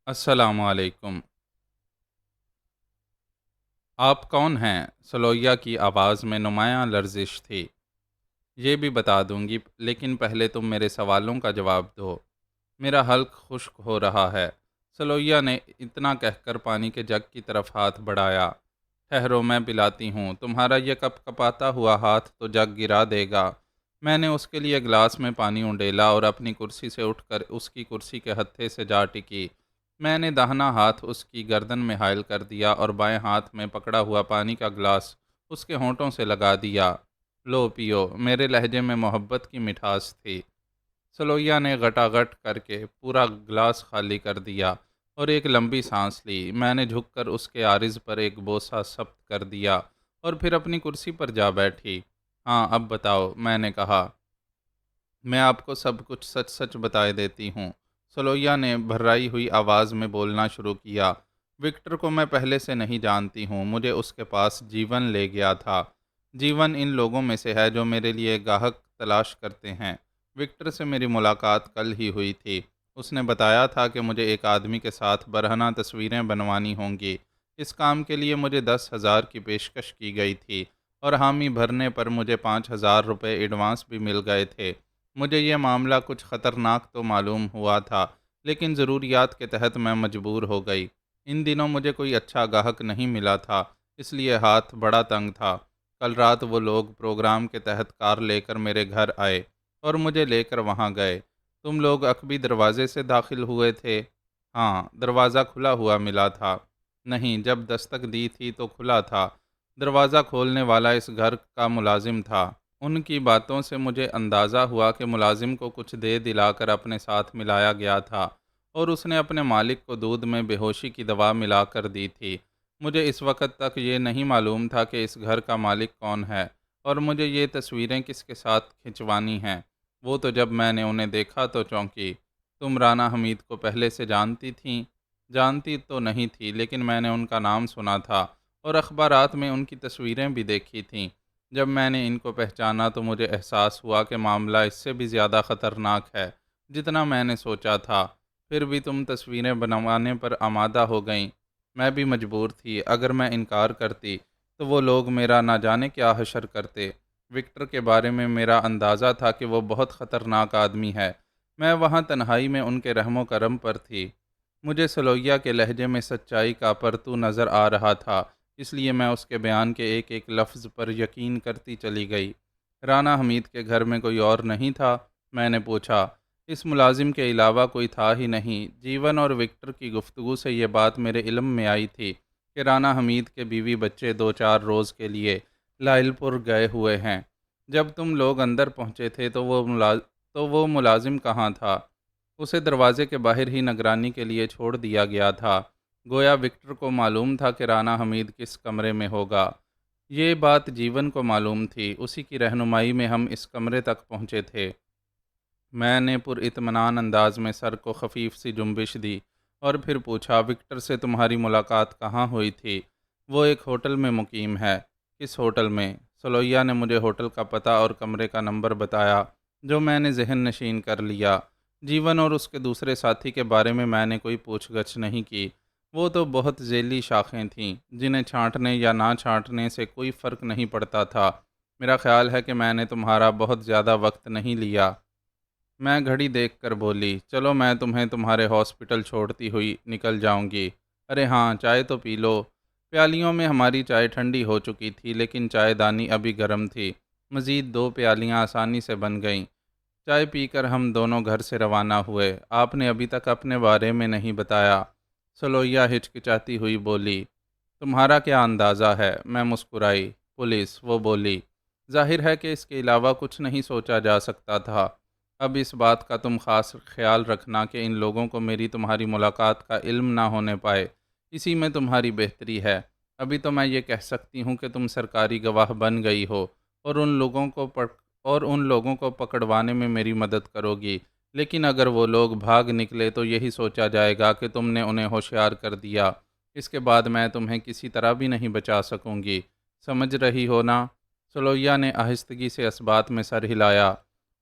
السلام علیکم۔ آپ کون ہیں؟ سلویہ کی آواز میں نمایاں لرزش تھی۔ یہ بھی بتا دوں گی، لیکن پہلے تم میرے سوالوں کا جواب دو۔ میرا حلق خشک ہو رہا ہے۔ سلویہ نے اتنا کہہ کر پانی کے جگ کی طرف ہاتھ بڑھایا۔ ٹھہرو، میں پلاتی ہوں۔ تمہارا یہ کپ کپاتا ہوا ہاتھ تو جگ گرا دے گا۔ میں نے اس کے لیے گلاس میں پانی انڈیلا اور اپنی کرسی سے اٹھ کر اس کی کرسی کے ہتھے سے جا ٹکی۔ میں نے داہنا ہاتھ اس کی گردن میں حائل کر دیا اور بائیں ہاتھ میں پکڑا ہوا پانی کا گلاس اس کے ہونٹوں سے لگا دیا۔ لو پیو۔ میرے لہجے میں محبت کی مٹھاس تھی۔ سلویہ نے غٹاغٹ کر کے پورا گلاس خالی کر دیا اور ایک لمبی سانس لی۔ میں نے جھک کر اس کے عارض پر ایک بوسہ ثبت کر دیا اور پھر اپنی کرسی پر جا بیٹھی۔ ہاں، اب بتاؤ، میں نے کہا۔ میں آپ کو سب کچھ سچ سچ بتائے دیتی ہوں۔ سلویہ نے بھرائی ہوئی آواز میں بولنا شروع کیا۔ وکٹر کو میں پہلے سے نہیں جانتی ہوں۔ مجھے اس کے پاس جیون لے گیا تھا۔ جیون ان لوگوں میں سے ہے جو میرے لیے گاہک تلاش کرتے ہیں۔ وکٹر سے میری ملاقات کل ہی ہوئی تھی۔ اس نے بتایا تھا کہ مجھے ایک آدمی کے ساتھ برہنہ تصویریں بنوانی ہوں گی۔ اس کام کے لیے مجھے 10,000 کی پیشکش کی گئی تھی اور حامی بھرنے پر مجھے 5,000 روپے ایڈوانس بھی مل گئے تھے۔ مجھے یہ معاملہ کچھ خطرناک تو معلوم ہوا تھا، لیکن ضروریات کے تحت میں مجبور ہو گئی۔ ان دنوں مجھے کوئی اچھا گاہک نہیں ملا تھا، اس لیے ہاتھ بڑا تنگ تھا۔ کل رات وہ لوگ پروگرام کے تحت کار لے کر میرے گھر آئے اور مجھے لے کر وہاں گئے۔ تم لوگ عقبی دروازے سے داخل ہوئے تھے؟ ہاں، دروازہ کھلا ہوا ملا تھا۔ نہیں، جب دستک دی تھی تو کھلا تھا۔ دروازہ کھولنے والا اس گھر کا ملازم تھا۔ ان کی باتوں سے مجھے اندازہ ہوا کہ ملازم کو کچھ دے دلا کر اپنے ساتھ ملایا گیا تھا اور اس نے اپنے مالک کو دودھ میں بے ہوشی کی دوا ملا کر دی تھی۔ مجھے اس وقت تک یہ نہیں معلوم تھا کہ اس گھر کا مالک کون ہے اور مجھے یہ تصویریں کس کے ساتھ کھنچوانی ہیں۔ وہ تو جب میں نے انہیں دیکھا تو چونکی۔ تم رانا حمید کو پہلے سے جانتی تھیں؟ جانتی تو نہیں تھی، لیکن میں نے ان کا نام سنا تھا اور اخبارات میں ان کی تصویریں بھی دیکھی تھیں۔ جب میں نے ان کو پہچانا تو مجھے احساس ہوا کہ معاملہ اس سے بھی زیادہ خطرناک ہے جتنا میں نے سوچا تھا۔ پھر بھی تم تصویریں بنوانے پر آمادہ ہو گئیں۔ میں بھی مجبور تھی۔ اگر میں انکار کرتی تو وہ لوگ میرا نہ جانے کیا حشر کرتے۔ وکٹر کے بارے میں میرا اندازہ تھا کہ وہ بہت خطرناک آدمی ہے۔ میں وہاں تنہائی میں ان کے رحم و کرم پر تھی۔ مجھے سلویہ کے لہجے میں سچائی کا پرتو نظر آ رہا تھا، اس لیے میں اس کے بیان کے ایک ایک لفظ پر یقین کرتی چلی گئی۔ رانا حمید کے گھر میں کوئی اور نہیں تھا؟ میں نے پوچھا۔ اس ملازم کے علاوہ کوئی تھا ہی نہیں۔ جیون اور وکٹر کی گفتگو سے یہ بات میرے علم میں آئی تھی کہ رانا حمید کے بیوی بچے 2-4 روز کے لیے لائل پور گئے ہوئے ہیں۔ جب تم لوگ اندر پہنچے تھے تو وہ ملازم کہاں تھا؟ اسے دروازے کے باہر ہی نگرانی کے لیے چھوڑ دیا گیا تھا۔ گویا وکٹر کو معلوم تھا کہ رانا حمید کس کمرے میں ہوگا۔ یہ بات جیون کو معلوم تھی۔ اسی کی رہنمائی میں ہم اس کمرے تک پہنچے تھے۔ میں نے پر اطمینان انداز میں سر کو خفیف سی جنبش دی اور پھر پوچھا، وکٹر سے تمہاری ملاقات کہاں ہوئی تھی؟ وہ ایک ہوٹل میں مقیم ہے۔ کس ہوٹل میں؟ سلویہ نے مجھے ہوٹل کا پتہ اور کمرے کا نمبر بتایا، جو میں نے ذہن نشین کر لیا۔ جیون اور اس کے دوسرے ساتھی کے بارے میں نے کوئی پوچھ گچھ نہیں کی۔ وہ تو بہت ذیلی شاخیں تھیں جنہیں چھانٹنے یا نہ چھانٹنے سے کوئی فرق نہیں پڑتا تھا۔ میرا خیال ہے کہ میں نے تمہارا بہت زیادہ وقت نہیں لیا۔ میں گھڑی دیکھ کر بولی، چلو میں تمہیں تمہارے ہاسپٹل چھوڑتی ہوئی نکل جاؤں گی۔ ارے ہاں، چائے تو پی لو۔ پیالیوں میں ہماری چائے ٹھنڈی ہو چکی تھی، لیکن چائے دانی ابھی گرم تھی۔ مزید 2 پیالیاں آسانی سے بن گئیں۔ چائے پی کر ہم دونوں گھر سے روانہ ہوئے۔ آپ نے ابھی تک اپنے بارے میں نہیں بتایا، سلویہ ہچکچاتی ہوئی بولی۔ تمہارا کیا اندازہ ہے؟ میں مسکرائی۔ پولیس، وہ بولی۔ ظاہر ہے کہ اس کے علاوہ کچھ نہیں سوچا جا سکتا تھا۔ اب اس بات کا تم خاص خیال رکھنا کہ ان لوگوں کو میری تمہاری ملاقات کا علم نہ ہونے پائے، اسی میں تمہاری بہتری ہے۔ ابھی تو میں یہ کہہ سکتی ہوں کہ تم سرکاری گواہ بن گئی ہو اور ان لوگوں کو پکڑوانے میں میری مدد کرو گی، لیکن اگر وہ لوگ بھاگ نکلے تو یہی سوچا جائے گا کہ تم نے انہیں ہوشیار کر دیا۔ اس کے بعد میں تمہیں کسی طرح بھی نہیں بچا سکوں گی۔ سمجھ رہی ہو نا؟ سلویہ نے آہستگی سے اس بات میں سر ہلایا۔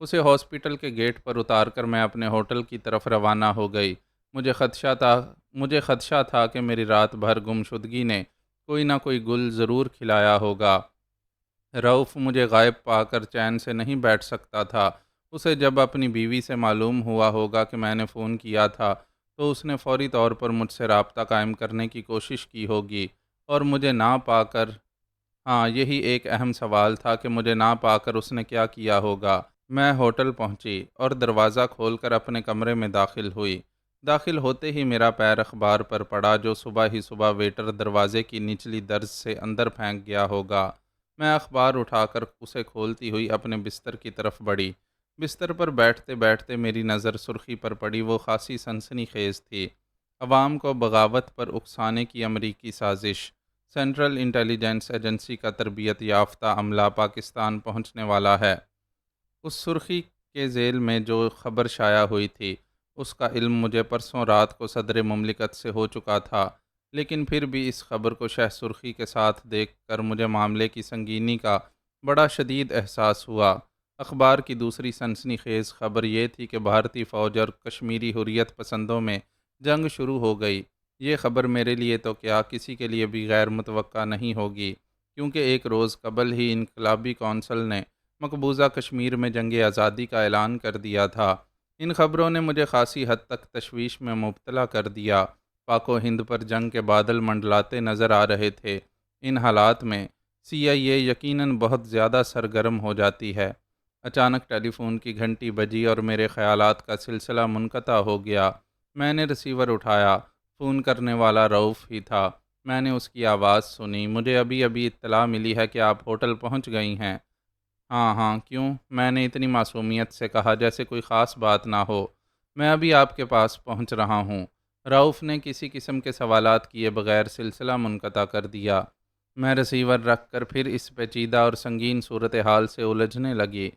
اسے ہاسپٹل کے گیٹ پر اتار کر میں اپنے ہوٹل کی طرف روانہ ہو گئی۔ مجھے خدشہ تھا کہ میری رات بھر گمشدگی نے کوئی نہ کوئی گل ضرور کھلایا ہوگا۔ رؤف مجھے غائب پا کر چین سے نہیں بیٹھ سکتا تھا۔ اسے جب اپنی بیوی سے معلوم ہوا ہوگا کہ میں نے فون کیا تھا تو اس نے فوری طور پر مجھ سے رابطہ قائم کرنے کی کوشش کی ہوگی، اور مجھے نہ پا کر، ہاں یہی ایک اہم سوال تھا کہ مجھے نہ پا کر اس نے کیا کیا ہوگا۔ میں ہوٹل پہنچی اور دروازہ کھول کر اپنے کمرے میں داخل ہوئی۔ داخل ہوتے ہی میرا پیر اخبار پر پڑا جو صبح ہی صبح ویٹر دروازے کی نچلی درز سے اندر پھینک گیا ہوگا۔ میں اخبار اٹھا کر اسے کھولتی ہوئی اپنے بستر کی طرف بڑھی۔ بستر پر بیٹھتے بیٹھتے میری نظر سرخی پر پڑی۔ وہ خاصی سنسنی خیز تھی۔ عوام کو بغاوت پر اکسانے کی امریکی سازش۔ سینٹرل انٹیلیجنس ایجنسی کا تربیت یافتہ عملہ پاکستان پہنچنے والا ہے۔ اس سرخی کے ذیل میں جو خبر شائع ہوئی تھی اس کا علم مجھے پرسوں رات کو صدر مملکت سے ہو چکا تھا، لیکن پھر بھی اس خبر کو شہ سرخی کے ساتھ دیکھ کر مجھے معاملے کی سنگینی کا بڑا شدید احساس ہوا۔ اخبار کی دوسری سنسنی خیز خبر یہ تھی کہ بھارتی فوج اور کشمیری حریت پسندوں میں جنگ شروع ہو گئی۔ یہ خبر میرے لیے تو کیا کسی کے لیے بھی غیر متوقع نہیں ہوگی، کیونکہ ایک روز قبل ہی انقلابی کونسل نے مقبوضہ کشمیر میں جنگ آزادی کا اعلان کر دیا تھا۔ ان خبروں نے مجھے خاصی حد تک تشویش میں مبتلا کر دیا۔ پاک و ہند پر جنگ کے بادل منڈلاتے نظر آ رہے تھے۔ ان حالات میں CIA یقیناً بہت زیادہ سرگرم ہو جاتی ہے۔ اچانک ٹیلی فون کی گھنٹی بجی اور میرے خیالات کا سلسلہ منقطع ہو گیا۔ میں نے ریسیور اٹھایا۔ فون کرنے والا رؤف ہی تھا۔ میں نے اس کی آواز سنی۔ مجھے ابھی ابھی اطلاع ملی ہے کہ آپ ہوٹل پہنچ گئی ہیں۔ ہاں ہاں، کیوں؟ میں نے اتنی معصومیت سے کہا جیسے کوئی خاص بات نہ ہو۔ میں ابھی آپ کے پاس پہنچ رہا ہوں۔ رؤف نے کسی قسم کے سوالات کیے بغیر سلسلہ منقطع کر دیا۔ میں ریسیور رکھ کر پھر اس پیچیدہ اور سنگین صورتحال سے الجھنے لگی۔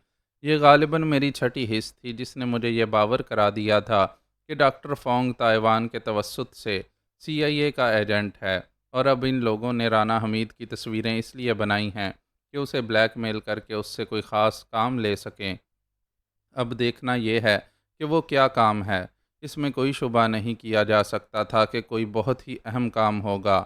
یہ غالباً میری چھٹی حس تھی جس نے مجھے یہ باور کرا دیا تھا کہ ڈاکٹر فونگ تائیوان کے توسط سے CIA کا ایجنٹ ہے، اور اب ان لوگوں نے رانا حمید کی تصویریں اس لیے بنائی ہیں کہ اسے بلیک میل کر کے اس سے کوئی خاص کام لے سکیں۔ اب دیکھنا یہ ہے کہ وہ کیا کام ہے۔ اس میں کوئی شبہ نہیں کیا جا سکتا تھا کہ کوئی بہت ہی اہم کام ہوگا۔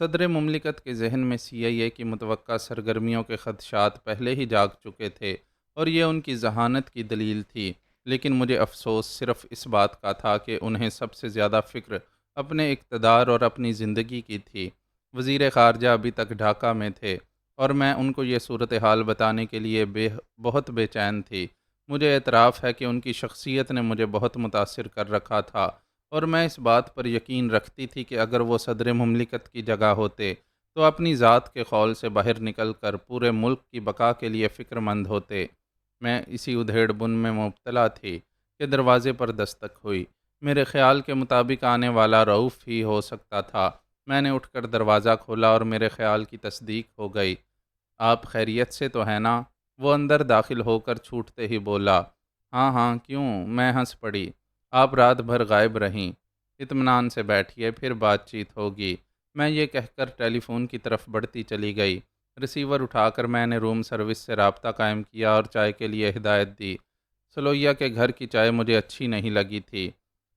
صدر مملکت کے ذہن میں CIA کی متوقع سرگرمیوں کے خدشات پہلے ہی جاگ چکے تھے، اور یہ ان کی ذہانت کی دلیل تھی۔ لیکن مجھے افسوس صرف اس بات کا تھا کہ انہیں سب سے زیادہ فکر اپنے اقتدار اور اپنی زندگی کی تھی۔ وزیر خارجہ ابھی تک ڈھاکہ میں تھے، اور میں ان کو یہ صورتحال بتانے کے لیے بہت بے چین تھی۔ مجھے اعتراف ہے کہ ان کی شخصیت نے مجھے بہت متاثر کر رکھا تھا، اور میں اس بات پر یقین رکھتی تھی کہ اگر وہ صدر مملکت کی جگہ ہوتے تو اپنی ذات کے خول سے باہر نکل کر پورے ملک کی بقا کے لیے فکر مند ہوتے۔ میں اسی ادھیڑ بن میں مبتلا تھی کہ دروازے پر دستک ہوئی۔ میرے خیال کے مطابق آنے والا رؤف ہی ہو سکتا تھا۔ میں نے اٹھ کر دروازہ کھولا اور میرے خیال کی تصدیق ہو گئی۔ آپ خیریت سے تو ہیں نا؟ وہ اندر داخل ہو کر چھوٹتے ہی بولا۔ ہاں ہاں، کیوں؟ میں ہنس پڑی۔ آپ رات بھر غائب رہیں۔ اطمینان سے بیٹھیے، پھر بات چیت ہوگی۔ میں یہ کہہ کر ٹیلی فون کی طرف بڑھتی چلی گئی۔ ریسیور اٹھا کر میں نے روم سروس سے رابطہ قائم کیا اور چائے کے لیے ہدایت دی۔ سلویا کے گھر کی چائے مجھے اچھی نہیں لگی تھی۔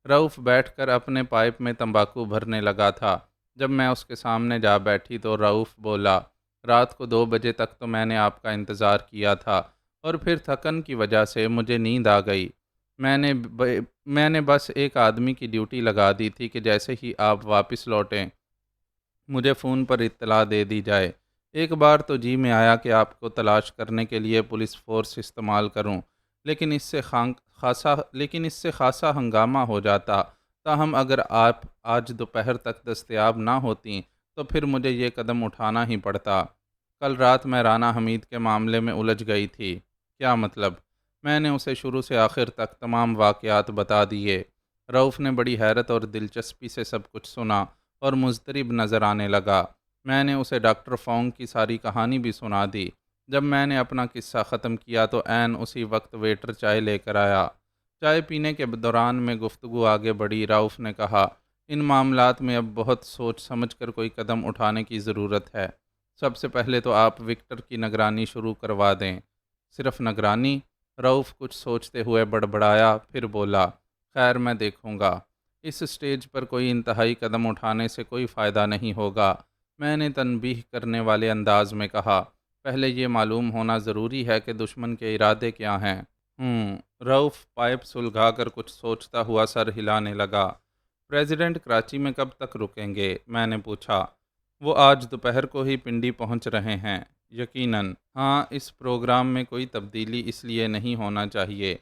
رؤف بیٹھ کر اپنے پائپ میں تمباکو بھرنے لگا تھا۔ جب میں اس کے سامنے جا بیٹھی تو رؤف بولا، رات کو 2 بجے تک تو میں نے آپ کا انتظار کیا تھا، اور پھر تھکن کی وجہ سے مجھے نیند آ گئی۔ میں نے بس ایک آدمی کی ڈیوٹی لگا دی تھی کہ جیسے ہی آپ واپس لوٹیں مجھے فون پر اطلاع دے دی جائے۔ ایک بار تو جی میں آیا کہ آپ کو تلاش کرنے کے لیے پولیس فورس استعمال کروں، لیکن اس سے خاصا ہنگامہ ہو جاتا۔ تاہم اگر آپ آج دوپہر تک دستیاب نہ ہوتیں تو پھر مجھے یہ قدم اٹھانا ہی پڑتا۔ کل رات میں رانا حمید کے معاملے میں الجھ گئی تھی۔ کیا مطلب؟ میں نے اسے شروع سے آخر تک تمام واقعات بتا دیے۔ رؤف نے بڑی حیرت اور دلچسپی سے سب کچھ سنا اور مضطرب نظر آنے لگا۔ میں نے اسے ڈاکٹر فونگ کی ساری کہانی بھی سنا دی۔ جب میں نے اپنا قصہ ختم کیا تو عین اسی وقت ویٹر چائے لے کر آیا۔ چائے پینے کے دوران میں گفتگو آگے بڑھی۔ رؤف نے کہا، ان معاملات میں اب بہت سوچ سمجھ کر کوئی قدم اٹھانے کی ضرورت ہے۔ سب سے پہلے تو آپ وکٹر کی نگرانی شروع کروا دیں۔ صرف نگرانی؟ رؤف کچھ سوچتے ہوئے بڑبڑایا، پھر بولا، خیر میں دیکھوں گا۔ اس سٹیج پر کوئی انتہائی قدم اٹھانے سے کوئی فائدہ نہیں ہوگا۔ میں نے تنبیہ کرنے والے انداز میں کہا، پہلے یہ معلوم ہونا ضروری ہے کہ دشمن کے ارادے کیا ہیں۔ رؤف پائپ سلگا کر کچھ سوچتا ہوا سر ہلانے لگا۔ پریزیڈنٹ کراچی میں کب تک رکیں گے؟ میں نے پوچھا۔ وہ آج دوپہر کو ہی پنڈی پہنچ رہے ہیں۔ یقیناً۔ ہاں، اس پروگرام میں کوئی تبدیلی اس لیے نہیں ہونا چاہیے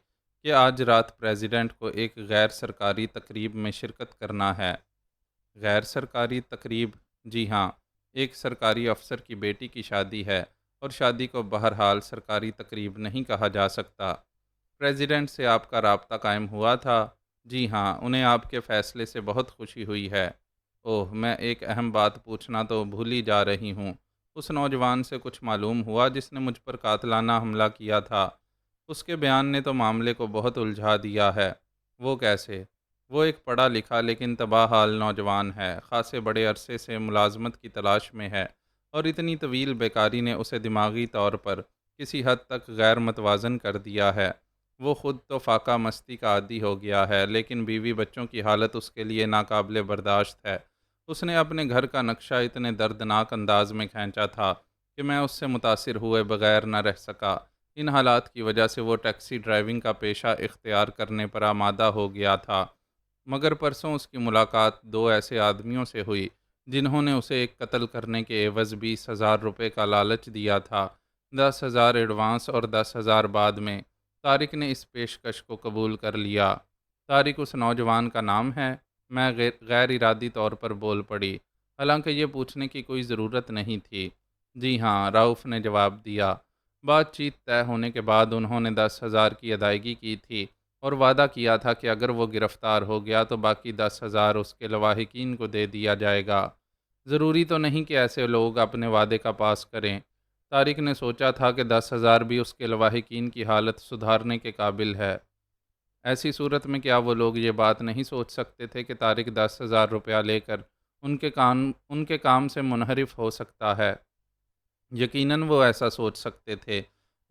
کہ آج رات پریزیڈنٹ کو ایک غیر سرکاری تقریب میں شرکت کرنا ہے۔ غیر سرکاری تقریب؟ جی ہاں، ایک سرکاری افسر کی بیٹی کی شادی ہے، اور شادی کو بہرحال سرکاری تقریب نہیں کہا جا سکتا۔ پریزیڈنٹ سے آپ کا رابطہ قائم ہوا تھا؟ جی ہاں، انہیں آپ کے فیصلے سے بہت خوشی ہوئی ہے۔ اوہ، میں ایک اہم بات پوچھنا تو بھول ہی جا رہی ہوں۔ اس نوجوان سے کچھ معلوم ہوا جس نے مجھ پر قاتلانہ حملہ کیا تھا؟ اس کے بیان نے تو معاملے کو بہت الجھا دیا ہے۔ وہ کیسے؟ وہ ایک پڑھا لکھا لیکن تباہ حال نوجوان ہے، خاصے بڑے عرصے سے ملازمت کی تلاش میں ہے، اور اتنی طویل بیکاری نے اسے دماغی طور پر کسی حد تک غیر متوازن کر دیا ہے۔ وہ خود تو فاقہ مستی کا عادی ہو گیا ہے، لیکن بیوی بچوں کی حالت اس کے لیے ناقابل برداشت ہے۔ اس نے اپنے گھر کا نقشہ اتنے دردناک انداز میں کھینچا تھا کہ میں اس سے متاثر ہوئے بغیر نہ رہ سکا۔ ان حالات کی وجہ سے وہ ٹیکسی ڈرائیونگ کا پیشہ اختیار کرنے پر آمادہ ہو گیا تھا، مگر پرسوں اس کی ملاقات دو ایسے آدمیوں سے ہوئی جنہوں نے اسے ایک قتل کرنے کے عوض 20,000 روپے کا لالچ دیا تھا۔ 10,000 ایڈوانس اور 10,000 بعد میں۔ طارق نے اس پیشکش کو قبول کر لیا۔ طارق اس نوجوان کا نام ہے؟ میں غیر ارادی طور پر بول پڑی، حالانکہ یہ پوچھنے کی کوئی ضرورت نہیں تھی۔ جی ہاں، رؤف نے جواب دیا۔ بات چیت طے ہونے کے بعد انہوں نے 10,000 کی ادائیگی کی تھی، اور وعدہ کیا تھا کہ اگر وہ گرفتار ہو گیا تو باقی 10,000 اس کے لواحقین کو دے دیا جائے گا۔ ضروری تو نہیں کہ ایسے لوگ اپنے وعدے کا پاس کریں۔ طارق نے سوچا تھا کہ 10,000 بھی اس کے لواحقین کی حالت سدھارنے کے قابل ہے۔ ایسی صورت میں کیا وہ لوگ یہ بات نہیں سوچ سکتے تھے کہ طارق 10,000 روپیہ لے کر ان کے کام سے منحرف ہو سکتا ہے؟ یقیناً وہ ایسا سوچ سکتے تھے،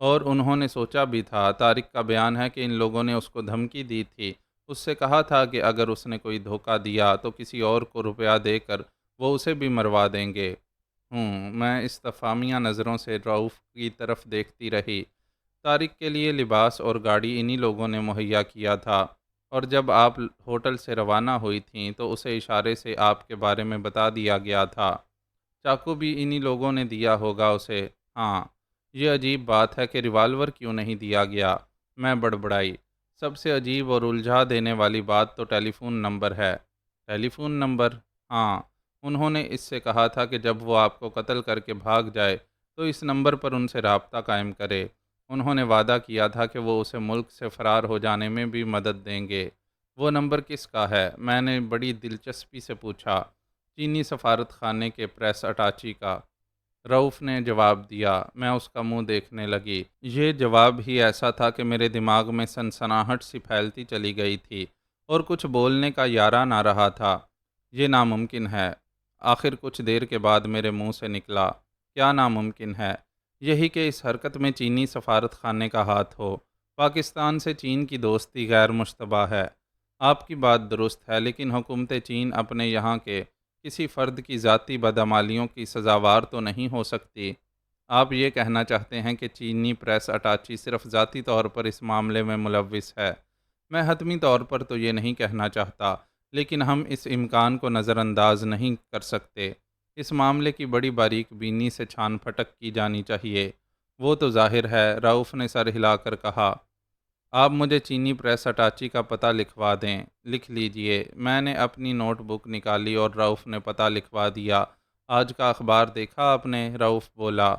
اور انہوں نے سوچا بھی تھا۔ طارق کا بیان ہے کہ ان لوگوں نے اس کو دھمکی دی تھی، اس سے کہا تھا کہ اگر اس نے کوئی دھوکہ دیا تو کسی اور کو روپیہ دے کر وہ اسے بھی مروا دیں گے۔ میں استفہامیہ نظروں سے رؤف کی طرف دیکھتی رہی۔ طارق کے لیے لباس اور گاڑی انہی لوگوں نے مہیا کیا تھا، اور جب آپ ہوٹل سے روانہ ہوئی تھیں تو اسے اشارے سے آپ کے بارے میں بتا دیا گیا تھا۔ چاقو بھی انہی لوگوں نے دیا ہوگا اسے۔ ہاں، یہ عجیب بات ہے کہ ریوالور کیوں نہیں دیا گیا؟ میں بڑبڑائی۔ سب سے عجیب اور الجھا دینے والی بات تو ٹیلی فون نمبر ہے۔ ٹیلی فون نمبر؟ ہاں، انہوں نے اس سے کہا تھا کہ جب وہ آپ کو قتل کر کے بھاگ جائے تو اس نمبر پر ان سے رابطہ قائم کرے۔ انہوں نے وعدہ کیا تھا کہ وہ اسے ملک سے فرار ہو جانے میں بھی مدد دیں گے۔ وہ نمبر کس کا ہے؟ میں نے بڑی دلچسپی سے پوچھا۔ چینی سفارت خانے کے پریس اٹاچی کا، رؤف نے جواب دیا۔ میں اس کا منہ دیکھنے لگی۔ یہ جواب ہی ایسا تھا کہ میرے دماغ میں سنسناہٹ سی پھیلتی چلی گئی تھی، اور کچھ بولنے کا یارہ نہ رہا تھا۔ یہ ناممکن ہے، آخر کچھ دیر کے بعد میرے منہ سے نکلا۔ کیا ناممکن ہے؟ یہی کہ اس حرکت میں چینی سفارت خانے کا ہاتھ ہو۔ پاکستان سے چین کی دوستی غیر مشتبہ ہے۔ آپ کی بات درست ہے، لیکن حکومت چین اپنے یہاں کے کسی فرد کی ذاتی بدعمالیوں کی سزاوار تو نہیں ہو سکتی۔ آپ یہ کہنا چاہتے ہیں کہ چینی پریس اٹاچی صرف ذاتی طور پر اس معاملے میں ملوث ہے؟ میں حتمی طور پر تو یہ نہیں کہنا چاہتا، لیکن ہم اس امکان کو نظر انداز نہیں کر سکتے۔ اس معاملے کی بڑی باریک بینی سے چھان پھٹک کی جانی چاہیے۔ وہ تو ظاہر ہے، رؤف نے سر ہلا کر کہا۔ آپ مجھے چینی پریس اٹاچی کا پتہ لکھوا دیں۔ لکھ لیجئے۔ میں نے اپنی نوٹ بک نکالی اور رؤف نے پتہ لکھوا دیا۔ آج کا اخبار دیکھا آپ نے؟ رؤف بولا۔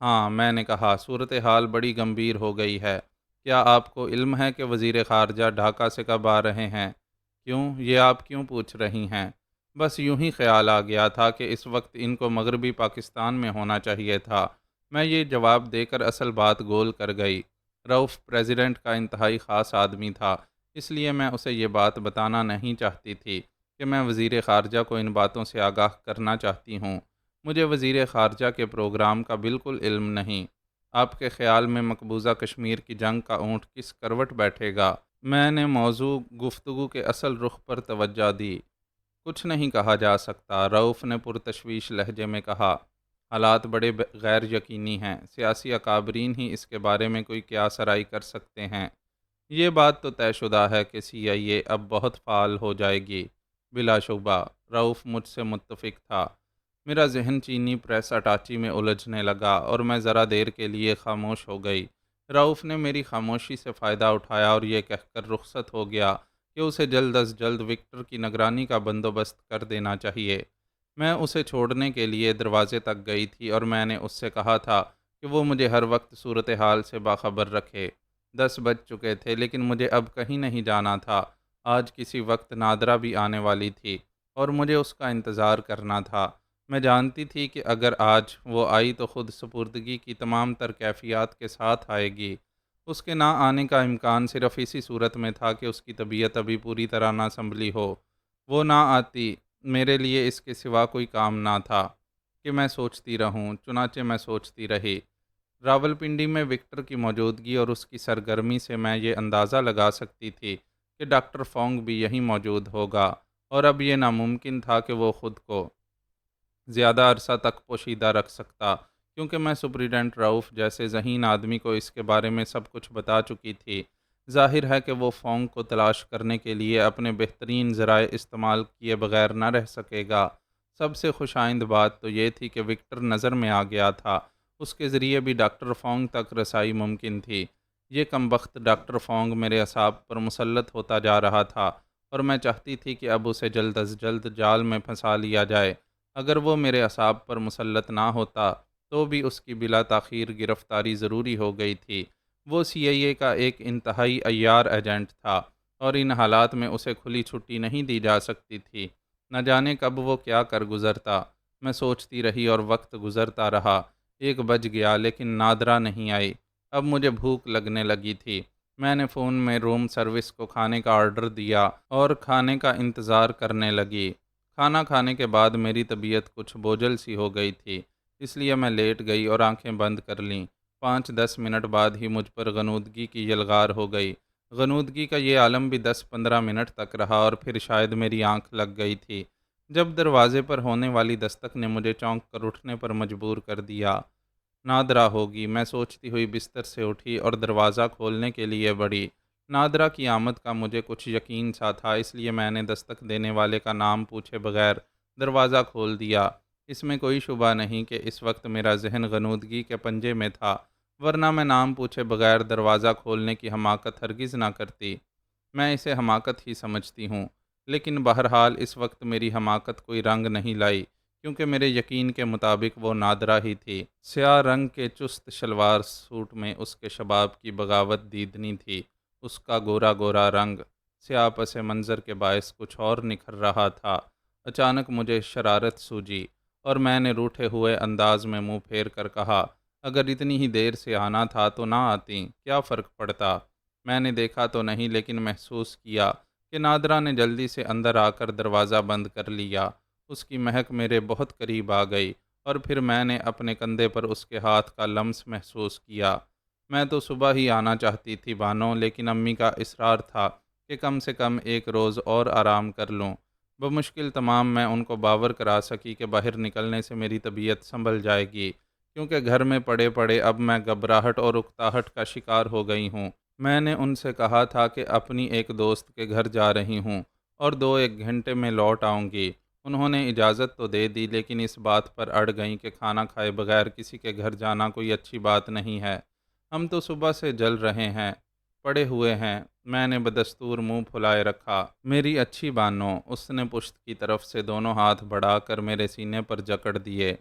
ہاں، میں نے کہا۔ صورتحال بڑی گمبھیر ہو گئی ہے۔ کیا آپ کو علم ہے کہ وزیر خارجہ ڈھاکہ سے کب آ رہے ہیں؟ کیوں؟ یہ آپ کیوں پوچھ رہی ہیں؟ بس یوں ہی خیال آ گیا تھا کہ اس وقت ان کو مغربی پاکستان میں ہونا چاہیے تھا۔ میں یہ جواب دے کر اصل بات گول کر گئی۔ رؤف پریزیڈنٹ کا انتہائی خاص آدمی تھا، اس لیے میں اسے یہ بات بتانا نہیں چاہتی تھی کہ میں وزیر خارجہ کو ان باتوں سے آگاہ کرنا چاہتی ہوں۔ مجھے وزیر خارجہ کے پروگرام کا بالکل علم نہیں۔ آپ کے خیال میں مقبوضہ کشمیر کی جنگ کا اونٹ کس کروٹ بیٹھے گا؟ میں نے موضوع گفتگو کے اصل رخ پر توجہ دی۔ کچھ نہیں کہا جا سکتا، رؤف نے پرتشویش لہجے میں کہا۔ حالات بڑے غیر یقینی ہیں، سیاسی اکابرین ہی اس کے بارے میں کوئی قیاس آرائی کر سکتے ہیں۔ یہ بات تو طے شدہ ہے کہ CIA اب بہت فعال ہو جائے گی۔ بلا شبہ، رؤف مجھ سے متفق تھا۔ میرا ذہن چینی پریس اٹاچی میں الجھنے لگا اور میں ذرا دیر کے لیے خاموش ہو گئی۔ رؤف نے میری خاموشی سے فائدہ اٹھایا اور یہ کہہ کر رخصت ہو گیا کہ اسے جلد از جلد وکٹر کی نگرانی کا بندوبست کر دینا چاہیے۔ میں اسے چھوڑنے کے لیے دروازے تک گئی تھی اور میں نے اس سے کہا تھا کہ وہ مجھے ہر وقت صورتحال سے باخبر رکھے۔ 10 بج چکے تھے لیکن مجھے اب کہیں نہیں جانا تھا۔ آج کسی وقت نادرہ بھی آنے والی تھی اور مجھے اس کا انتظار کرنا تھا۔ میں جانتی تھی کہ اگر آج وہ آئی تو خود سپردگی کی تمام تر کیفیات کے ساتھ آئے گی۔ اس کے نہ آنے کا امکان صرف اسی صورت میں تھا کہ اس کی طبیعت ابھی پوری طرح نہ سنبھلی ہو۔ وہ نہ آتی، میرے لیے اس کے سوا کوئی کام نہ تھا کہ میں سوچتی رہوں، چنانچہ میں سوچتی رہی۔ راولپنڈی میں وکٹر کی موجودگی اور اس کی سرگرمی سے میں یہ اندازہ لگا سکتی تھی کہ ڈاکٹر فونگ بھی یہیں موجود ہوگا، اور اب یہ ناممکن تھا کہ وہ خود کو زیادہ عرصہ تک پوشیدہ رکھ سکتا، کیونکہ میں سپرنٹنڈنٹ رؤف جیسے ذہین آدمی کو اس کے بارے میں سب کچھ بتا چکی تھی۔ ظاہر ہے کہ وہ فونگ کو تلاش کرنے کے لیے اپنے بہترین ذرائع استعمال کیے بغیر نہ رہ سکے گا۔ سب سے خوش آئند بات تو یہ تھی کہ وکٹر نظر میں آ گیا تھا، اس کے ذریعے بھی ڈاکٹر فونگ تک رسائی ممکن تھی۔ یہ کمبخت ڈاکٹر فونگ میرے اعصاب پر مسلط ہوتا جا رہا تھا اور میں چاہتی تھی کہ اب اسے جلد از جلد جال میں پھنسا لیا جائے۔ اگر وہ میرے اعصاب پر مسلط نہ ہوتا تو بھی اس کی بلا تاخیر گرفتاری ضروری ہو گئی تھی۔ وہ CIA کا ایک انتہائی عیار ایجنٹ تھا اور ان حالات میں اسے کھلی چھٹی نہیں دی جا سکتی تھی۔ نہ جانے کب وہ کیا کر گزرتا۔ میں سوچتی رہی اور وقت گزرتا رہا۔ 1 بج گیا لیکن نادرہ نہیں آئی۔ اب مجھے بھوک لگنے لگی تھی۔ میں نے فون میں روم سروس کو کھانے کا آرڈر دیا اور کھانے کا انتظار کرنے لگی۔ کھانا کھانے کے بعد میری طبیعت کچھ بوجھل سی ہو گئی تھی، اس لیے میں لیٹ گئی اور آنکھیں بند کر لیں۔ 5-10 منٹ بعد ہی مجھ پر غنودگی کی یلغار ہو گئی۔ غنودگی کا یہ عالم بھی 10-15 منٹ تک رہا اور پھر شاید میری آنکھ لگ گئی تھی، جب دروازے پر ہونے والی دستک نے مجھے چونک کر اٹھنے پر مجبور کر دیا۔ نادرہ ہوگی، میں سوچتی ہوئی بستر سے اٹھی اور دروازہ کھولنے کے لیے بڑھی۔ نادرہ کی آمد کا مجھے کچھ یقین سا تھا، اس لیے میں نے دستک دینے والے کا نام پوچھے بغیر دروازہ کھول دیا۔ اس میں کوئی شبہ نہیں کہ اس وقت میرا ذہن غنودگی کے پنجے میں تھا، ورنہ میں نام پوچھے بغیر دروازہ کھولنے کی حماقت ہرگز نہ کرتی۔ میں اسے حماقت ہی سمجھتی ہوں، لیکن بہرحال اس وقت میری حماقت کوئی رنگ نہیں لائی، کیونکہ میرے یقین کے مطابق وہ نادرہ ہی تھی۔ سیاہ رنگ کے چست شلوار سوٹ میں اس کے شباب کی بغاوت دیدنی تھی۔ اس کا گورا گورا رنگ سیاہ پس منظر کے باعث کچھ اور نکھر رہا تھا۔ اچانک مجھے شرارت سوجی اور میں نے روٹھے ہوئے انداز میں منہ پھیر کر کہا، اگر اتنی ہی دیر سے آنا تھا تو نہ آتیں، کیا فرق پڑتا؟ میں نے دیکھا تو نہیں لیکن محسوس کیا کہ نادرہ نے جلدی سے اندر آ کر دروازہ بند کر لیا۔ اس کی مہک میرے بہت قریب آ گئی اور پھر میں نے اپنے کندھے پر اس کے ہاتھ کا لمس محسوس کیا۔ میں تو صبح ہی آنا چاہتی تھی بانو، لیکن امی کا اصرار تھا کہ کم سے کم 1 روز اور آرام کر لوں۔ بمشکل تمام میں ان کو باور کرا سکی کہ باہر نکلنے سے میری طبیعت سنبھل جائے گی، کیونکہ گھر میں پڑے پڑے اب میں گھبراہٹ اور اکتاہٹ کا شکار ہو گئی ہوں۔ میں نے ان سے کہا تھا کہ اپنی ایک دوست کے گھر جا رہی ہوں اور 2-1 گھنٹے میں لوٹ آؤں گی۔ انہوں نے اجازت تو دے دی لیکن اس بات پر اڑ گئیں کہ کھانا کھائے بغیر کسی کے گھر جانا کوئی اچھی بات نہیں ہے۔ ہم تو صبح سے جل رہے ہیں، پڑے ہوئے ہیں۔ میں نے بدستور منہ پھلائے رکھا۔ میری اچھی بانو، اس نے پشت کی طرف سے دونوں ہاتھ بڑھا کر میرے سینے پر جکڑ دیے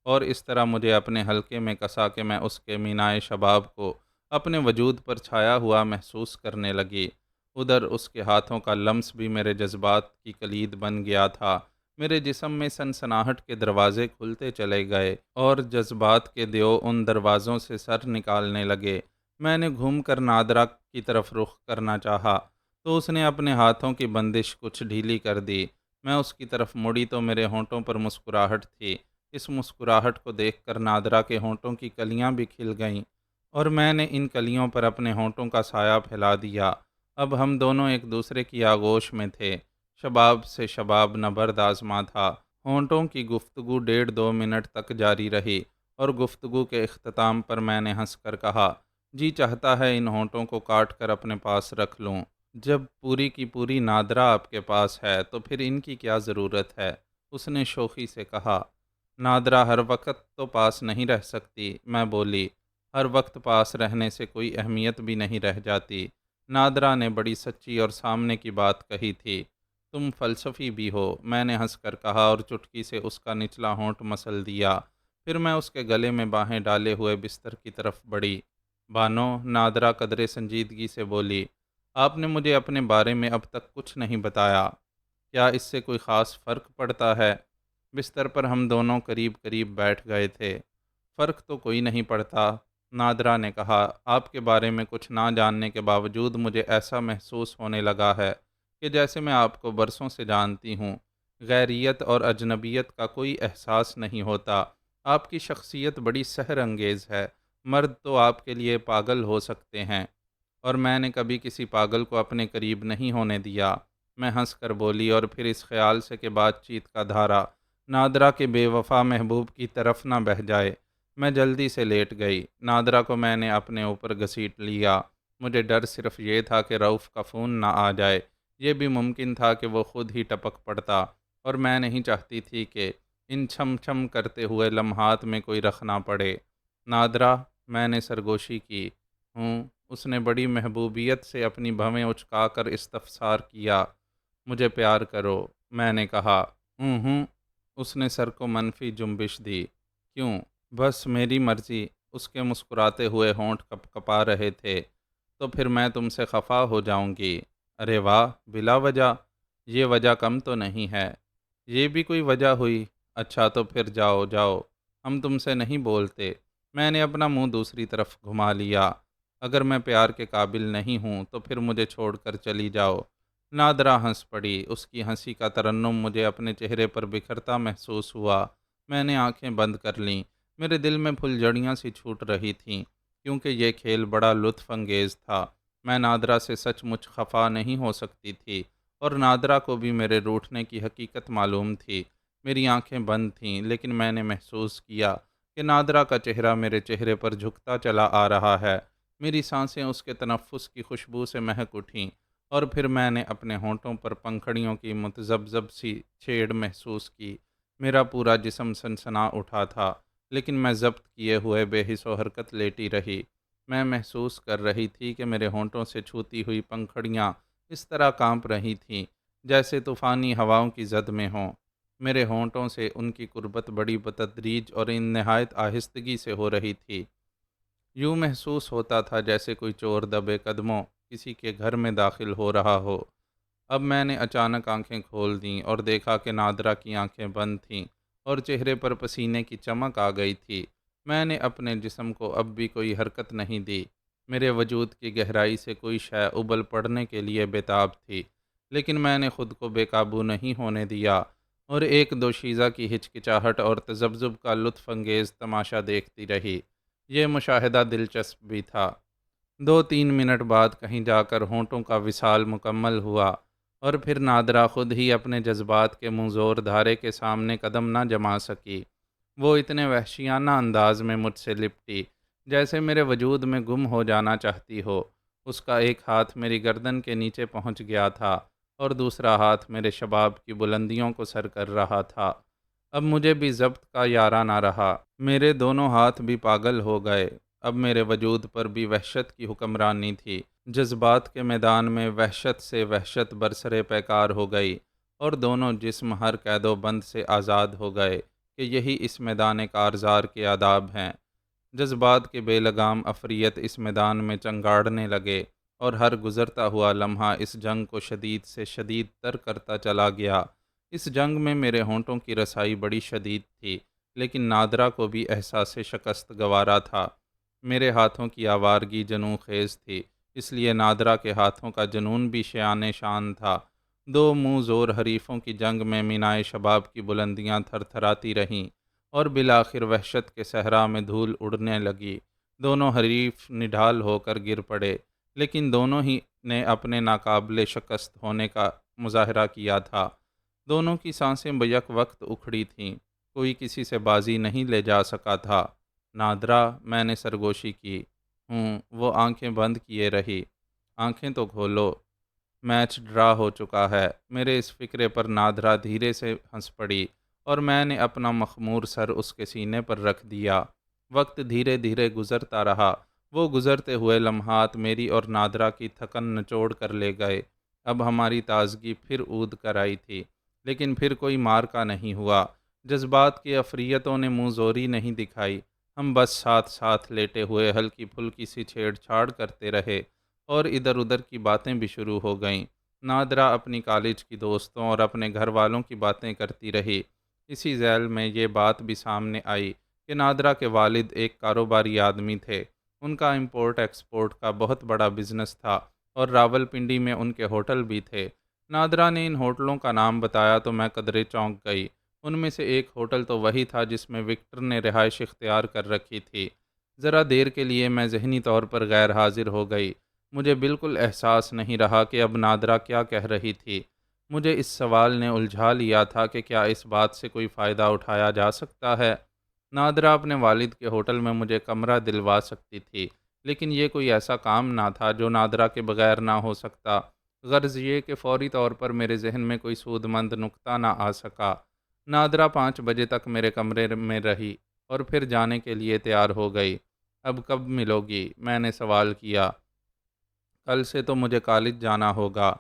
اور اس طرح مجھے اپنے حلقے میں کسا کہ میں اس کے مینائے شباب کو اپنے وجود پر چھایا ہوا محسوس کرنے لگی۔ ادھر اس کے ہاتھوں کا لمس بھی میرے جذبات کی کلید بن گیا تھا۔ میرے جسم میں سنسناہٹ کے دروازے کھلتے چلے گئے اور جذبات کے دیو ان دروازوں سے سر نکالنے لگے۔ میں نے گھوم کر نادرہ کی طرف رخ کرنا چاہا تو اس نے اپنے ہاتھوں کی بندش کچھ ڈھیلی کر دی۔ میں اس کی طرف مڑی تو میرے ہونٹوں پر مسکراہٹ تھی۔ اس مسکراہٹ کو دیکھ کر نادرہ کے ہونٹوں کی کلیاں بھی کھل گئیں اور میں نے ان کلیوں پر اپنے ہونٹوں کا سایہ پھیلا دیا۔ اب ہم دونوں ایک دوسرے کی آغوش میں تھے۔ شباب سے شباب نبرد آزما تھا۔ ہونٹوں کی گفتگو 1.5-2 منٹ تک جاری رہی، اور گفتگو کے اختتام پر میں نے ہنس کر کہا، جی چاہتا ہے ان ہونٹوں کو کاٹ کر اپنے پاس رکھ لوں۔ جب پوری کی پوری نادرا آپ کے پاس ہے تو پھر ان کی کیا ضرورت ہے؟ اس نے شوخی سے کہا۔ نادرا ہر وقت تو پاس نہیں رہ سکتی، میں بولی۔ ہر وقت پاس رہنے سے کوئی اہمیت بھی نہیں رہ جاتی۔ نادرا نے بڑی سچی اور سامنے کی بات کہی تھی۔ تم فلسفی بھی ہو، میں نے ہنس کر کہا اور چٹکی سے اس کا نچلا ہونٹ مسل دیا۔ پھر میں اس کے گلے میں باہیں ڈالے ہوئے بستر کی طرف بڑھی۔ بانو، نادرا قدرے سنجیدگی سے بولی، آپ نے مجھے اپنے بارے میں اب تک کچھ نہیں بتایا۔ کیا اس سے کوئی خاص فرق پڑتا ہے؟ بستر پر ہم دونوں قریب قریب بیٹھ گئے تھے۔ فرق تو کوئی نہیں پڑتا، نادرا نے کہا۔ آپ کے بارے میں کچھ نہ جاننے کے باوجود مجھے ایسا محسوس ہونے لگا ہے کہ جیسے میں آپ کو برسوں سے جانتی ہوں۔ غیریت اور اجنبیت کا کوئی احساس نہیں ہوتا۔ آپ کی شخصیت بڑی سحر انگیز ہے۔ مرد تو آپ کے لیے پاگل ہو سکتے ہیں، اور میں نے کبھی کسی پاگل کو اپنے قریب نہیں ہونے دیا۔ میں ہنس کر بولی، اور پھر اس خیال سے کہ بات چیت کا دھارا نادرا کے بے وفا محبوب کی طرف نہ بہہ جائے، میں جلدی سے لیٹ گئی۔ نادرا کو میں نے اپنے اوپر گھسیٹ لیا۔ مجھے ڈر صرف یہ تھا کہ رؤف کا فون نہ آ جائے۔ یہ بھی ممکن تھا کہ وہ خود ہی ٹپک پڑتا، اور میں نہیں چاہتی تھی کہ ان چھم چھم کرتے ہوئے لمحات میں کوئی رکھنا پڑے۔ نادرا، میں نے سرگوشی کی۔ ہوں۔ اس نے بڑی محبوبیت سے اپنی بھویں اچکا کر استفسار کیا۔ مجھے پیار کرو، میں نے کہا۔ ہوں۔ اس نے سر کو منفی جنبش دی۔ کیوں؟ بس میری مرضی۔ اس کے مسکراتے ہوئے ہونٹ کپ کپا رہے تھے۔ تو پھر میں تم سے خفا ہو جاؤں گی؟ ارے واہ، بلا وجہ؟ یہ وجہ کم تو نہیں ہے۔ یہ بھی کوئی وجہ ہوئی؟ اچھا تو پھر جاؤ جاؤ، ہم تم سے نہیں بولتے۔ میں نے اپنا منہ دوسری طرف گھما لیا۔ اگر میں پیار کے قابل نہیں ہوں تو پھر مجھے چھوڑ کر چلی جاؤ۔ نادرا ہنس پڑی۔ اس کی ہنسی کا ترنم مجھے اپنے چہرے پر بکھرتا محسوس ہوا۔ میں نے آنکھیں بند کر لیں۔ میرے دل میں پھلجھڑیاں سی چھوٹ رہی تھیں، کیونکہ یہ کھیل بڑا لطف انگیز تھا۔ میں نادرا سے سچ مچ خفا نہیں ہو سکتی تھی، اور نادرا کو بھی میرے روٹھنے کی حقیقت معلوم تھی۔ میری آنکھیں بند تھیں، لیکن میں نے محسوس کیا کہ نادرا کا چہرہ میرے چہرے پر جھکتا چلا آ رہا ہے۔ میری سانسیں اس کے تنفس کی خوشبو سے مہک اٹھیں، اور پھر میں نے اپنے ہونٹوں پر پنکھڑیوں کی متذبذب سی چھیڑ محسوس کی۔ میرا پورا جسم سنسنا اٹھا تھا، لیکن میں ضبط کیے ہوئے بے حس و حرکت لیٹی رہی۔ میں محسوس کر رہی تھی کہ میرے ہونٹوں سے چھوتی ہوئی پنکھڑیاں اس طرح کانپ رہی تھیں جیسے طوفانی ہواؤں کی زد میں ہوں۔ میرے ہونٹوں سے ان کی قربت بڑی بتدریج اور ان نہایت آہستگی سے ہو رہی تھی۔ یوں محسوس ہوتا تھا جیسے کوئی چور دبے قدموں کسی کے گھر میں داخل ہو رہا ہو۔ اب میں نے اچانک آنکھیں کھول دیں اور دیکھا کہ نادرا کی آنکھیں بند تھیں اور چہرے پر پسینے کی چمک آ گئی تھی۔ میں نے اپنے جسم کو اب بھی کوئی حرکت نہیں دی۔ میرے وجود کی گہرائی سے کوئی شے ابل پڑنے کے لیے بےتاب تھی، لیکن میں نے خود کو بے قابو نہیں ہونے دیا، اور ایک دوشیزہ کی ہچکچاہٹ اور تذبذب کا لطف انگیز تماشا دیکھتی رہی۔ یہ مشاہدہ دلچسپ بھی تھا۔ 2-3 منٹ بعد کہیں جا کر ہونٹوں کا وصال مکمل ہوا، اور پھر نادرا خود ہی اپنے جذبات کے منہ زور دھارے کے سامنے قدم نہ جما سکی۔ وہ اتنے وحشیانہ انداز میں مجھ سے لپٹی جیسے میرے وجود میں گم ہو جانا چاہتی ہو۔ اس کا ایک ہاتھ میری گردن کے نیچے پہنچ گیا تھا، اور دوسرا ہاتھ میرے شباب کی بلندیوں کو سر کر رہا تھا۔ اب مجھے بھی ضبط کا یارہ نہ رہا۔ میرے دونوں ہاتھ بھی پاگل ہو گئے۔ اب میرے وجود پر بھی وحشت کی حکمرانی تھی۔ جذبات کے میدان میں وحشت سے وحشت برسرے پیکار ہو گئی، اور دونوں جسم ہر قید و بند سے آزاد ہو گئے کہ یہی اس میدان کارزار کے آداب ہیں۔ جذبات کے بے لگام افریت اس میدان میں چنگاڑنے لگے، اور ہر گزرتا ہوا لمحہ اس جنگ کو شدید سے شدید تر کرتا چلا گیا۔ اس جنگ میں میرے ہونٹوں کی رسائی بڑی شدید تھی، لیکن نادرا کو بھی احساس شکست گوارا تھا۔ میرے ہاتھوں کی آوارگی جنون خیز تھی، اس لیے نادرا کے ہاتھوں کا جنون بھی شیان شان تھا۔ دو منہ زور حریفوں کی جنگ میں مینائے شباب کی بلندیاں تھر تھراتی رہیں، اور بالآخر وحشت کے صحرا میں دھول اڑنے لگی۔ دونوں حریف نڈھال ہو کر گر پڑے، لیکن دونوں ہی نے اپنے ناقابل شکست ہونے کا مظاہرہ کیا تھا۔ دونوں کی سانسیں بیک وقت اکھڑی تھیں، کوئی کسی سے بازی نہیں لے جا سکا تھا۔ نادرا، میں نے سرگوشی کی۔ وہ آنکھیں بند کیے رہی۔ آنکھیں تو کھولو، میچ ڈرا ہو چکا ہے۔ میرے اس فکرے پر نادرا دھیرے سے ہنس پڑی اور میں نے اپنا مخمور سر اس کے سینے پر رکھ دیا۔ وقت دھیرے دھیرے گزرتا رہا۔ وہ گزرتے ہوئے لمحات میری اور نادرا کی تھکن نچوڑ کر لے گئے۔ اب ہماری تازگی پھر اود کر آئی تھی، لیکن پھر کوئی مارکا نہیں ہوا۔ جذبات کی افریتوں نے منہ زوری نہیں دکھائی۔ ہم بس ساتھ ساتھ لیٹے ہوئے ہلکی پھلکی سی چھیڑ چھاڑ کرتے رہے اور ادھر ادھر کی باتیں بھی شروع ہو گئیں۔ نادرا اپنی کالج کی دوستوں اور اپنے گھر والوں کی باتیں کرتی رہی۔ اسی ذیل میں یہ بات بھی سامنے آئی کہ نادرا کے والد ایک کاروباری آدمی تھے۔ ان کا امپورٹ ایکسپورٹ کا بہت بڑا بزنس تھا اور راولپنڈی میں ان کے ہوٹل بھی تھے۔ نادرا نے ان ہوٹلوں کا نام بتایا تو میں قدرے چونک گئی۔ ان میں سے ایک ہوٹل تو وہی تھا جس میں وکٹر نے رہائش اختیار کر رکھی تھی۔ ذرا دیر کے لیے میں ذہنی طور پر غیر حاضر ہو گئی۔ مجھے بالکل احساس نہیں رہا کہ اب نادرا کیا کہہ رہی تھی۔ مجھے اس سوال نے الجھا لیا تھا کہ کیا اس بات سے کوئی فائدہ اٹھایا جا سکتا ہے۔ نادرا اپنے والد کے ہوٹل میں مجھے کمرہ دلوا سکتی تھی، لیکن یہ کوئی ایسا کام نہ تھا جو نادرا کے بغیر نہ ہو سکتا۔ غرض یہ کہ فوری طور پر میرے ذہن میں کوئی سود مند نکتہ نہ آ سکا۔ نادرا 5 بجے تک میرے کمرے میں رہی اور پھر جانے کے لیے تیار ہو گئی۔ اب کب ملو گی؟ میں نے سوال کیا۔ کل سے تو مجھے کالج جانا ہوگا۔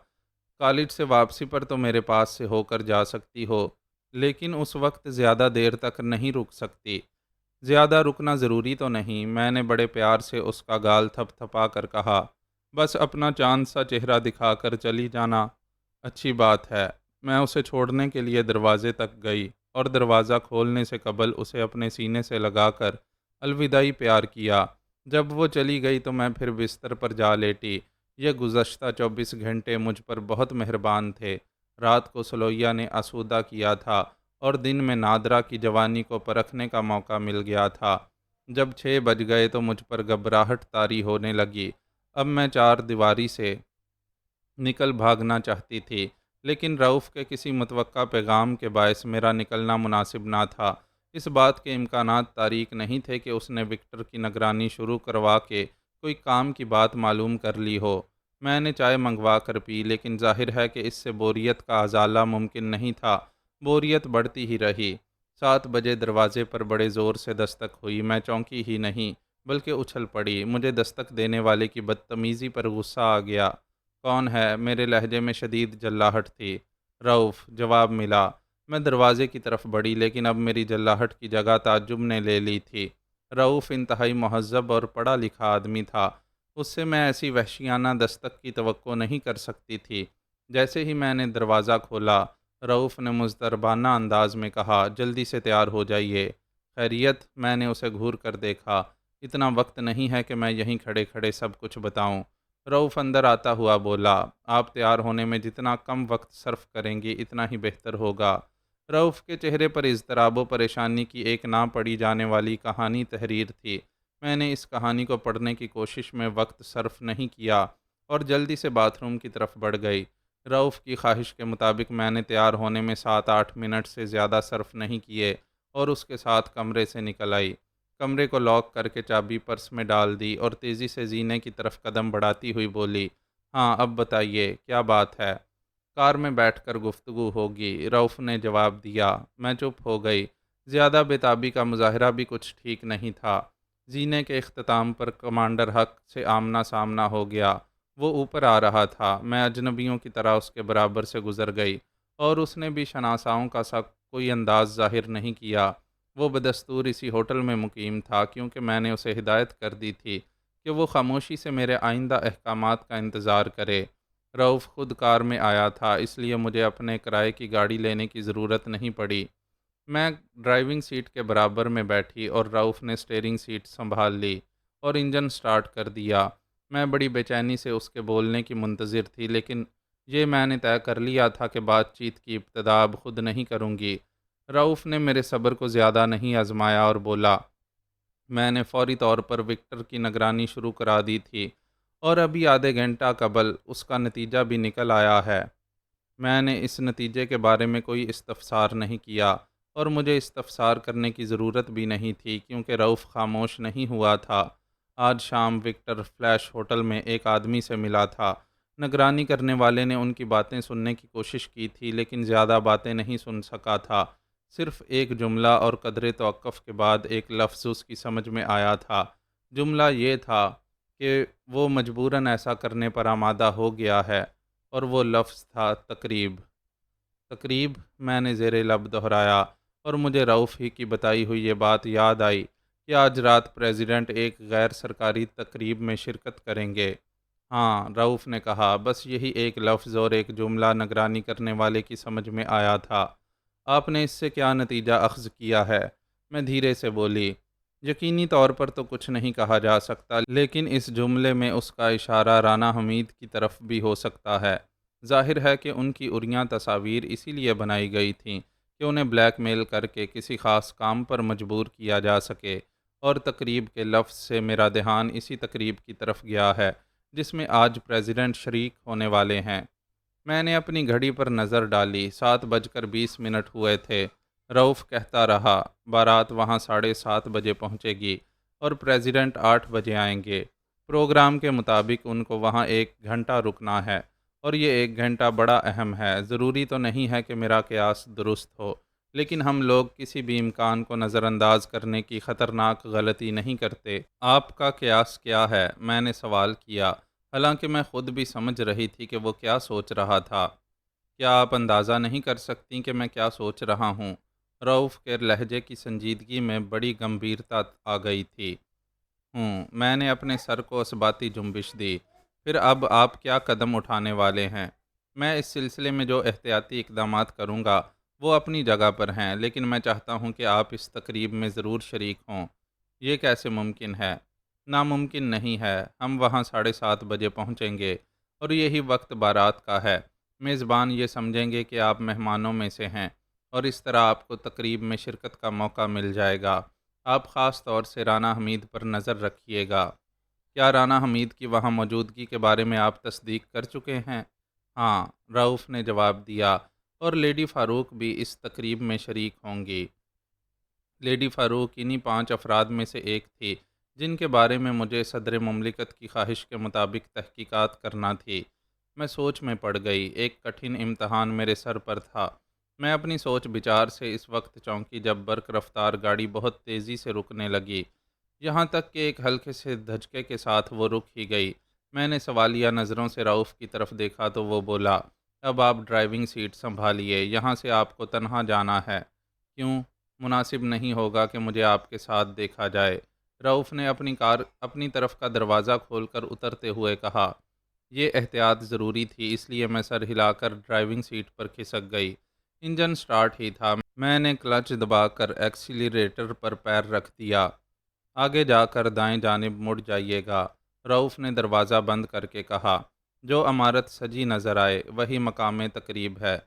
کالج سے واپسی پر تو میرے پاس سے ہو کر جا سکتی ہو، لیکن اس وقت زیادہ دیر تک نہیں رک سکتی۔ زیادہ رکنا ضروری تو نہیں، میں نے بڑے پیار سے اس کا گال تھپ تھپا کر کہا۔ بس اپنا چاند سا چہرہ دکھا کر چلی جانا اچھی بات ہے۔ میں اسے چھوڑنے کے لیے دروازے تک گئی اور دروازہ کھولنے سے قبل اسے اپنے سینے سے لگا کر الوداعی پیار کیا۔ جب وہ چلی گئی تو میں پھر بستر پر جا لیٹی۔ یہ گزشتہ 24 گھنٹے مجھ پر بہت مہربان تھے۔ رات کو سلویہ نے آسودہ کیا تھا اور دن میں نادرا کی جوانی کو پرکھنے کا موقع مل گیا تھا۔ جب 6 بج گئے تو مجھ پر گھبراہٹ طاری ہونے لگی۔ اب میں 4 دیواری سے نکل بھاگنا چاہتی تھی، لیکن رؤف کے کسی متوقع پیغام کے باعث میرا نکلنا مناسب نہ تھا۔ اس بات کے امکانات تاریک نہیں تھے کہ اس نے وکٹر کی نگرانی شروع کروا کے کوئی کام کی بات معلوم کر لی ہو۔ میں نے چائے منگوا کر پی، لیکن ظاہر ہے کہ اس سے بوریت کا ازالہ ممکن نہیں تھا۔ بوریت بڑھتی ہی رہی۔ 7 بجے دروازے پر بڑے زور سے دستک ہوئی۔ میں چونکی ہی نہیں بلکہ اچھل پڑی۔ مجھے دستک دینے والے کی بدتمیزی پر غصہ آ گیا۔ کون ہے؟ میرے لہجے میں شدید جلاہٹ تھی۔ رؤف، جواب ملا۔ میں دروازے کی طرف بڑھی، لیکن اب میری جلاہٹ کی جگہ تعجب نے لے لی تھی۔ رؤف انتہائی مہذب اور پڑھا لکھا آدمی تھا۔ اس سے میں ایسی وحشیانہ دستک کی توقع نہیں کر سکتی تھی۔ جیسے ہی میں نے دروازہ کھولا، رؤف نے مضطربانہ انداز میں کہا، جلدی سے تیار ہو جائیے۔ خیریت؟ میں نے اسے گھور کر دیکھا۔ اتنا وقت نہیں ہے کہ میں یہیں کھڑے کھڑے سب کچھ بتاؤں۔ رؤف اندر آتا ہوا بولا، آپ تیار ہونے میں جتنا کم وقت صرف کریں گی اتنا ہی بہتر ہوگا۔ رؤف کے چہرے پر اضطراب و پریشانی کی ایک نہ پڑھی جانے والی کہانی تحریر تھی۔ میں نے اس کہانی کو پڑھنے کی کوشش میں وقت صرف نہیں کیا اور جلدی سے باتھ روم کی طرف بڑھ گئی۔ رؤف کی خواہش کے مطابق میں نے تیار ہونے میں 7-8 منٹ سے زیادہ صرف نہیں کیے اور اس کے ساتھ کمرے سے نکل آئی۔ کمرے کو لاک کر کے چابی پرس میں ڈال دی اور تیزی سے زینے کی طرف قدم بڑھاتی ہوئی بولی، ہاں اب بتائیے کیا بات ہے؟ کار میں بیٹھ کر گفتگو ہوگی، رؤف نے جواب دیا۔ میں چپ ہو گئی۔ زیادہ بےتابی کا مظاہرہ بھی کچھ ٹھیک نہیں تھا۔ زینے کے اختتام پر کمانڈر حق سے آمنا سامنا ہو گیا۔ وہ اوپر آ رہا تھا۔ میں اجنبیوں کی طرح اس کے برابر سے گزر گئی اور اس نے بھی شناساؤں کا سا کوئی انداز ظاہر نہیں کیا۔ وہ بدستور اسی ہوٹل میں مقیم تھا، کیونکہ میں نے اسے ہدایت کر دی تھی کہ وہ خاموشی سے میرے آئندہ احکامات کا انتظار کرے۔ رؤف خود کار میں آیا تھا، اس لیے مجھے اپنے کرائے کی گاڑی لینے کی ضرورت نہیں پڑی۔ میں ڈرائیونگ سیٹ کے برابر میں بیٹھی اور رؤف نے اسٹیئرنگ سیٹ سنبھال لی اور انجن سٹارٹ کر دیا۔ میں بڑی بے چینی سے اس کے بولنے کی منتظر تھی، لیکن یہ میں نے طے کر لیا تھا کہ بات چیت کی ابتدا اب خود نہیں کروں گی۔ رؤف نے میرے صبر کو زیادہ نہیں آزمایا اور بولا، میں نے فوری طور پر وکٹر کی نگرانی شروع کرا دی تھی اور ابھی آدھے گھنٹہ قبل اس کا نتیجہ بھی نکل آیا ہے۔ میں نے اس نتیجے کے بارے میں کوئی استفسار نہیں کیا، اور مجھے استفسار کرنے کی ضرورت بھی نہیں تھی کیونکہ رؤف خاموش نہیں ہوا تھا۔ آج شام وکٹر فلیش ہوٹل میں ایک آدمی سے ملا تھا۔ نگرانی کرنے والے نے ان کی باتیں سننے کی کوشش کی تھی لیکن زیادہ باتیں نہیں سن سکا تھا۔ صرف ایک جملہ اور قدرے توقف کے بعد ایک لفظ اس کی سمجھ میں آیا تھا۔ جملہ یہ تھا کہ وہ مجبوراً ایسا کرنے پر آمادہ ہو گیا ہے، اور وہ لفظ تھا تقریب۔ تقریب، میں نے زیر لب دہرایا، اور مجھے رؤف ہی کی بتائی ہوئی یہ بات یاد آئی کہ آج رات پریزیڈنٹ ایک غیر سرکاری تقریب میں شرکت کریں گے۔ ہاں، رؤف نے کہا، بس یہی ایک لفظ اور ایک جملہ نگرانی کرنے والے کی سمجھ میں آیا تھا۔ آپ نے اس سے کیا نتیجہ اخذ کیا ہے؟ میں دھیرے سے بولی۔ یقینی طور پر تو کچھ نہیں کہا جا سکتا، لیکن اس جملے میں اس کا اشارہ رانا حمید کی طرف بھی ہو سکتا ہے۔ ظاہر ہے کہ ان کی عریاں تصاویر اسی لیے بنائی گئی تھیں کہ انہیں بلیک میل کر کے کسی خاص کام پر مجبور کیا جا سکے، اور تقریب کے لفظ سے میرا دھیان اسی تقریب کی طرف گیا ہے جس میں آج پریزیڈنٹ شریک ہونے والے ہیں۔ میں نے اپنی گھڑی پر نظر ڈالی، 7:20 ہوئے تھے۔ رؤف کہتا رہا، بارات وہاں 7:30 پہنچے گی اور پریزیڈنٹ 8 آئیں گے۔ پروگرام کے مطابق ان کو وہاں 1 گھنٹہ رکنا ہے، اور یہ 1 گھنٹہ بڑا اہم ہے۔ ضروری تو نہیں ہے کہ میرا قیاس درست ہو، لیکن ہم لوگ کسی بھی امکان کو نظر انداز کرنے کی خطرناک غلطی نہیں کرتے۔ آپ کا قیاس کیا ہے؟ میں نے سوال کیا، حالانکہ میں خود بھی سمجھ رہی تھی کہ وہ کیا سوچ رہا تھا۔ کیا آپ اندازہ نہیں کر سکتی کہ میں کیا سوچ رہا ہوں؟ رؤف کے لہجے کی سنجیدگی میں بڑی گمبھیرتا آ گئی تھی۔ میں نے اپنے سر کو اثباتی جنبش دی۔ پھر اب آپ کیا قدم اٹھانے والے ہیں؟ میں اس سلسلے میں جو احتیاطی اقدامات کروں گا وہ اپنی جگہ پر ہیں، لیکن میں چاہتا ہوں کہ آپ اس تقریب میں ضرور شریک ہوں۔ یہ کیسے ممکن ہے؟ ناممکن نہیں ہے۔ ہم وہاں 7:30 پہنچیں گے، اور یہی وقت بارات کا ہے۔ میزبان یہ سمجھیں گے کہ آپ مہمانوں میں سے ہیں، اور اس طرح آپ کو تقریب میں شرکت کا موقع مل جائے گا۔ آپ خاص طور سے رانا حمید پر نظر رکھیے گا۔ کیا رانا حمید کی وہاں موجودگی کے بارے میں آپ تصدیق کر چکے ہیں؟ ہاں، رؤف نے جواب دیا، اور لیڈی فاروق بھی اس تقریب میں شریک ہوں گی۔ لیڈی فاروق انہی 5 افراد میں سے ایک تھی جن کے بارے میں مجھے صدر مملکت کی خواہش کے مطابق تحقیقات کرنا تھی۔ میں سوچ میں پڑ گئی۔ ایک کٹھن امتحان میرے سر پر تھا۔ میں اپنی سوچ بچار سے اس وقت چونکی جب برق رفتار گاڑی بہت تیزی سے رکنے لگی، یہاں تک کہ ایک ہلکے سے دھچکے کے ساتھ وہ رک ہی گئی۔ میں نے سوالیہ نظروں سے رؤف کی طرف دیکھا تو وہ بولا، اب آپ ڈرائیونگ سیٹ سنبھالیے، یہاں سے آپ کو تنہا جانا ہے۔ کیوں؟ مناسب نہیں ہوگا کہ مجھے آپ کے ساتھ دیکھا جائے۔ رؤف نے اپنی طرف کا دروازہ کھول کر اترتے ہوئے کہا۔ یہ احتیاط ضروری تھی، اس لیے میں سر ہلا کر ڈرائیونگ سیٹ پر کھسک گئی۔ انجن سٹارٹ ہی تھا۔ میں نے کلچ دبا کر ایکسیلریٹر پر پیر رکھ دیا۔ آگے جا کر دائیں جانب مڑ جائیے گا، رؤف نے دروازہ بند کر کے کہا۔ جو عمارت سجی نظر آئے وہی مقام تقریب ہے۔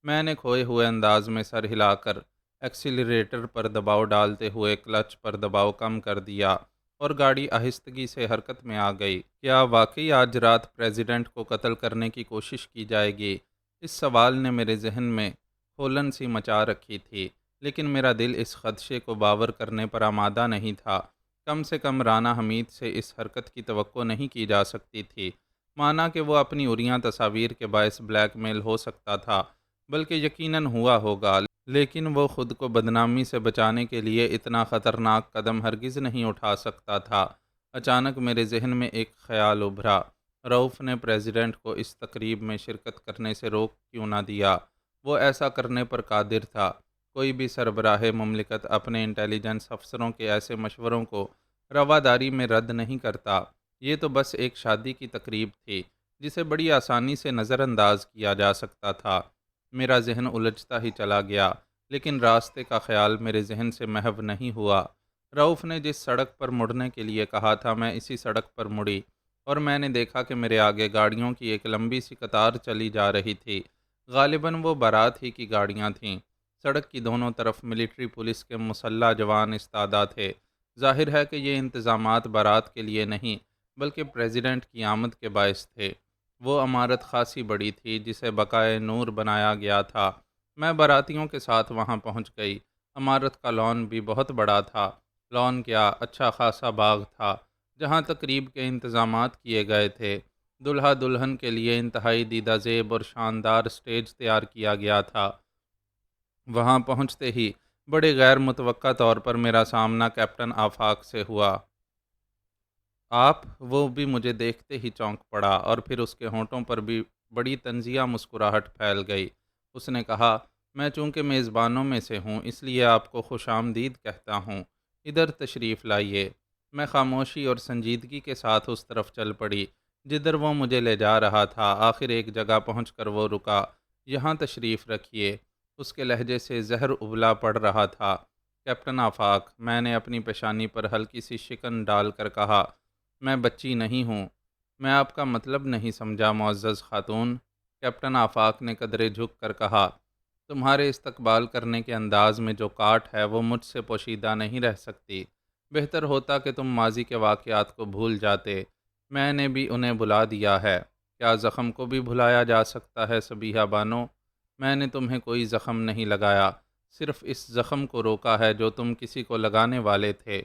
میں نے کھوئے ہوئے انداز میں سر ہلا کر ایکسیلریٹر پر دباؤ ڈالتے ہوئے کلچ پر دباؤ کم کر دیا، اور گاڑی آہستگی سے حرکت میں آ گئی۔ کیا واقعی آج رات پریزیڈنٹ کو قتل کرنے کی کوشش کی جائے گی؟ اس سوال نے میرے ذہن میں کھولن سی مچا رکھی تھی، لیکن میرا دل اس خدشے کو باور کرنے پر آمادہ نہیں تھا۔ کم سے کم رانا حمید سے اس حرکت کی توقع نہیں کی جا سکتی تھی، مانا کہ وہ اپنی عریاں تصاویر کے باعث بلیک میل ہو سکتا تھا، بلکہ یقیناً ہوا ہوگا، لیکن وہ خود کو بدنامی سے بچانے کے لیے اتنا خطرناک قدم ہرگز نہیں اٹھا سکتا تھا۔ اچانک میرے ذہن میں ایک خیال ابھرا، رؤف نے پریزیڈنٹ کو اس تقریب میں شرکت کرنے سے روک کیوں نہ دیا؟ وہ ایسا کرنے پر قادر تھا۔ کوئی بھی سربراہ مملکت اپنے انٹیلیجنس افسروں کے ایسے مشوروں کو رواداری میں رد نہیں کرتا۔ یہ تو بس ایک شادی کی تقریب تھی جسے بڑی آسانی سے نظر انداز کیا جا سکتا تھا۔ میرا ذہن الجھتا ہی چلا گیا، لیکن راستے کا خیال میرے ذہن سے محو نہیں ہوا۔ رؤف نے جس سڑک پر مڑنے کے لیے کہا تھا میں اسی سڑک پر مڑی، اور میں نے دیکھا کہ میرے آگے گاڑیوں کی ایک لمبی سی قطار چلی جا رہی تھی۔ غالباً وہ بارات ہی کی گاڑیاں تھیں۔ سڑک کی دونوں طرف ملٹری پولیس کے مسلح جوان استادہ تھے۔ ظاہر ہے کہ یہ انتظامات بارات کے لیے نہیں بلکہ پریزیڈنٹ کی آمد کے باعث تھے۔ وہ عمارت خاصی بڑی تھی جسے بقائے نور بنایا گیا تھا۔ میں باراتیوں کے ساتھ وہاں پہنچ گئی۔ عمارت کا لان بھی بہت بڑا تھا۔ لان کیا، اچھا خاصا باغ تھا جہاں تقریب کے انتظامات کیے گئے تھے۔ دلہا دلہن کے لیے انتہائی دیدہ زیب اور شاندار سٹیج تیار کیا گیا تھا۔ وہاں پہنچتے ہی بڑے غیر متوقع طور پر میرا سامنا کیپٹن آفاق سے ہوا۔ آپ، وہ بھی مجھے دیکھتے ہی چونک پڑا اور پھر اس کے ہونٹوں پر بھی بڑی طنزیہ مسکراہٹ پھیل گئی۔ اس نے کہا، میں چونکہ میزبانوں میں سے ہوں اس لیے آپ کو خوش آمدید کہتا ہوں، ادھر تشریف لائیے۔ میں خاموشی اور سنجیدگی کے ساتھ اس طرف چل پڑی جدھر وہ مجھے لے جا رہا تھا۔ آخر ایک جگہ پہنچ کر وہ رکا۔ یہاں تشریف رکھیے۔ اس کے لہجے سے زہر ابلا پڑ رہا تھا۔ کیپٹن آفاق، میں نے اپنی پیشانی پر ہلکی سی شکن ڈال کر کہا، میں بچی نہیں ہوں۔ میں آپ کا مطلب نہیں سمجھا معزز خاتون۔ کیپٹن آفاق نے قدرے جھک کر کہا، تمہارے استقبال کرنے کے انداز میں جو کاٹ ہے وہ مجھ سے پوشیدہ نہیں رہ سکتی۔ بہتر ہوتا کہ تم ماضی کے واقعات کو بھول جاتے۔ میں نے بھی انہیں بھلا دیا ہے۔ کیا زخم کو بھی بھلایا جا سکتا ہے صبیحہ بانو؟ میں نے تمہیں کوئی زخم نہیں لگایا، صرف اس زخم کو روکا ہے جو تم کسی کو لگانے والے تھے۔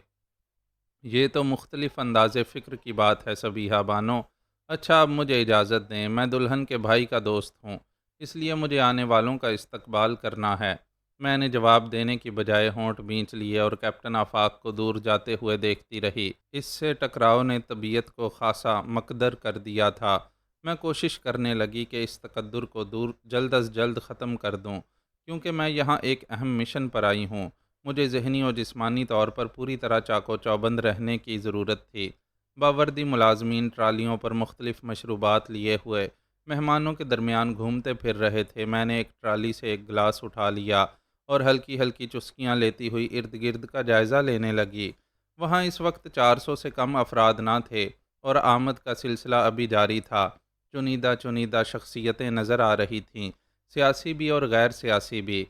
یہ تو مختلف انداز فکر کی بات ہے صبیحہ بانو۔ اچھا، اب مجھے اجازت دیں، میں دلہن کے بھائی کا دوست ہوں، اس لیے مجھے آنے والوں کا استقبال کرنا ہے۔ میں نے جواب دینے کی بجائے ہونٹ بھینچ لیے اور کیپٹن آفاق کو دور جاتے ہوئے دیکھتی رہی۔ اس سے ٹکراؤ نے طبیعت کو خاصا مکدر کر دیا تھا۔ میں کوشش کرنے لگی کہ اس تقدر کو جلد از جلد ختم کر دوں، کیونکہ میں یہاں ایک اہم مشن پر آئی ہوں۔ مجھے ذہنی اور جسمانی طور پر پوری طرح چاق و چوبند رہنے کی ضرورت تھی۔ باوردی ملازمین ٹرالیوں پر مختلف مشروبات لیے ہوئے مہمانوں کے درمیان گھومتے پھر رہے تھے۔ میں نے ایک ٹرالی سے ایک گلاس اٹھا لیا اور ہلکی ہلکی چسکیاں لیتی ہوئی ارد گرد کا جائزہ لینے لگی۔ وہاں اس وقت 400 سے کم افراد نہ تھے اور آمد کا سلسلہ ابھی جاری تھا۔ چنیدہ چنیدہ شخصیتیں نظر آ رہی تھیں، سیاسی بھی اور غیر سیاسی بھی،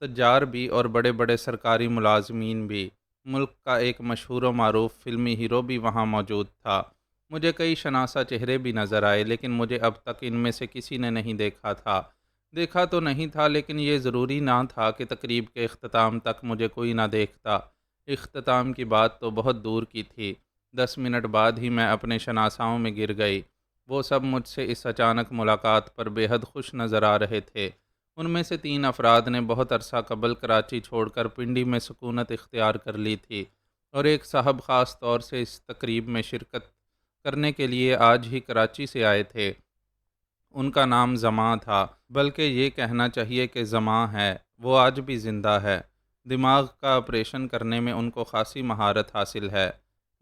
تجار بھی اور بڑے بڑے سرکاری ملازمین بھی۔ ملک کا ایک مشہور و معروف فلمی ہیرو بھی وہاں موجود تھا۔ مجھے کئی شناسا چہرے بھی نظر آئے، لیکن مجھے اب تک ان میں سے کسی نے نہیں دیکھا تھا۔ دیکھا تو نہیں تھا، لیکن یہ ضروری نہ تھا کہ تقریب کے اختتام تک مجھے کوئی نہ دیکھتا۔ اختتام کی بات تو بہت دور کی تھی۔ 10 منٹ بعد ہی میں اپنے شناساؤں میں گر گئی۔ وہ سب مجھ سے اس اچانک ملاقات پر بے حد خوش نظر آ رہے تھے۔ ان میں سے 3 افراد نے بہت عرصہ قبل کراچی چھوڑ کر پنڈی میں سکونت اختیار کر لی تھی، اور ایک صاحب خاص طور سے اس تقریب میں شرکت کرنے کے لیے آج ہی کراچی سے آئے تھے۔ ان کا نام زماں تھا، بلکہ یہ کہنا چاہیے کہ زماں ہے۔ وہ آج بھی زندہ ہے۔ دماغ کا آپریشن کرنے میں ان کو خاصی مہارت حاصل ہے۔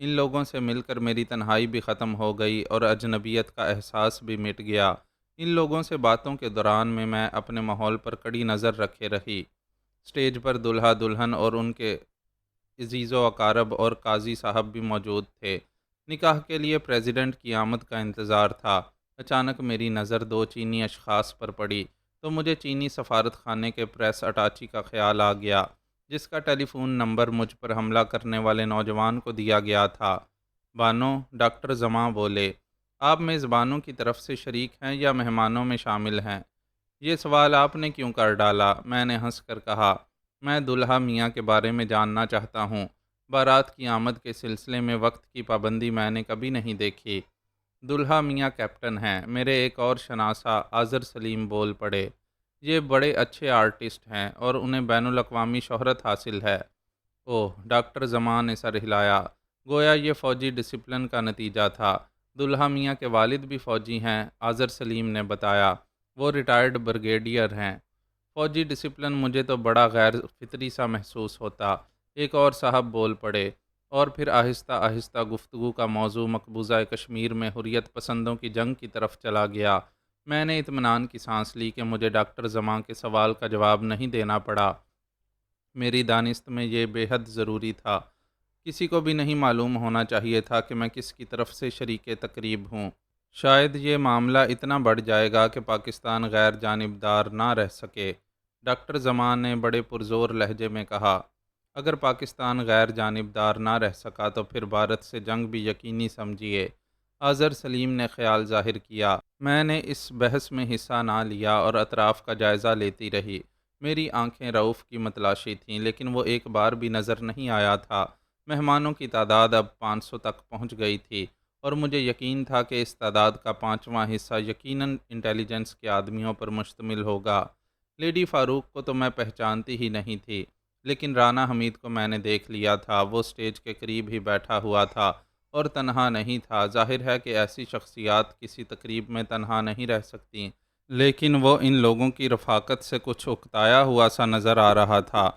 ان لوگوں سے مل کر میری تنہائی بھی ختم ہو گئی اور اجنبیت کا احساس بھی مٹ گیا۔ ان لوگوں سے باتوں کے دوران میں اپنے ماحول پر کڑی نظر رکھے رہی۔ سٹیج پر دلہا دلہن اور ان کے عزیز و اقارب اور قاضی صاحب بھی موجود تھے۔ نکاح کے لیے پریزیڈنٹ کی آمد کا انتظار تھا۔ اچانک میری نظر 2 چینی اشخاص پر پڑی تو مجھے چینی سفارت خانے کے پریس اٹاچی کا خیال آ گیا، جس کا ٹیلی فون نمبر مجھ پر حملہ کرنے والے نوجوان کو دیا گیا تھا۔ بانو، ڈاکٹر زماں بولے، آپ میزبانوں کی طرف سے شریک ہیں یا مہمانوں میں شامل ہیں؟ یہ سوال آپ نے کیوں کر ڈالا؟ میں نے ہنس کر کہا، میں دلہا میاں کے بارے میں جاننا چاہتا ہوں۔ بارات کی آمد کے سلسلے میں وقت کی پابندی میں نے کبھی نہیں دیکھی۔ دلہا میاں کیپٹن ہیں۔ میرے ایک اور شناسا آذر سلیم بول پڑے، یہ بڑے اچھے آرٹسٹ ہیں اور انہیں بین الاقوامی شہرت حاصل ہے۔ اوہ، ڈاکٹر زمان نے سر ہلایا، گویا یہ فوجی ڈسپلن کا نتیجہ تھا۔ دلہا میاں کے والد بھی فوجی ہیں، آذر سلیم نے بتایا۔ وہ ریٹائرڈ بریگیڈیئر ہیں۔ فوجی ڈسپلن مجھے تو بڑا غیر فطری سا محسوس ہوتا، ایک اور صاحب بول پڑے، اور پھر آہستہ آہستہ گفتگو کا موضوع مقبوضہ کشمیر میں حریت پسندوں کی جنگ کی طرف چلا گیا۔ میں نے اطمینان کی سانس لی کہ مجھے ڈاکٹر زماں کے سوال کا جواب نہیں دینا پڑا۔ میری دانست میں یہ بے حد ضروری تھا۔ کسی کو بھی نہیں معلوم ہونا چاہیے تھا کہ میں کس کی طرف سے شریک تقریب ہوں۔ شاید یہ معاملہ اتنا بڑھ جائے گا کہ پاکستان غیر جانبدار نہ رہ سکے۔ ڈاکٹر زمان نے بڑے پرزور لہجے میں کہا، اگر پاکستان غیر جانبدار نہ رہ سکا تو پھر بھارت سے جنگ بھی یقینی سمجھیے۔ اظہر سلیم نے خیال ظاہر کیا۔ میں نے اس بحث میں حصہ نہ لیا اور اطراف کا جائزہ لیتی رہی۔ میری آنکھیں رؤف کی متلاشی تھیں، لیکن وہ ایک بار بھی نظر نہیں آیا تھا۔ مہمانوں کی تعداد اب 500 تک پہنچ گئی تھی، اور مجھے یقین تھا کہ اس تعداد کا پانچواں حصہ یقیناً انٹیلیجنس کے آدمیوں پر مشتمل ہوگا۔ لیڈی فاروق کو تو میں پہچانتی ہی نہیں تھی، لیکن رانا حمید کو میں نے دیکھ لیا تھا۔ وہ سٹیج کے قریب ہی بیٹھا ہوا تھا اور تنہا نہیں تھا۔ ظاہر ہے کہ ایسی شخصیات کسی تقریب میں تنہا نہیں رہ سکتی، لیکن وہ ان لوگوں کی رفاقت سے کچھ اکتایا ہوا سا نظر آ رہا تھا۔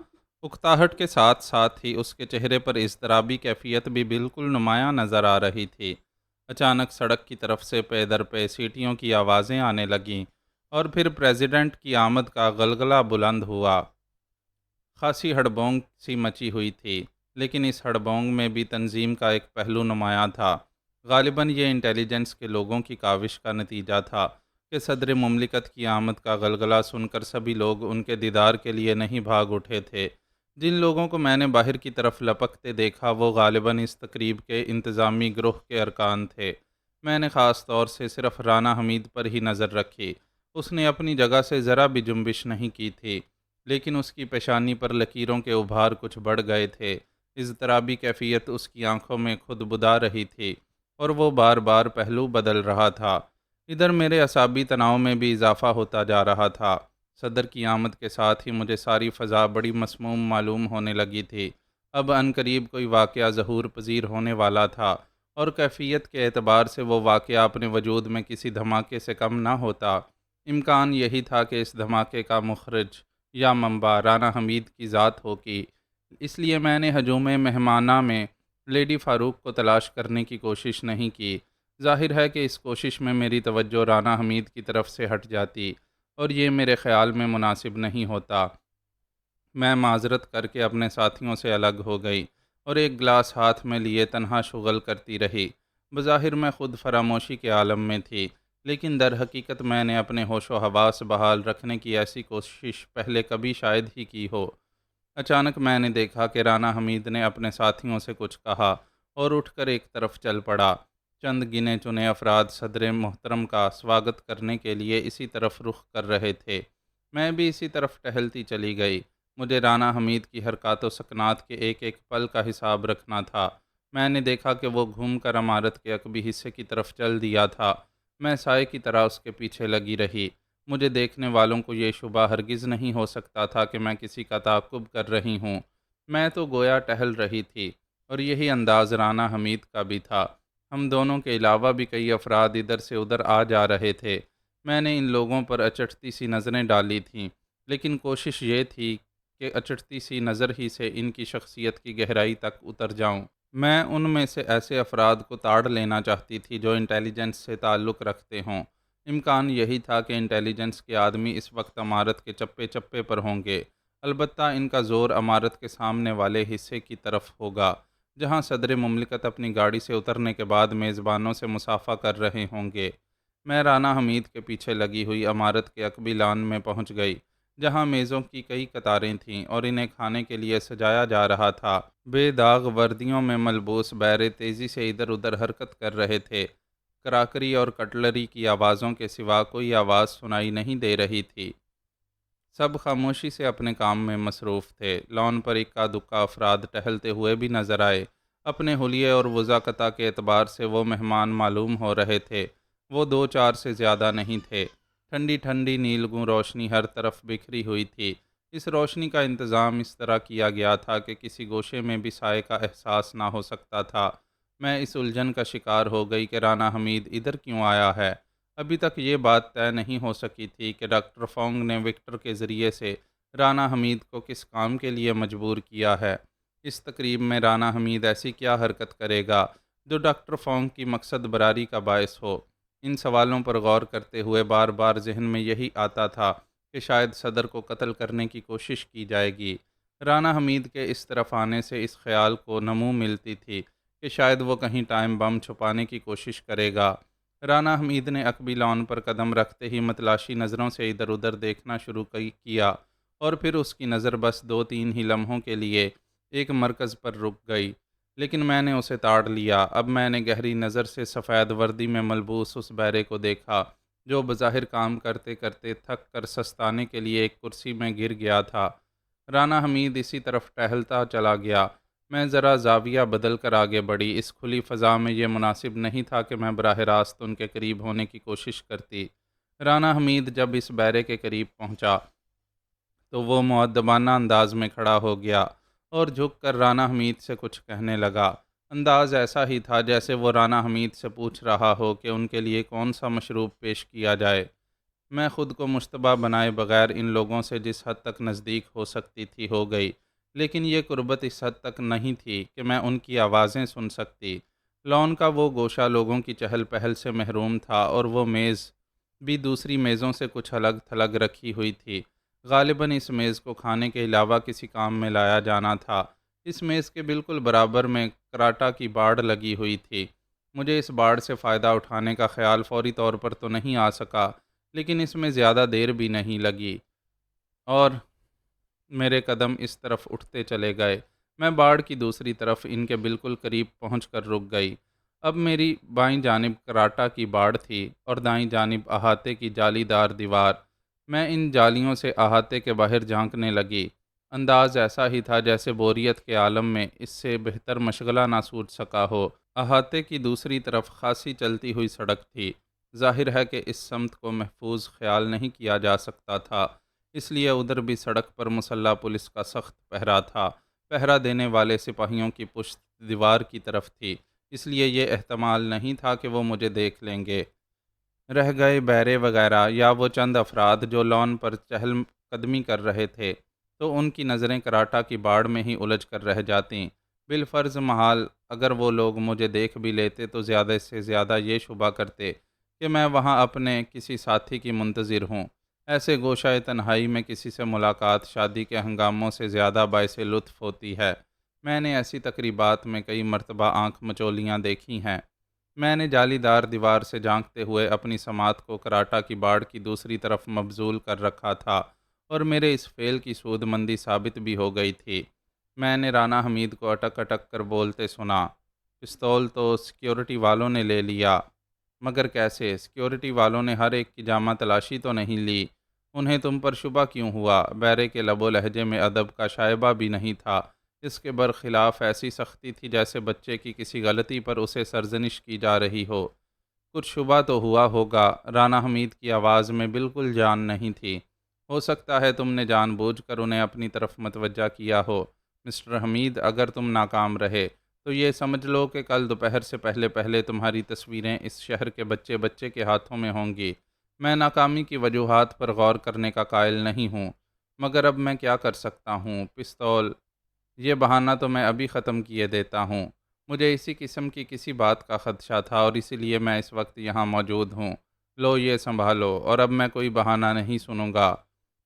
اکتاہٹ کے ساتھ ساتھ ہی اس کے چہرے پر اضطرابی کیفیت بھی بالکل نمایاں نظر آ رہی تھی۔ اچانک سڑک کی طرف سے پے در پے سیٹیوں کی آوازیں آنے لگیں، اور پھر پریزیڈنٹ کی آمد کا غلغلہ بلند ہوا۔ خاصی ہڑبونگ سی مچی ہوئی تھی، لیکن اس ہڑبونگ میں بھی تنظیم کا ایک پہلو نمایاں تھا۔ غالباً یہ انٹیلیجنس کے لوگوں کی کاوش کا نتیجہ تھا کہ صدر مملکت کی آمد کا غلغلہ سن کر سبھی لوگ ان کے دیدار کے لیے نہیں بھاگ اٹھے تھے۔ جن لوگوں کو میں نے باہر کی طرف لپکتے دیکھا، وہ غالباً اس تقریب کے انتظامی گروہ کے ارکان تھے۔ میں نے خاص طور سے صرف رانا حمید پر ہی نظر رکھی۔ اس نے اپنی جگہ سے ذرا بھی جنبش نہیں کی تھی، لیکن اس کی پیشانی پر لکیروں کے ابھار کچھ بڑھ گئے تھے۔ اضطرابی کیفیت اس کی آنکھوں میں خود بدا رہی تھی، اور وہ بار بار پہلو بدل رہا تھا۔ ادھر میرے اعصابی تناؤ میں بھی اضافہ ہوتا جا رہا تھا۔ صدر کی آمد کے ساتھ ہی مجھے ساری فضا بڑی مسموم معلوم ہونے لگی تھی۔ اب عنقریب کوئی واقعہ ظہور پذیر ہونے والا تھا، اور کیفیت کے اعتبار سے وہ واقعہ اپنے وجود میں کسی دھماکے سے کم نہ ہوتا۔ امکان یہی تھا کہ اس دھماکے کا مخرج یا منبع رانا حمید کی ذات ہوگی۔ اس لیے میں نے ہجوم مہمانہ میں لیڈی فاروق کو تلاش کرنے کی کوشش نہیں کی۔ ظاہر ہے کہ اس کوشش میں میری توجہ رانا حمید کی طرف سے ہٹ جاتی، اور یہ میرے خیال میں مناسب نہیں ہوتا۔ میں معذرت کر کے اپنے ساتھیوں سے الگ ہو گئی اور ایک گلاس ہاتھ میں لیے تنہا شغل کرتی رہی۔ بظاہر میں خود فراموشی کے عالم میں تھی، لیکن در حقیقت میں نے اپنے ہوش و حواس بحال رکھنے کی ایسی کوشش پہلے کبھی شاید ہی کی ہو۔ اچانک میں نے دیکھا کہ رانا حمید نے اپنے ساتھیوں سے کچھ کہا اور اٹھ کر ایک طرف چل پڑا۔ چند گنے چنے افراد صدر محترم کا سواگت کرنے کے لیے اسی طرف رخ کر رہے تھے۔ میں بھی اسی طرف ٹہلتی چلی گئی۔ مجھے رانا حمید کی حرکات و سکنات کے ایک ایک پل کا حساب رکھنا تھا۔ میں نے دیکھا کہ وہ گھوم کر عمارت کے عقبی حصے کی طرف چل دیا تھا۔ میں سائے کی طرح اس کے پیچھے لگی رہی۔ مجھے دیکھنے والوں کو یہ شبہ ہرگز نہیں ہو سکتا تھا کہ میں کسی کا تعاقب کر رہی ہوں۔ میں تو گویا ٹہل رہی تھی، اور یہی انداز رانا حمید کا بھی تھا۔ ہم دونوں کے علاوہ بھی کئی افراد ادھر سے ادھر آ جا رہے تھے۔ میں نے ان لوگوں پر اچٹتی سی نظریں ڈالی تھیں، لیکن کوشش یہ تھی کہ اچٹتی سی نظر ہی سے ان کی شخصیت کی گہرائی تک اتر جاؤں۔ میں ان میں سے ایسے افراد کو تاڑ لینا چاہتی تھی جو انٹیلیجنس سے تعلق رکھتے ہوں۔ امکان یہی تھا کہ انٹیلیجنس کے آدمی اس وقت عمارت کے چپے چپے پر ہوں گے، البتہ ان کا زور عمارت کے سامنے والے حصے کی طرف ہوگا، جہاں صدر مملکت اپنی گاڑی سے اترنے کے بعد میزبانوں سے مصافحہ کر رہے ہوں گے۔ میں رانا حمید کے پیچھے لگی ہوئی عمارت کے عقبی لان میں پہنچ گئی، جہاں میزوں کی کئی قطاریں تھیں اور انہیں کھانے کے لیے سجایا جا رہا تھا۔ بے داغ وردیوں میں ملبوس بیرے تیزی سے ادھر ادھر حرکت کر رہے تھے۔ کراکری اور کٹلری کی آوازوں کے سوا کوئی آواز سنائی نہیں دے رہی تھی۔ سب خاموشی سے اپنے کام میں مصروف تھے۔ لان پر اکا دکا افراد ٹہلتے ہوئے بھی نظر آئے۔ اپنے حلیے اور وضاقتہ کے اعتبار سے وہ مہمان معلوم ہو رہے تھے۔ وہ دو چار سے زیادہ نہیں تھے۔ ٹھنڈی ٹھنڈی نیلگوں روشنی ہر طرف بکھری ہوئی تھی۔ اس روشنی کا انتظام اس طرح کیا گیا تھا کہ کسی گوشے میں بھی سائے کا احساس نہ ہو سکتا تھا۔ میں اس الجھن کا شکار ہو گئی کہ رانا حمید ادھر کیوں آیا ہے۔ ابھی تک یہ بات طے نہیں ہو سکی تھی کہ ڈاکٹر فونگ نے وکٹر کے ذریعے سے رانا حمید کو کس کام کے لیے مجبور کیا ہے۔ اس تقریب میں رانا حمید ایسی کیا حرکت کرے گا جو ڈاکٹر فونگ کی مقصد براری کا باعث ہو۔ ان سوالوں پر غور کرتے ہوئے بار بار ذہن میں یہی آتا تھا کہ شاید صدر کو قتل کرنے کی کوشش کی جائے گی۔ رانا حمید کے اس طرف آنے سے اس خیال کو نمو ملتی تھی کہ شاید وہ کہیں ٹائم بم چھپانے کی کوشش کرے گا۔ رانا حمید نے عقبی لان پر قدم رکھتے ہی متلاشی نظروں سے ادھر ادھر دیکھنا شروع کیا، اور پھر اس کی نظر بس دو تین ہی لمحوں کے لیے ایک مرکز پر رک گئی۔ لیکن میں نے اسے تاڑ لیا۔ اب میں نے گہری نظر سے سفید وردی میں ملبوس اس بہرے کو دیکھا جو بظاہر کام کرتے کرتے تھک کر سستانے کے لیے ایک کرسی میں گر گیا تھا۔ رانا حمید اسی طرف ٹہلتا چلا گیا۔ میں ذرا زاویہ بدل کر آگے بڑھی۔ اس کھلی فضا میں یہ مناسب نہیں تھا کہ میں براہ راست ان کے قریب ہونے کی کوشش کرتی۔ رانا حمید جب اس بحیرے کے قریب پہنچا تو وہ مؤدبانہ انداز میں کھڑا ہو گیا اور جھک کر رانا حمید سے کچھ کہنے لگا۔ انداز ایسا ہی تھا جیسے وہ رانا حمید سے پوچھ رہا ہو کہ ان کے لیے کون سا مشروب پیش کیا جائے۔ میں خود کو مشتبہ بنائے بغیر ان لوگوں سے جس حد تک نزدیک ہو سکتی تھی ہو گئی، لیکن یہ قربت اس حد تک نہیں تھی کہ میں ان کی آوازیں سن سکتی۔ لان کا وہ گوشہ لوگوں کی چہل پہل سے محروم تھا اور وہ میز بھی دوسری میزوں سے کچھ الگ تھلگ رکھی ہوئی تھی۔ غالباً اس میز کو کھانے کے علاوہ کسی کام میں لایا جانا تھا۔ اس میز کے بالکل برابر میں کراٹا کی باڑ لگی ہوئی تھی۔ مجھے اس باڑ سے فائدہ اٹھانے کا خیال فوری طور پر تو نہیں آ سکا، لیکن اس میں زیادہ دیر بھی نہیں لگی اور میرے قدم اس طرف اٹھتے چلے گئے۔ میں باڑ کی دوسری طرف ان کے بالکل قریب پہنچ کر رک گئی۔ اب میری بائیں جانب کراٹا کی باڑ تھی اور دائیں جانب احاطے کی جالی دار دیوار۔ میں ان جالیوں سے احاطے کے باہر جھانکنے لگی۔ انداز ایسا ہی تھا جیسے بوریت کے عالم میں اس سے بہتر مشغلہ نہ سوچ سکا ہو۔ احاطے کی دوسری طرف خاصی چلتی ہوئی سڑک تھی۔ ظاہر ہے کہ اس سمت کو محفوظ خیال نہیں کیا جا سکتا تھا، اس لیے ادھر بھی سڑک پر مسلح پولیس کا سخت پہرا تھا۔ پہرا دینے والے سپاہیوں کی پشت دیوار کی طرف تھی، اس لیے یہ احتمال نہیں تھا کہ وہ مجھے دیکھ لیں گے۔ رہ گئے بیرے وغیرہ یا وہ چند افراد جو لان پر چہل قدمی کر رہے تھے تو ان کی نظریں کراٹا کی باڑ میں ہی الجھ کر رہ جاتیں۔ بالفرض محال اگر وہ لوگ مجھے دیکھ بھی لیتے تو زیادہ سے زیادہ یہ شبہ کرتے کہ میں وہاں اپنے کسی ساتھی کی منتظر ہوں۔ ایسے گوشہ تنہائی میں کسی سے ملاقات شادی کے ہنگاموں سے زیادہ باعث لطف ہوتی ہے۔ میں نے ایسی تقریبات میں کئی مرتبہ آنکھ مچولیاں دیکھی ہیں۔ میں نے جالی دار دیوار سے جھانکتے ہوئے اپنی سماعت کو کراٹا کی باڑ کی دوسری طرف مبذول کر رکھا تھا اور میرے اس فعل کی سود مندی ثابت بھی ہو گئی تھی۔ میں نے رانا حمید کو اٹک اٹک کر بولتے سنا، پستول تو سیکیورٹی والوں نے لے لیا۔ مگر کیسے؟ سیکیورٹی والوں نے ہر ایک کی جامہ تلاشی تو نہیں لی۔ انہیں تم پر شبہ کیوں ہوا؟ بیرے کے لب و لہجے میں ادب کا شائبہ بھی نہیں تھا۔ اس کے برخلاف ایسی سختی تھی جیسے بچے کی کسی غلطی پر اسے سرزنش کی جا رہی ہو۔ کچھ شبہ تو ہوا ہوگا۔ رانا حمید کی آواز میں بالکل جان نہیں تھی۔ ہو سکتا ہے تم نے جان بوجھ کر انہیں اپنی طرف متوجہ کیا ہو۔ مسٹر حمید، اگر تم ناکام رہے تو یہ سمجھ لو کہ کل دوپہر سے پہلے پہلے تمہاری تصویریں اس شہر کے بچے بچے کے ہاتھوں میں ہوں گی۔ میں ناکامی کی وجوہات پر غور کرنے کا قائل نہیں ہوں، مگر اب میں کیا کر سکتا ہوں؟ پستول، یہ بہانہ تو میں ابھی ختم کیے دیتا ہوں۔ مجھے اسی قسم کی کسی بات کا خدشہ تھا اور اسی لیے میں اس وقت یہاں موجود ہوں۔ لو یہ سنبھالو، اور اب میں کوئی بہانہ نہیں سنوں گا۔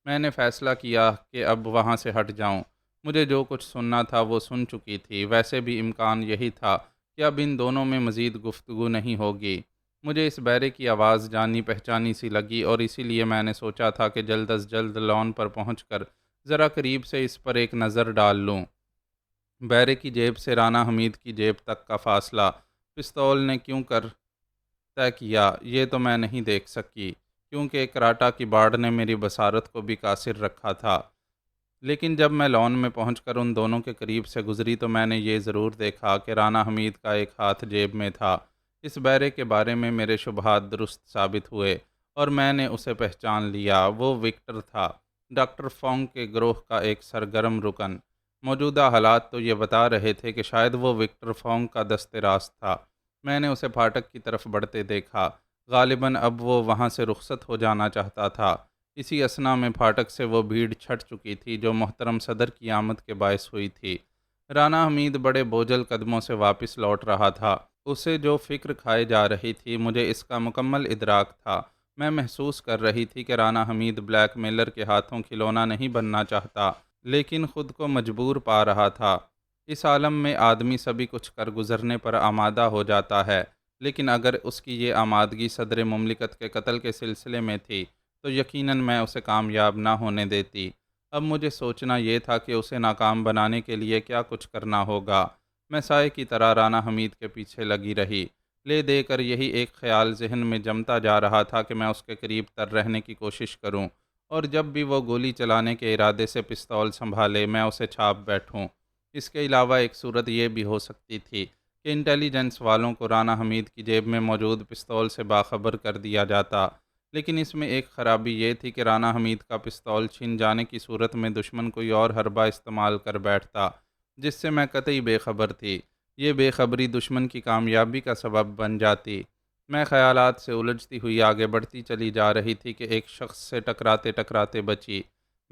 میں نے فیصلہ کیا کہ اب وہاں سے ہٹ جاؤں۔ مجھے جو کچھ سننا تھا وہ سن چکی تھی۔ ویسے بھی امکان یہی تھا کہ اب ان دونوں میں مزید گفتگو نہیں ہوگی۔ مجھے اس بیرے کی آواز جانی پہچانی سی لگی اور اسی لیے میں نے سوچا تھا کہ جلد از جلد لان پر پہنچ کر ذرا قریب سے اس پر ایک نظر ڈال لوں۔ بیرے کی جیب سے رانا حمید کی جیب تک کا فاصلہ پستول نے کیوں کر طے کیا یہ تو میں نہیں دیکھ سکی، کیونکہ کراٹا کی باڑ نے میری بصارت کو بھی قاصر رکھا تھا۔ لیکن جب میں لان میں پہنچ کر ان دونوں کے قریب سے گزری تو میں نے یہ ضرور دیکھا کہ رانا حمید کا ایک ہاتھ جیب میں تھا۔ اس بیرے کے بارے میں میرے شبہات درست ثابت ہوئے اور میں نے اسے پہچان لیا۔ وہ وکٹر تھا، ڈاکٹر فونگ کے گروہ کا ایک سرگرم رکن۔ موجودہ حالات تو یہ بتا رہے تھے کہ شاید وہ وکٹر فونگ کا دست راست تھا۔ میں نے اسے پھاٹک کی طرف بڑھتے دیکھا۔ غالباً اب وہ وہاں سے رخصت ہو جانا چاہتا تھا۔ اسی اثنا میں پھاٹک سے وہ بھیڑ چھٹ چکی تھی جو محترم صدر کی آمد کے باعث ہوئی تھی۔ رانا حمید بڑے بوجھل قدموں سے واپس لوٹ رہا تھا۔ اسے جو فکر کھائے جا رہی تھی مجھے اس کا مکمل ادراک تھا۔ میں محسوس کر رہی تھی کہ رانا حمید بلیک میلر کے ہاتھوں کھلونا نہیں بننا چاہتا، لیکن خود کو مجبور پا رہا تھا۔ اس عالم میں آدمی سبھی کچھ کر گزرنے پر آمادہ ہو جاتا ہے، لیکن اگر اس کی یہ آمادگی صدر مملکت کے قتل کے سلسلے میں تھی تو یقیناً میں اسے کامیاب نہ ہونے دیتی۔ اب مجھے سوچنا یہ تھا کہ اسے ناکام بنانے کے لیے کیا کچھ کرنا ہوگا۔ میں سائے کی طرح رانا حمید کے پیچھے لگی رہی، لے دے کر یہی ایک خیال ذہن میں جمتا جا رہا تھا کہ میں اس کے قریب تر رہنے کی کوشش کروں، اور جب بھی وہ گولی چلانے کے ارادے سے پستول سنبھالے میں اسے چھاپ بیٹھوں۔ اس کے علاوہ ایک صورت یہ بھی ہو سکتی تھی کہ انٹیلیجنس والوں کو رانا حمید کی جیب میں موجود پستول سے باخبر کر دیا جاتا، لیکن اس میں ایک خرابی یہ تھی کہ رانا حمید کا پستول چھن جانے کی صورت میں دشمن کوئی اور حربہ استعمال کر بیٹھتا، جس سے میں قطعی بے خبر تھی۔ یہ بے خبری دشمن کی کامیابی کا سبب بن جاتی۔ میں خیالات سے الجھتی ہوئی آگے بڑھتی چلی جا رہی تھی کہ ایک شخص سے ٹکراتے ٹکراتے بچی۔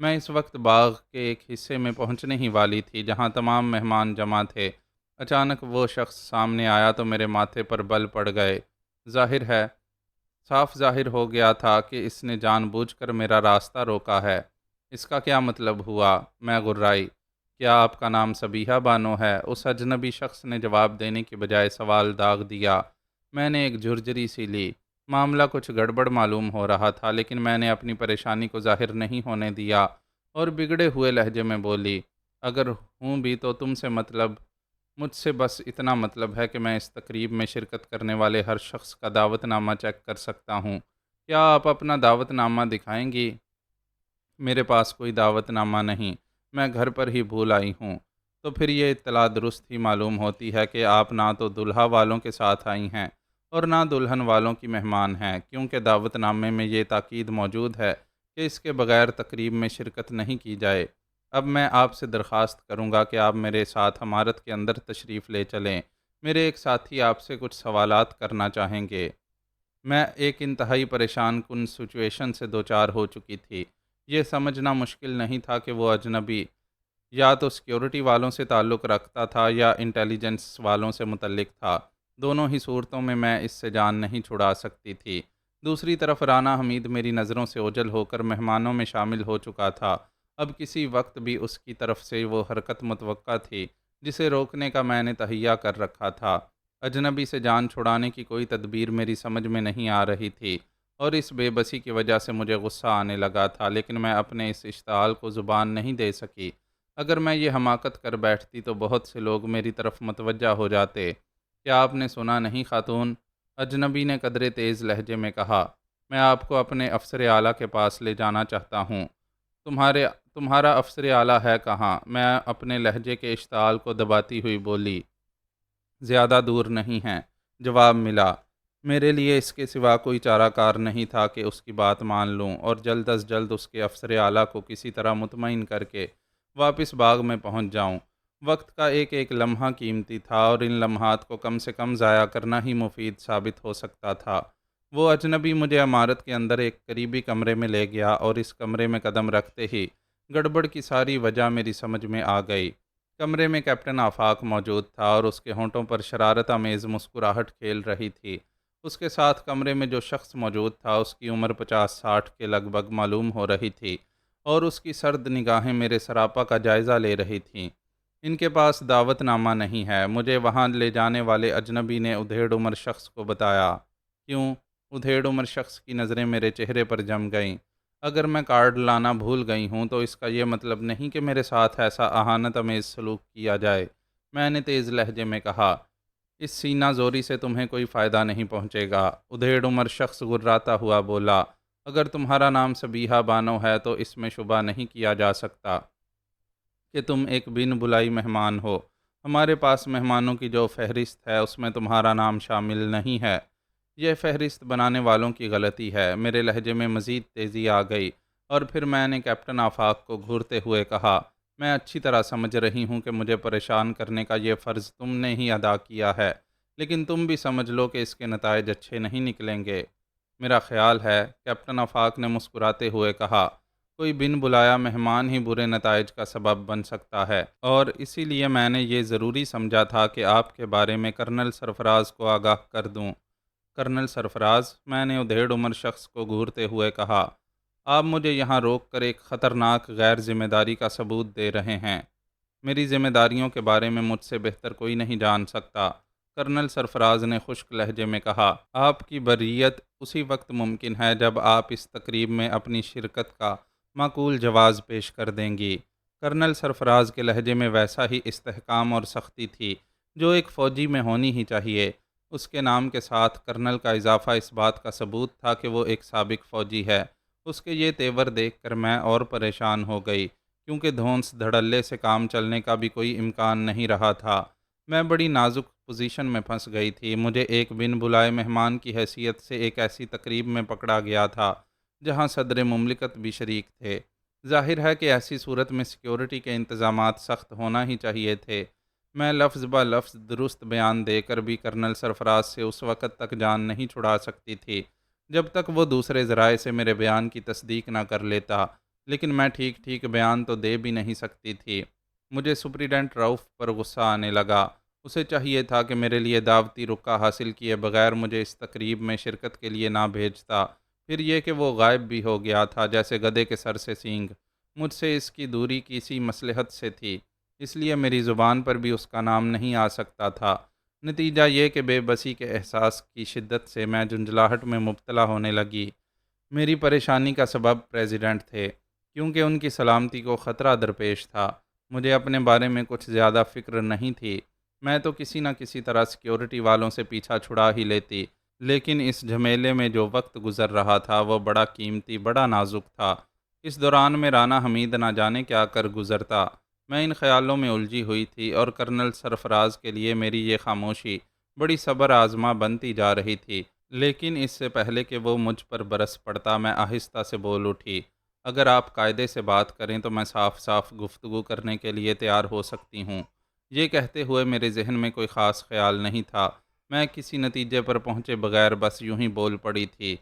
میں اس وقت باغ کے ایک حصے میں پہنچنے ہی والی تھی جہاں تمام مہمان جمع تھے۔ اچانک وہ شخص سامنے آیا تو میرے ماتھے پر بل پڑ گئے۔ ظاہر ہے، صاف ظاہر ہو گیا تھا کہ اس نے جان بوجھ کر میرا راستہ روکا ہے۔ اس کا کیا مطلب ہوا؟ میں غرائی۔ کیا آپ کا نام صبیحہ بانو ہے؟ اس اجنبی شخص نے جواب دینے کے بجائے سوال داغ دیا۔ میں نے ایک جھرجھری سی لی۔ معاملہ کچھ گڑبڑ معلوم ہو رہا تھا، لیکن میں نے اپنی پریشانی کو ظاہر نہیں ہونے دیا اور بگڑے ہوئے لہجے میں بولی، اگر ہوں بھی تو تم سے مطلب، مجھ سے بس اتنا مطلب ہے کہ میں اس تقریب میں شرکت کرنے والے ہر شخص کا دعوت نامہ چیک کر سکتا ہوں۔ کیا آپ اپنا دعوت نامہ دکھائیں گی؟ میرے پاس کوئی دعوت نامہ نہیں، میں گھر پر ہی بھول آئی ہوں۔ تو پھر یہ اطلاع درست ہی معلوم ہوتی ہے کہ آپ نہ تو دلہا والوں کے ساتھ آئی ہیں اور نہ دلہن والوں کی مہمان ہیں، کیونکہ دعوت نامے میں یہ تاکید موجود ہے کہ اس کے بغیر تقریب میں شرکت نہیں کی جائے۔ اب میں آپ سے درخواست کروں گا کہ آپ میرے ساتھ عمارت کے اندر تشریف لے چلیں۔ میرے ایک ساتھی آپ سے کچھ سوالات کرنا چاہیں گے۔ میں ایک انتہائی پریشان کن سچویشن سے دوچار ہو چکی تھی۔ یہ سمجھنا مشکل نہیں تھا کہ وہ اجنبی یا تو سیکیورٹی والوں سے تعلق رکھتا تھا یا انٹیلیجنس والوں سے متعلق تھا۔ دونوں ہی صورتوں میں اس سے جان نہیں چھڑا سکتی تھی۔ دوسری طرف رانا حمید میری نظروں سے اوجھل ہو کر مہمانوں میں شامل ہو چکا تھا۔ اب کسی وقت بھی اس کی طرف سے وہ حرکت متوقع تھی جسے روکنے کا میں نے تہیہ کر رکھا تھا۔ اجنبی سے جان چھڑانے کی کوئی تدبیر میری سمجھ میں نہیں آ رہی تھی، اور اس بے بسی کی وجہ سے مجھے غصہ آنے لگا تھا، لیکن میں اپنے اس اشتعال کو زبان نہیں دے سکی۔ اگر میں یہ حماقت کر بیٹھتی تو بہت سے لوگ میری طرف متوجہ ہو جاتے۔ کیا آپ نے سنا نہیں خاتون؟ اجنبی نے قدرے تیز لہجے میں کہا۔ میں آپ کو اپنے افسر اعلیٰ کے پاس لے جانا چاہتا ہوں۔ تمہارا افسر اعلیٰ ہے کہاں؟ میں اپنے لہجے کے اشتعال کو دباتی ہوئی بولی۔ زیادہ دور نہیں ہیں، جواب ملا۔ میرے لیے اس کے سوا کوئی چارہ کار نہیں تھا کہ اس کی بات مان لوں اور جلد از جلد اس کے افسر اعلیٰ کو کسی طرح مطمئن کر کے واپس باغ میں پہنچ جاؤں۔ وقت کا ایک ایک لمحہ قیمتی تھا اور ان لمحات کو کم سے کم ضائع کرنا ہی مفید ثابت ہو سکتا تھا۔ وہ اجنبی مجھے عمارت کے اندر ایک قریبی کمرے میں لے گیا اور اس کمرے میں قدم رکھتے ہی گڑبڑ کی ساری وجہ میری سمجھ میں آ گئی۔ کمرے میں کیپٹن آفاق موجود تھا اور اس کے ہونٹوں پر شرارت آمیز مسکراہٹ کھیل رہی تھی۔ اس کے ساتھ کمرے میں جو شخص موجود تھا اس کی عمر 50-60 کے لگ بھگ معلوم ہو رہی تھی، اور اس کی سرد نگاہیں میرے سراپا کا جائزہ لے رہی تھیں۔ ان کے پاس دعوت نامہ نہیں ہے، مجھے وہاں لے جانے والے اجنبی نے ادھیڑ عمر شخص کو بتایا۔ کیوں؟ ادھیڑ عمر شخص کی نظریں میرے چہرے پر جم گئیں۔ اگر میں کارڈ لانا بھول گئی ہوں تو اس کا یہ مطلب نہیں کہ میرے ساتھ ایسا اہانت امیز سلوک کیا جائے، میں نے تیز لہجے میں کہا۔ اس سینہ زوری سے تمہیں کوئی فائدہ نہیں پہنچے گا، ادھیڑ عمر شخص گراتا ہوا بولا۔ اگر تمہارا نام صبیحہ بانو ہے تو اس میں شبہ نہیں کیا جا سکتا کہ تم ایک بن بلائی مہمان ہو۔ ہمارے پاس مہمانوں کی جو فہرست ہے اس میں تمہارا نام شامل نہیں ہے۔ یہ فہرست بنانے والوں کی غلطی ہے۔ میرے لہجے میں مزید تیزی آ گئی اور پھر میں نے کیپٹن آفاق کو گھورتے ہوئے کہا، میں اچھی طرح سمجھ رہی ہوں کہ مجھے پریشان کرنے کا یہ فرض تم نے ہی ادا کیا ہے، لیکن تم بھی سمجھ لو کہ اس کے نتائج اچھے نہیں نکلیں گے۔ میرا خیال ہے، کیپٹن آفاق نے مسکراتے ہوئے کہا، کوئی بن بلایا مہمان ہی برے نتائج کا سبب بن سکتا ہے، اور اسی لیے میں نے یہ ضروری سمجھا تھا کہ آپ کے بارے میں کرنل سرفراز کو آگاہ کر دوں۔ کرنل سرفراز؟ میں نے ادھیڑ عمر شخص کو گھورتے ہوئے کہا، آپ مجھے یہاں روک کر ایک خطرناک غیر ذمہ داری کا ثبوت دے رہے ہیں۔ میری ذمہ داریوں کے بارے میں مجھ سے بہتر کوئی نہیں جان سکتا، کرنل سرفراز نے خشک لہجے میں کہا۔ آپ کی بریت اسی وقت ممکن ہے جب آپ اس تقریب میں اپنی شرکت کا معقول جواز پیش کر دیں گی۔ کرنل سرفراز کے لہجے میں ویسا ہی استحکام اور سختی تھی جو ایک فوجی میں ہونی ہی چاہیے۔ اس کے نام کے ساتھ کرنل کا اضافہ اس بات کا ثبوت تھا کہ وہ ایک سابق فوجی ہے۔ اس کے یہ تیور دیکھ کر میں اور پریشان ہو گئی، کیونکہ دھونس دھڑلے سے کام چلنے کا بھی کوئی امکان نہیں رہا تھا۔ میں بڑی نازک پوزیشن میں پھنس گئی تھی۔ مجھے ایک بن بلائے مہمان کی حیثیت سے ایک ایسی تقریب میں پکڑا گیا تھا جہاں صدر مملکت بھی شریک تھے۔ ظاہر ہے کہ ایسی صورت میں سیکیورٹی کے انتظامات سخت ہونا ہی چاہیے تھے۔ میں لفظ بہ لفظ درست بیان دے کر بھی کرنل سرفراز سے اس وقت تک جان نہیں چھڑا سکتی تھی جب تک وہ دوسرے ذرائع سے میرے بیان کی تصدیق نہ کر لیتا، لیکن میں ٹھیک ٹھیک بیان تو دے بھی نہیں سکتی تھی۔ مجھے سپریڈنٹ رؤف پر غصہ آنے لگا۔ اسے چاہیے تھا کہ میرے لیے دعوتی رکا حاصل کیے بغیر مجھے اس تقریب میں شرکت کے لیے نہ بھیجتا۔ پھر یہ کہ وہ غائب بھی ہو گیا تھا جیسے گدھے کے سر سے سینگ۔ مجھ سے اس کی دوری کسی مصلحت سے تھی، اس لیے میری زبان پر بھی اس کا نام نہیں آ سکتا تھا۔ نتیجہ یہ کہ بے بسی کے احساس کی شدت سے میں جھنجھلاہٹ میں مبتلا ہونے لگی۔ میری پریشانی کا سبب پریزیڈنٹ تھے، کیونکہ ان کی سلامتی کو خطرہ درپیش تھا۔ مجھے اپنے بارے میں کچھ زیادہ فکر نہیں تھی۔ میں تو کسی نہ کسی طرح سیکیورٹی والوں سے پیچھا چھڑا ہی لیتی، لیکن اس جھمیلے میں جو وقت گزر رہا تھا وہ بڑا قیمتی، بڑا نازک تھا۔ اس دوران میں رانا حمید نہ جانے کیا کر گزرتا۔ میں ان خیالوں میں الجھی ہوئی تھی اور کرنل سرفراز کے لیے میری یہ خاموشی بڑی صبر آزما بنتی جا رہی تھی۔ لیکن اس سے پہلے کہ وہ مجھ پر برس پڑتا، میں آہستہ سے بول اٹھی، اگر آپ قاعدے سے بات کریں تو میں صاف صاف گفتگو کرنے کے لیے تیار ہو سکتی ہوں۔ یہ کہتے ہوئے میرے ذہن میں کوئی خاص خیال نہیں تھا۔ میں کسی نتیجے پر پہنچے بغیر بس یوں ہی بول پڑی تھی۔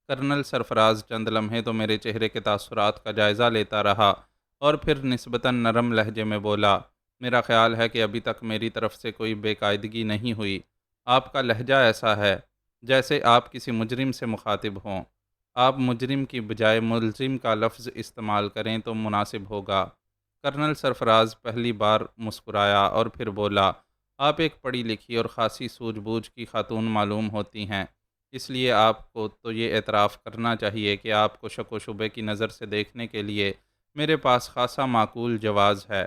کرنل سرفراز چند لمحے تو میرے چہرے کے تاثرات کا جائزہ لیتا رہا اور پھر نسبتاً نرم لہجے میں بولا، میرا خیال ہے کہ ابھی تک میری طرف سے کوئی بے قاعدگی نہیں ہوئی۔ آپ کا لہجہ ایسا ہے جیسے آپ کسی مجرم سے مخاطب ہوں۔ آپ مجرم کی بجائے ملزم کا لفظ استعمال کریں تو مناسب ہوگا۔ کرنل سرفراز پہلی بار مسکرایا اور پھر بولا، آپ ایک پڑھی لکھی اور خاصی سوجھ بوجھ کی خاتون معلوم ہوتی ہیں، اس لیے آپ کو تو یہ اعتراف کرنا چاہیے کہ آپ کو شک و شبے کی نظر سے دیکھنے کے لیے میرے پاس خاصا معقول جواز ہے۔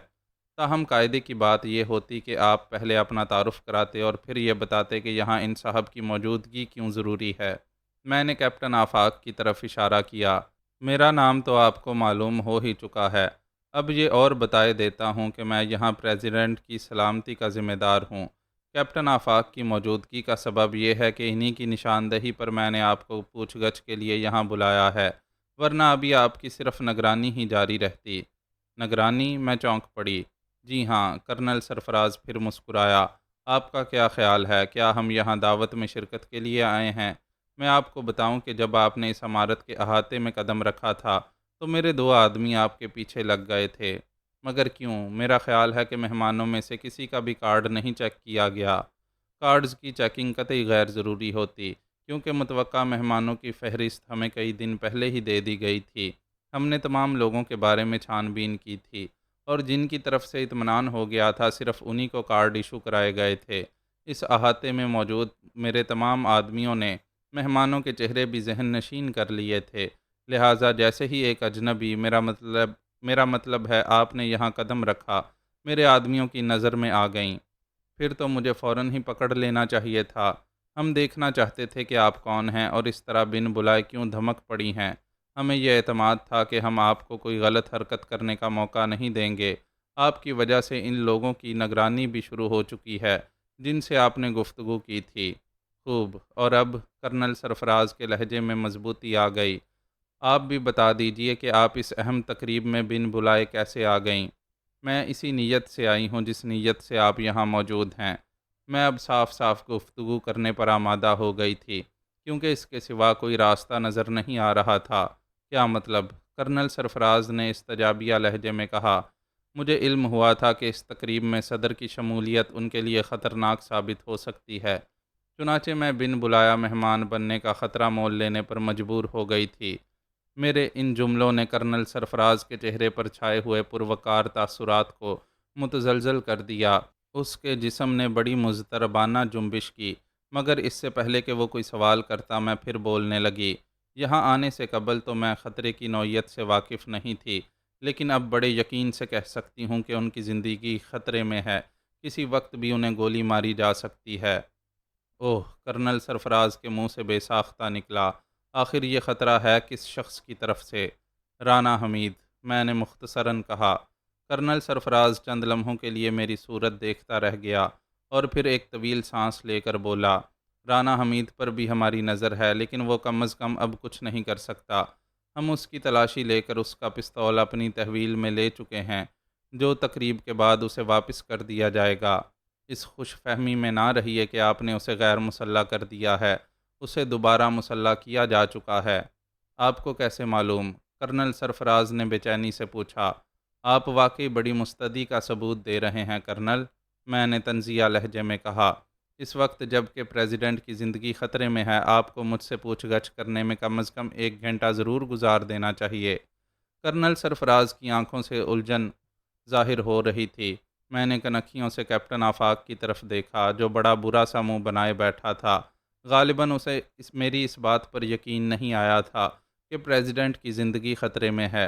تاہم قاعدے کی بات یہ ہوتی کہ آپ پہلے اپنا تعارف کراتے اور پھر یہ بتاتے کہ یہاں ان صاحب کی موجودگی کیوں ضروری ہے۔ میں نے کیپٹن آفاق کی طرف اشارہ کیا۔ میرا نام تو آپ کو معلوم ہو ہی چکا ہے، اب یہ اور بتائے دیتا ہوں کہ میں یہاں پریزیڈنٹ کی سلامتی کا ذمہ دار ہوں۔ کیپٹن آفاق کی موجودگی کا سبب یہ ہے کہ انہی کی نشاندہی پر میں نے آپ کو پوچھ گچھ کے لیے یہاں بلایا ہے، ورنہ ابھی آپ کی صرف نگرانی ہی جاری رہتی۔ نگرانی؟ میں چونک پڑی۔ جی ہاں، کرنل سرفراز پھر مسکرایا۔ آپ کا کیا خیال ہے؟ کیا ہم یہاں دعوت میں شرکت کے لیے آئے ہیں؟ میں آپ کو بتاؤں کہ جب آپ نے اس عمارت کے احاطے میں قدم رکھا تھا تو میرے 2 آدمی آپ کے پیچھے لگ گئے تھے۔ مگر کیوں؟ میرا خیال ہے کہ مہمانوں میں سے کسی کا بھی کارڈ نہیں چیک کیا گیا۔ کارڈز کی چیکنگ قطعی غیر ضروری ہوتی، کیونکہ متوقع مہمانوں کی فہرست ہمیں کئی دن پہلے ہی دے دی گئی تھی۔ ہم نے تمام لوگوں کے بارے میں چھان بین کی تھی اور جن کی طرف سے اطمینان ہو گیا تھا صرف انہی کو کارڈ ایشو کرائے گئے تھے۔ اس احاطے میں موجود میرے تمام آدمیوں نے مہمانوں کے چہرے بھی ذہن نشین کر لیے تھے، لہٰذا جیسے ہی ایک اجنبی، میرا مطلب ہے آپ نے یہاں قدم رکھا، میرے آدمیوں کی نظر میں آ گئیں۔ پھر تو مجھے فوراً ہی پکڑ لینا چاہیے تھا۔ ہم دیکھنا چاہتے تھے کہ آپ کون ہیں اور اس طرح بن بلائے کیوں دھمک پڑی ہیں۔ ہمیں یہ اعتماد تھا کہ ہم آپ کو کوئی غلط حرکت کرنے کا موقع نہیں دیں گے۔ آپ کی وجہ سے ان لوگوں کی نگرانی بھی شروع ہو چکی ہے جن سے آپ نے گفتگو کی تھی۔ خوب، اور اب؟ کرنل سرفراز کے لہجے میں مضبوطی آ گئی۔ آپ بھی بتا دیجئے کہ آپ اس اہم تقریب میں بن بلائے کیسے آ گئیں؟ میں اسی نیت سے آئی ہوں جس نیت سے آپ یہاں موجود ہیں۔ میں اب صاف صاف گفتگو کرنے پر آمادہ ہو گئی تھی، کیونکہ اس کے سوا کوئی راستہ نظر نہیں آ رہا تھا۔ کیا مطلب؟ کرنل سرفراز نے استجابیہ لہجے میں کہا۔ مجھے علم ہوا تھا کہ اس تقریب میں صدر کی شمولیت ان کے لیے خطرناک ثابت ہو سکتی ہے، چنانچہ میں بن بلایا مہمان بننے کا خطرہ مول لینے پر مجبور ہو گئی تھی۔ میرے ان جملوں نے کرنل سرفراز کے چہرے پر چھائے ہوئے پروقار تاثرات کو متزلزل کر دیا۔ اس کے جسم نے بڑی مضطربانہ جنبش کی، مگر اس سے پہلے کہ وہ کوئی سوال کرتا میں پھر بولنے لگی۔ یہاں آنے سے قبل تو میں خطرے کی نوعیت سے واقف نہیں تھی، لیکن اب بڑے یقین سے کہہ سکتی ہوں کہ ان کی زندگی خطرے میں ہے، کسی وقت بھی انہیں گولی ماری جا سکتی ہے۔ اوہ! کرنل سرفراز کے منہ سے بے ساختہ نکلا، آخر یہ خطرہ ہے کس شخص کی طرف سے؟ رانا حمید، میں نے مختصراً کہا۔ کرنل سرفراز چند لمحوں کے لیے میری صورت دیکھتا رہ گیا اور پھر ایک طویل سانس لے کر بولا، رانا حمید پر بھی ہماری نظر ہے، لیکن وہ کم از کم اب کچھ نہیں کر سکتا۔ ہم اس کی تلاشی لے کر اس کا پستول اپنی تحویل میں لے چکے ہیں، جو تقریب کے بعد اسے واپس کر دیا جائے گا۔ اس خوش فہمی میں نہ رہیے کہ آپ نے اسے غیر مسلح کر دیا ہے، اسے دوبارہ مسلح کیا جا چکا ہے۔ آپ کو کیسے معلوم؟ کرنل سرفراز نے بے چینی سے پوچھا۔ آپ واقعی بڑی مستعدی کا ثبوت دے رہے ہیں کرنل، میں نے طنزیہ لہجے میں کہا۔ اس وقت جب کہ پریزیڈنٹ کی زندگی خطرے میں ہے، آپ کو مجھ سے پوچھ گچھ کرنے میں کم از کم 1 گھنٹہ ضرور گزار دینا چاہیے۔ کرنل سرفراز کی آنکھوں سے الجھن ظاہر ہو رہی تھی۔ میں نے کنکھیوں سے کیپٹن آفاق کی طرف دیکھا، جو بڑا برا سا منہ بنائے بیٹھا تھا۔ غالباً اسے میری اس بات پر یقین نہیں آیا تھا کہ پریزیڈنٹ کی زندگی خطرے میں ہے۔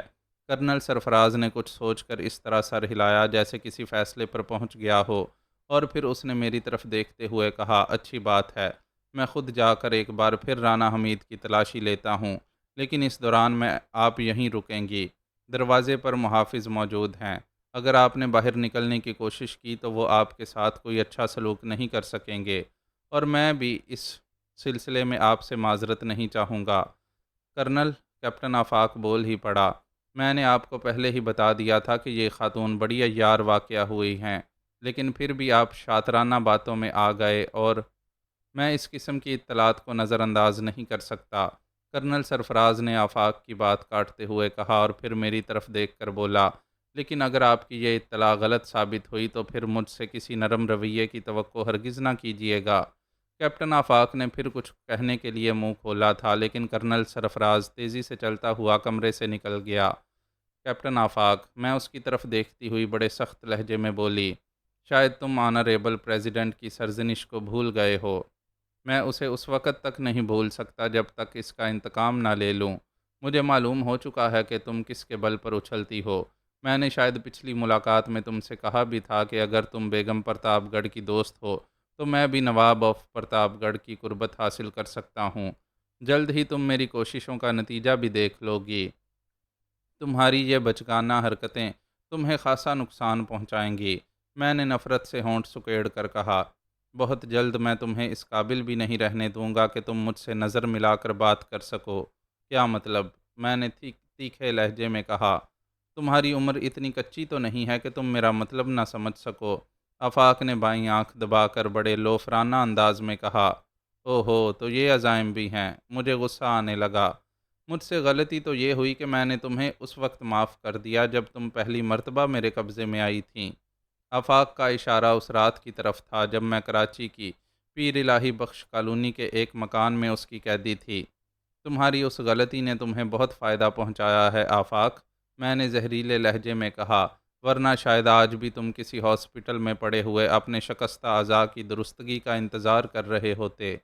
کرنل سرفراز نے کچھ سوچ کر اس طرح سر ہلایا جیسے کسی فیصلے پر پہنچ گیا ہو، اور پھر اس نے میری طرف دیکھتے ہوئے کہا، اچھی بات ہے، میں خود جا کر ایک بار پھر رانا حمید کی تلاشی لیتا ہوں، لیکن اس دوران میں آپ یہیں رکیں گی۔ دروازے پر محافظ موجود ہیں، اگر آپ نے باہر نکلنے کی کوشش کی تو وہ آپ کے ساتھ کوئی اچھا سلوک نہیں کر سکیں گے، اور میں بھی اس سلسلے میں آپ سے معذرت نہیں چاہوں گا۔ کرنل، کیپٹن آفاق بول ہی پڑا، میں نے آپ کو پہلے ہی بتا دیا تھا کہ یہ خاتون بڑی عیار واقعہ ہوئی ہیں، لیکن پھر بھی آپ شاطرانہ باتوں میں آ گئے، اور میں اس قسم کی اطلاعات کو نظر انداز نہیں کر سکتا۔ کرنل سرفراز نے آفاق کی بات کاٹتے ہوئے کہا اور پھر میری طرف دیکھ کر بولا، لیکن اگر آپ کی یہ اطلاع غلط ثابت ہوئی تو پھر مجھ سے کسی نرم رویے کی توقع ہرگز نہ کیجیے گا۔ کیپٹن آفاق نے پھر کچھ کہنے کے لیے منہ کھولا تھا، لیکن کرنل سرفراز تیزی سے چلتا ہوا کمرے سے نکل گیا۔ کیپٹن آفاق، میں اس کی طرف دیکھتی ہوئی بڑے سخت لہجے میں بولی، شاید تم آنریبل پریزیڈنٹ کی سرزنش کو بھول گئے ہو۔ میں اسے اس وقت تک نہیں بھول سکتا جب تک اس کا انتقام نہ لے لوں۔ مجھے معلوم ہو چکا ہے کہ تم کس کے بل پر اچھلتی ہو۔ میں نے شاید پچھلی ملاقات میں تم سے کہا بھی تھا کہ اگر تم بیگم پرتاپ گڑھ کی دوست ہو تو میں بھی نواب آف پرتاپ گڑھ کی قربت حاصل کر سکتا ہوں۔ جلد ہی تم میری کوششوں کا نتیجہ بھی دیکھ لو گی۔ تمہاری یہ بچگانہ حرکتیں تمہیں خاصا نقصان پہنچائیں گی۔ میں نے نفرت سے ہونٹ سکیڑ کر کہا، بہت جلد میں تمہیں اس قابل بھی نہیں رہنے دوں گا کہ تم مجھ سے نظر ملا کر بات کر سکو۔ کیا مطلب؟ میں نے تیکھے لہجے میں کہا، تمہاری عمر اتنی کچی تو نہیں ہے کہ تم میرا مطلب نہ سمجھ سکو۔ آفاق نے بائیں آنکھ دبا کر بڑے لوفرانہ انداز میں کہا، اوہو، تو یہ عزائم بھی ہیں۔ مجھے غصہ آنے لگا۔ مجھ سے غلطی تو یہ ہوئی کہ میں نے تمہیں اس وقت معاف کر دیا جب تم پہلی مرتبہ میرے قبضے میں آئی تھیں۔ آفاق کا اشارہ اس رات کی طرف تھا جب میں کراچی کی پیر الہی بخش کالونی کے ایک مکان میں اس کی قیدی تھی۔ تمہاری اس غلطی نے تمہیں بہت فائدہ پہنچایا ہے آفاق، میں نے زہریلے لہجے میں کہا، ورنہ شاید آج بھی تم کسی ہاسپٹل میں پڑے ہوئے اپنے شکستہ اعضاء کی درستگی کا انتظار کر رہے ہوتے۔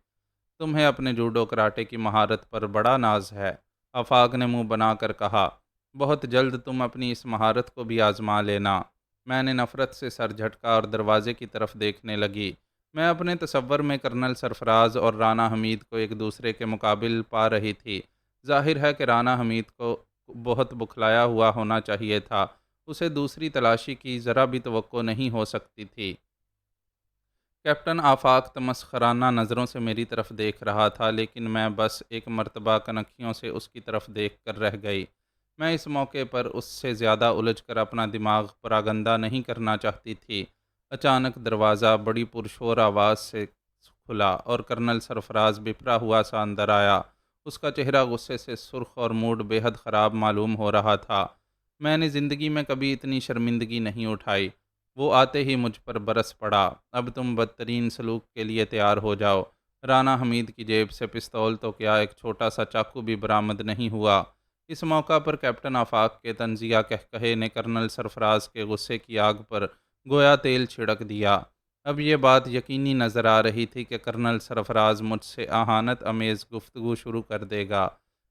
تمہیں اپنے جوڈو کراٹے کی مہارت پر بڑا ناز ہے، آفاق نے منہ بنا کر کہا، بہت جلد تم اپنی اس مہارت کو بھی آزما لینا۔ میں نے نفرت سے سر جھٹکا اور دروازے کی طرف دیکھنے لگی۔ میں اپنے تصور میں کرنل سرفراز اور رانا حمید کو ایک دوسرے کے مقابل پا رہی تھی۔ ظاہر ہے کہ رانا حمید کو بہت بکھلایا ہوا ہونا چاہیے تھا، اسے دوسری تلاشی کی ذرا بھی توقع نہیں ہو سکتی تھی۔ کیپٹن آفاق تمسخرانہ نظروں سے میری طرف دیکھ رہا تھا، لیکن میں بس ایک مرتبہ کنکھیوں سے اس کی طرف دیکھ کر رہ گئی۔ میں اس موقع پر اس سے زیادہ الجھ کر اپنا دماغ پراگندہ نہیں کرنا چاہتی تھی۔ اچانک دروازہ بڑی پرشور آواز سے کھلا اور کرنل سرفراز بپھرا ہوا سا اندر آیا۔ اس کا چہرہ غصے سے سرخ اور موڈ بے حد خراب معلوم ہو رہا تھا۔ میں نے زندگی میں کبھی اتنی شرمندگی نہیں اٹھائی۔ وہ آتے ہی مجھ پر برس پڑا، اب تم بدترین سلوک کے لیے تیار ہو جاؤ۔ رانا حمید کی جیب سے پستول تو کیا ایک چھوٹا سا چاقو بھی برآمد نہیں ہوا۔ اس موقع پر کیپٹن آفاق کے طنزیہ قہقہے نے کرنل سرفراز کے غصے کی آگ پر گویا تیل چھڑک دیا۔ اب یہ بات یقینی نظر آ رہی تھی کہ کرنل سرفراز مجھ سے اہانت آمیز گفتگو شروع کر دے گا۔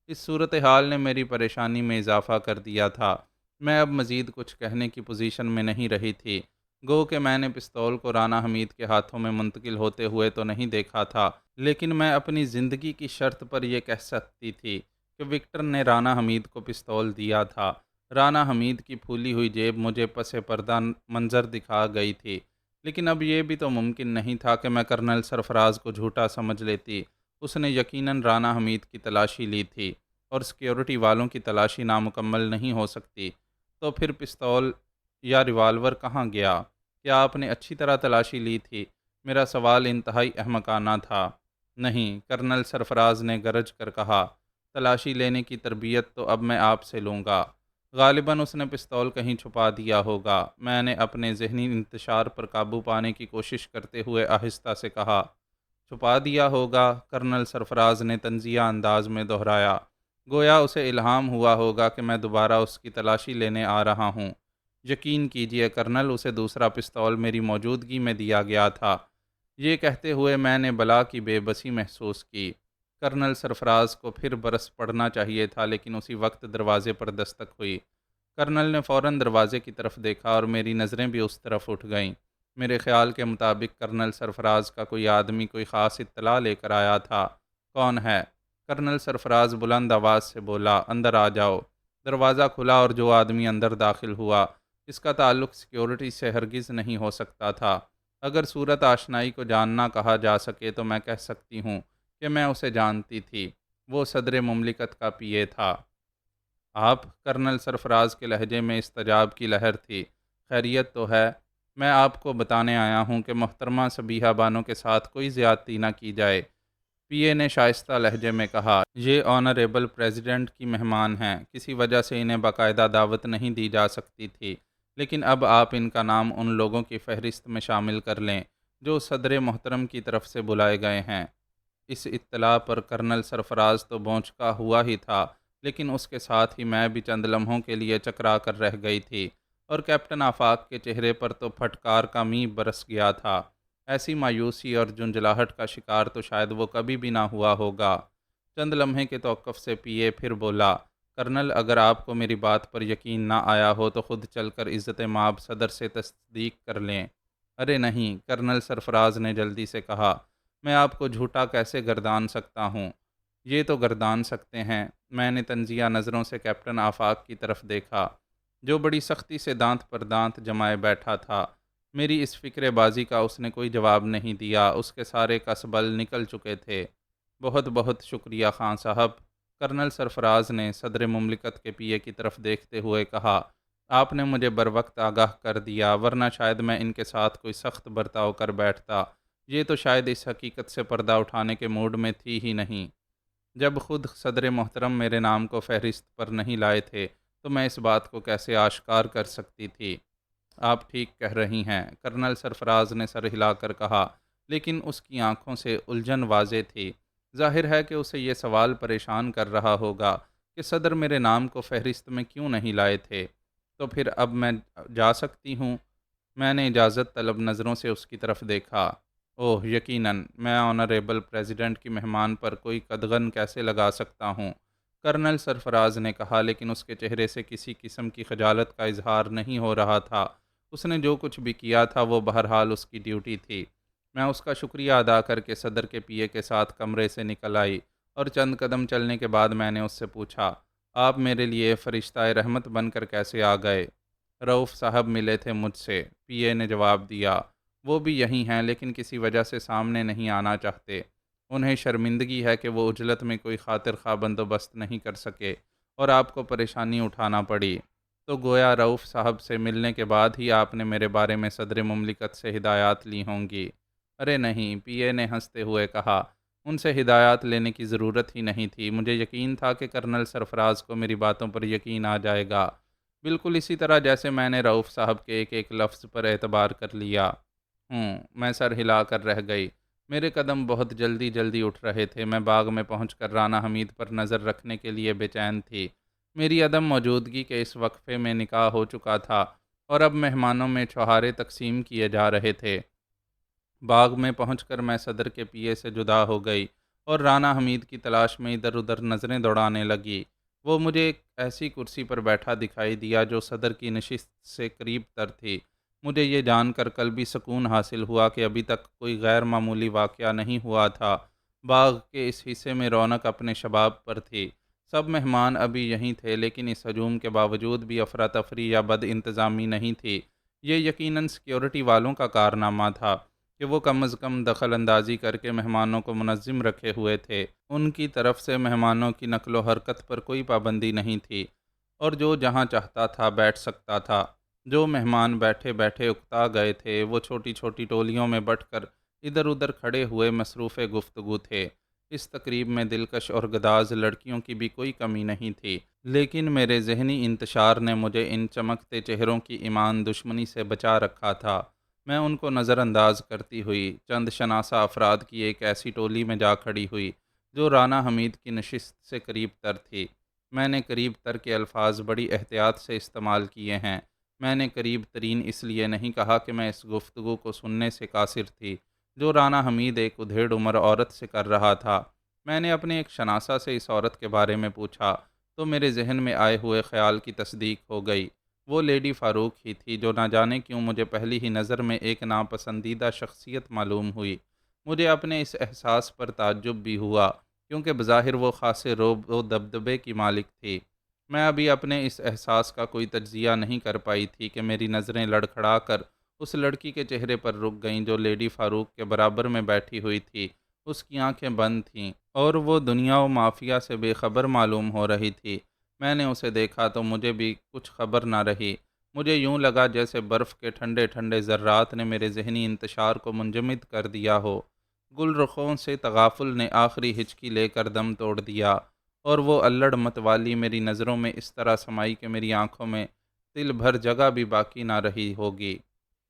اس صورتحال نے میری پریشانی میں اضافہ کر دیا تھا۔ میں اب مزید کچھ کہنے کی پوزیشن میں نہیں رہی تھی۔ گو کہ میں نے پستول کو رانا حمید کے ہاتھوں میں منتقل ہوتے ہوئے تو نہیں دیکھا تھا، لیکن میں اپنی زندگی کی شرط پر یہ کہہ سکتی تھی کہ وکٹر نے رانا حمید کو پستول دیا تھا۔ رانا حمید کی پھولی ہوئی جیب مجھے پس پردہ منظر دکھا گئی تھی، لیکن اب یہ بھی تو ممکن نہیں تھا کہ میں کرنل سرفراز کو جھوٹا سمجھ لیتی۔ اس نے یقیناً رانا حمید کی تلاشی لی تھی، اور سیکیورٹی والوں کی تلاشی نامکمل نہیں ہو سکتی، تو پھر پستول یا ریوالور کہاں گیا؟ کیا آپ نے اچھی طرح تلاشی لی تھی؟ میرا سوال انتہائی احمقانہ تھا۔ نہیں، کرنل سرفراز نے گرج کر کہا، تلاشی لینے کی تربیت تو اب میں آپ سے لوں گا۔ غالباً اس نے پستول کہیں چھپا دیا ہوگا۔ میں نے اپنے ذہنی انتشار پر قابو پانے کی کوشش کرتے ہوئے آہستہ سے کہا، چھپا دیا ہوگا؟ کرنل سرفراز نے طنزیہ انداز میں دہرایا، گویا اسے الہام ہوا ہوگا کہ میں دوبارہ اس کی تلاشی لینے آ رہا ہوں۔ یقین کیجیے کرنل، اسے دوسرا پستول میری موجودگی میں دیا گیا تھا۔ یہ کہتے ہوئے میں نے بلا کی بے بسی محسوس کی۔ کرنل سرفراز کو پھر برس پڑنا چاہیے تھا، لیکن اسی وقت دروازے پر دستک ہوئی۔ کرنل نے فوراً دروازے کی طرف دیکھا اور میری نظریں بھی اس طرف اٹھ گئیں۔ میرے خیال کے مطابق کرنل سرفراز کا کوئی آدمی کوئی خاص اطلاع لے کر آیا تھا۔ کون ہے؟ کرنل سرفراز بلند آواز سے بولا، اندر آ جاؤ۔ دروازہ کھلا اور جو آدمی اندر داخل ہوا، اس کا تعلق سیکیورٹی سے ہرگز نہیں ہو سکتا تھا۔ اگر صورت آشنائی کو جاننا کہا جا سکے تو میں کہہ سکتی ہوں کہ میں اسے جانتی تھی۔ وہ صدر مملکت کا پی اے تھا۔ آپ؟ کرنل سرفراز کے لہجے میں استجاب کی لہر تھی۔ خیریت تو ہے؟ میں آپ کو بتانے آیا ہوں کہ محترمہ صبیحہ بانو کے ساتھ کوئی زیادتی نہ کی جائے، پی اے نے شائستہ لہجے میں کہا۔ یہ آنریبل پریزیڈنٹ کی مہمان ہیں، کسی وجہ سے انہیں باقاعدہ دعوت نہیں دی جا سکتی تھی، لیکن اب آپ ان کا نام ان لوگوں کی فہرست میں شامل کر لیں جو صدر محترم کی طرف سے بلائے گئے ہیں۔ اس اطلاع پر کرنل سرفراز تو بونچکا ہوا ہی تھا، لیکن اس کے ساتھ ہی میں بھی چند لمحوں کے لیے چکرا کر رہ گئی تھی، اور کیپٹن آفاق کے چہرے پر تو پھٹکار کا می برس گیا تھا۔ ایسی مایوسی اور جنجلاہٹ کا شکار تو شاید وہ کبھی بھی نہ ہوا ہوگا۔ چند لمحے کے توقف سے پی اے پھر بولا، کرنل، اگر آپ کو میری بات پر یقین نہ آیا ہو تو خود چل کر عزت مآب صدر سے تصدیق کر لیں۔ ارے نہیں، کرنل سرفراز نے جلدی سے کہا، میں آپ کو جھوٹا کیسے گردان سکتا ہوں؟ یہ تو گردان سکتے ہیں۔ میں نے طنزیہ نظروں سے کیپٹن آفاق کی طرف دیکھا، جو بڑی سختی سے دانت پر دانت جمائے بیٹھا تھا۔ میری اس فکر بازی کا اس نے کوئی جواب نہیں دیا، اس کے سارے کس بل نکل چکے تھے۔ بہت بہت شکریہ خان صاحب، کرنل سرفراز نے صدر مملکت کے پی اے کی طرف دیکھتے ہوئے کہا، آپ نے مجھے بروقت آگاہ کر دیا، ورنہ شاید میں ان کے ساتھ کوئی سخت برتاؤ کر بیٹھتا۔ یہ تو شاید اس حقیقت سے پردہ اٹھانے کے موڈ میں تھی ہی نہیں۔ جب خود صدر محترم میرے نام کو فہرست پر نہیں لائے تھے تو میں اس بات کو کیسے آشکار کر سکتی تھی؟ آپ ٹھیک کہہ رہی ہیں، کرنل سرفراز نے سر ہلا کر کہا، لیکن اس کی آنکھوں سے الجھن واضح تھی۔ ظاہر ہے کہ اسے یہ سوال پریشان کر رہا ہوگا کہ صدر میرے نام کو فہرست میں کیوں نہیں لائے تھے۔ تو پھر اب میں جا سکتی ہوں؟ میں نے اجازت طلب نظروں سے اس کی طرف دیکھا۔ اوہ، یقیناً، میں آنریبل پریزیڈنٹ کی مہمان پر کوئی قدغن کیسے لگا سکتا ہوں؟ کرنل سرفراز نے کہا، لیکن اس کے چہرے سے کسی قسم کی خجالت کا اظہار نہیں ہو رہا تھا۔ اس نے جو کچھ بھی کیا تھا وہ بہرحال اس کی ڈیوٹی تھی۔ میں اس کا شکریہ ادا کر کے صدر کے پی اے کے ساتھ کمرے سے نکل آئی، اور چند قدم چلنے کے بعد میں نے اس سے پوچھا، آپ میرے لیے فرشتہ رحمت بن کر کیسے آ گئے؟ رؤف صاحب ملے تھے مجھ سے، پی اے نے جواب دیا۔ وہ بھی یہی ہیں، لیکن کسی وجہ سے سامنے نہیں آنا چاہتے۔ انہیں شرمندگی ہے کہ وہ عجلت میں کوئی خاطر خواہ بندوبست نہیں کر سکے اور آپ کو پریشانی اٹھانا پڑی۔ تو گویا رؤف صاحب سے ملنے کے بعد ہی آپ نے میرے بارے میں صدر مملکت سے ہدایات لی ہوں گی؟ ارے نہیں، پی اے نے ہنستے ہوئے کہا، ان سے ہدایات لینے کی ضرورت ہی نہیں تھی۔ مجھے یقین تھا کہ کرنل سرفراز کو میری باتوں پر یقین آ جائے گا، بالکل اسی طرح جیسے میں نے رؤف صاحب کے ایک ایک لفظ پر اعتبار کر لیا۔ میں سر ہلا کر رہ گئی۔ میرے قدم بہت جلدی جلدی اٹھ رہے تھے۔ میں باغ میں پہنچ کر رانا حمید پر نظر رکھنے کے لیے بے چین تھی۔ میری عدم موجودگی کے اس وقفے میں نکاح ہو چکا تھا، اور اب مہمانوں میں چھہارے تقسیم کیے جا رہے تھے۔ باغ میں پہنچ کر میں صدر کے پی اے سے جدا ہو گئی اور رانا حمید کی تلاش میں ادھر ادھر نظریں دوڑانے لگی۔ وہ مجھے ایک ایسی کرسی پر بیٹھا دکھائی دیا جو صدر کی نشست سے قریب تر تھی۔ مجھے یہ جان کر قلبی سکون حاصل ہوا کہ ابھی تک کوئی غیر معمولی واقعہ نہیں ہوا تھا۔ باغ کے اس حصے میں رونق اپنے شباب پر تھی۔ سب مہمان ابھی یہیں تھے، لیکن اس ہجوم کے باوجود بھی افراتفری یا بد انتظامی نہیں تھی۔ یہ یقیناً سیکیورٹی والوں کا کارنامہ تھا کہ وہ کم از کم دخل اندازی کر کے مہمانوں کو منظم رکھے ہوئے تھے۔ ان کی طرف سے مہمانوں کی نقل و حرکت پر کوئی پابندی نہیں تھی، اور جو جہاں چاہتا تھا بیٹھ سکتا تھا۔ جو مہمان بیٹھے بیٹھے اکتا گئے تھے، وہ چھوٹی چھوٹی ٹولیوں میں بٹ کر ادھر ادھر کھڑے ہوئے مصروف گفتگو تھے۔ اس تقریب میں دلکش اور گداز لڑکیوں کی بھی کوئی کمی نہیں تھی، لیکن میرے ذہنی انتشار نے مجھے ان چمکتے چہروں کی ایمان دشمنی سے بچا رکھا تھا۔ میں ان کو نظر انداز کرتی ہوئی چند شناسہ افراد کی ایک ایسی ٹولی میں جا کھڑی ہوئی جو رانا حمید کی نشست سے قریب تر تھی۔ میں نے قریب تر کے الفاظ بڑی احتیاط سے استعمال کیے ہیں۔ میں نے قریب ترین اس لیے نہیں کہا کہ میں اس گفتگو کو سننے سے قاصر تھی جو رانا حمید ایک ادھیڑ عمر عورت سے کر رہا تھا۔ میں نے اپنے ایک شناسہ سے اس عورت کے بارے میں پوچھا تو میرے ذہن میں آئے ہوئے خیال کی تصدیق ہو گئی۔ وہ لیڈی فاروق ہی تھی جو نہ جانے کیوں مجھے پہلی ہی نظر میں ایک ناپسندیدہ شخصیت معلوم ہوئی۔ مجھے اپنے اس احساس پر تعجب بھی ہوا، کیونکہ بظاہر وہ خاصے رعب و دبدبے کی مالک تھی۔ میں ابھی اپنے اس احساس کا کوئی تجزیہ نہیں کر پائی تھی کہ میری نظریں لڑکھڑا کر اس لڑکی کے چہرے پر رک گئیں جو لیڈی فاروق کے برابر میں بیٹھی ہوئی تھی۔ اس کی آنکھیں بند تھیں اور وہ دنیا و مافیا سے بے خبر معلوم ہو رہی تھی۔ میں نے اسے دیکھا تو مجھے بھی کچھ خبر نہ رہی۔ مجھے یوں لگا جیسے برف کے ٹھنڈے ٹھنڈے ذرات نے میرے ذہنی انتشار کو منجمد کر دیا ہو۔ گل رخوں سے تغافل نے آخری ہچکی لے کر دم توڑ دیا، اور وہ الڑ مت والی میری نظروں میں اس طرح سمائی کہ میری آنکھوں میں تل بھر جگہ بھی باقی نہ رہی ہوگی۔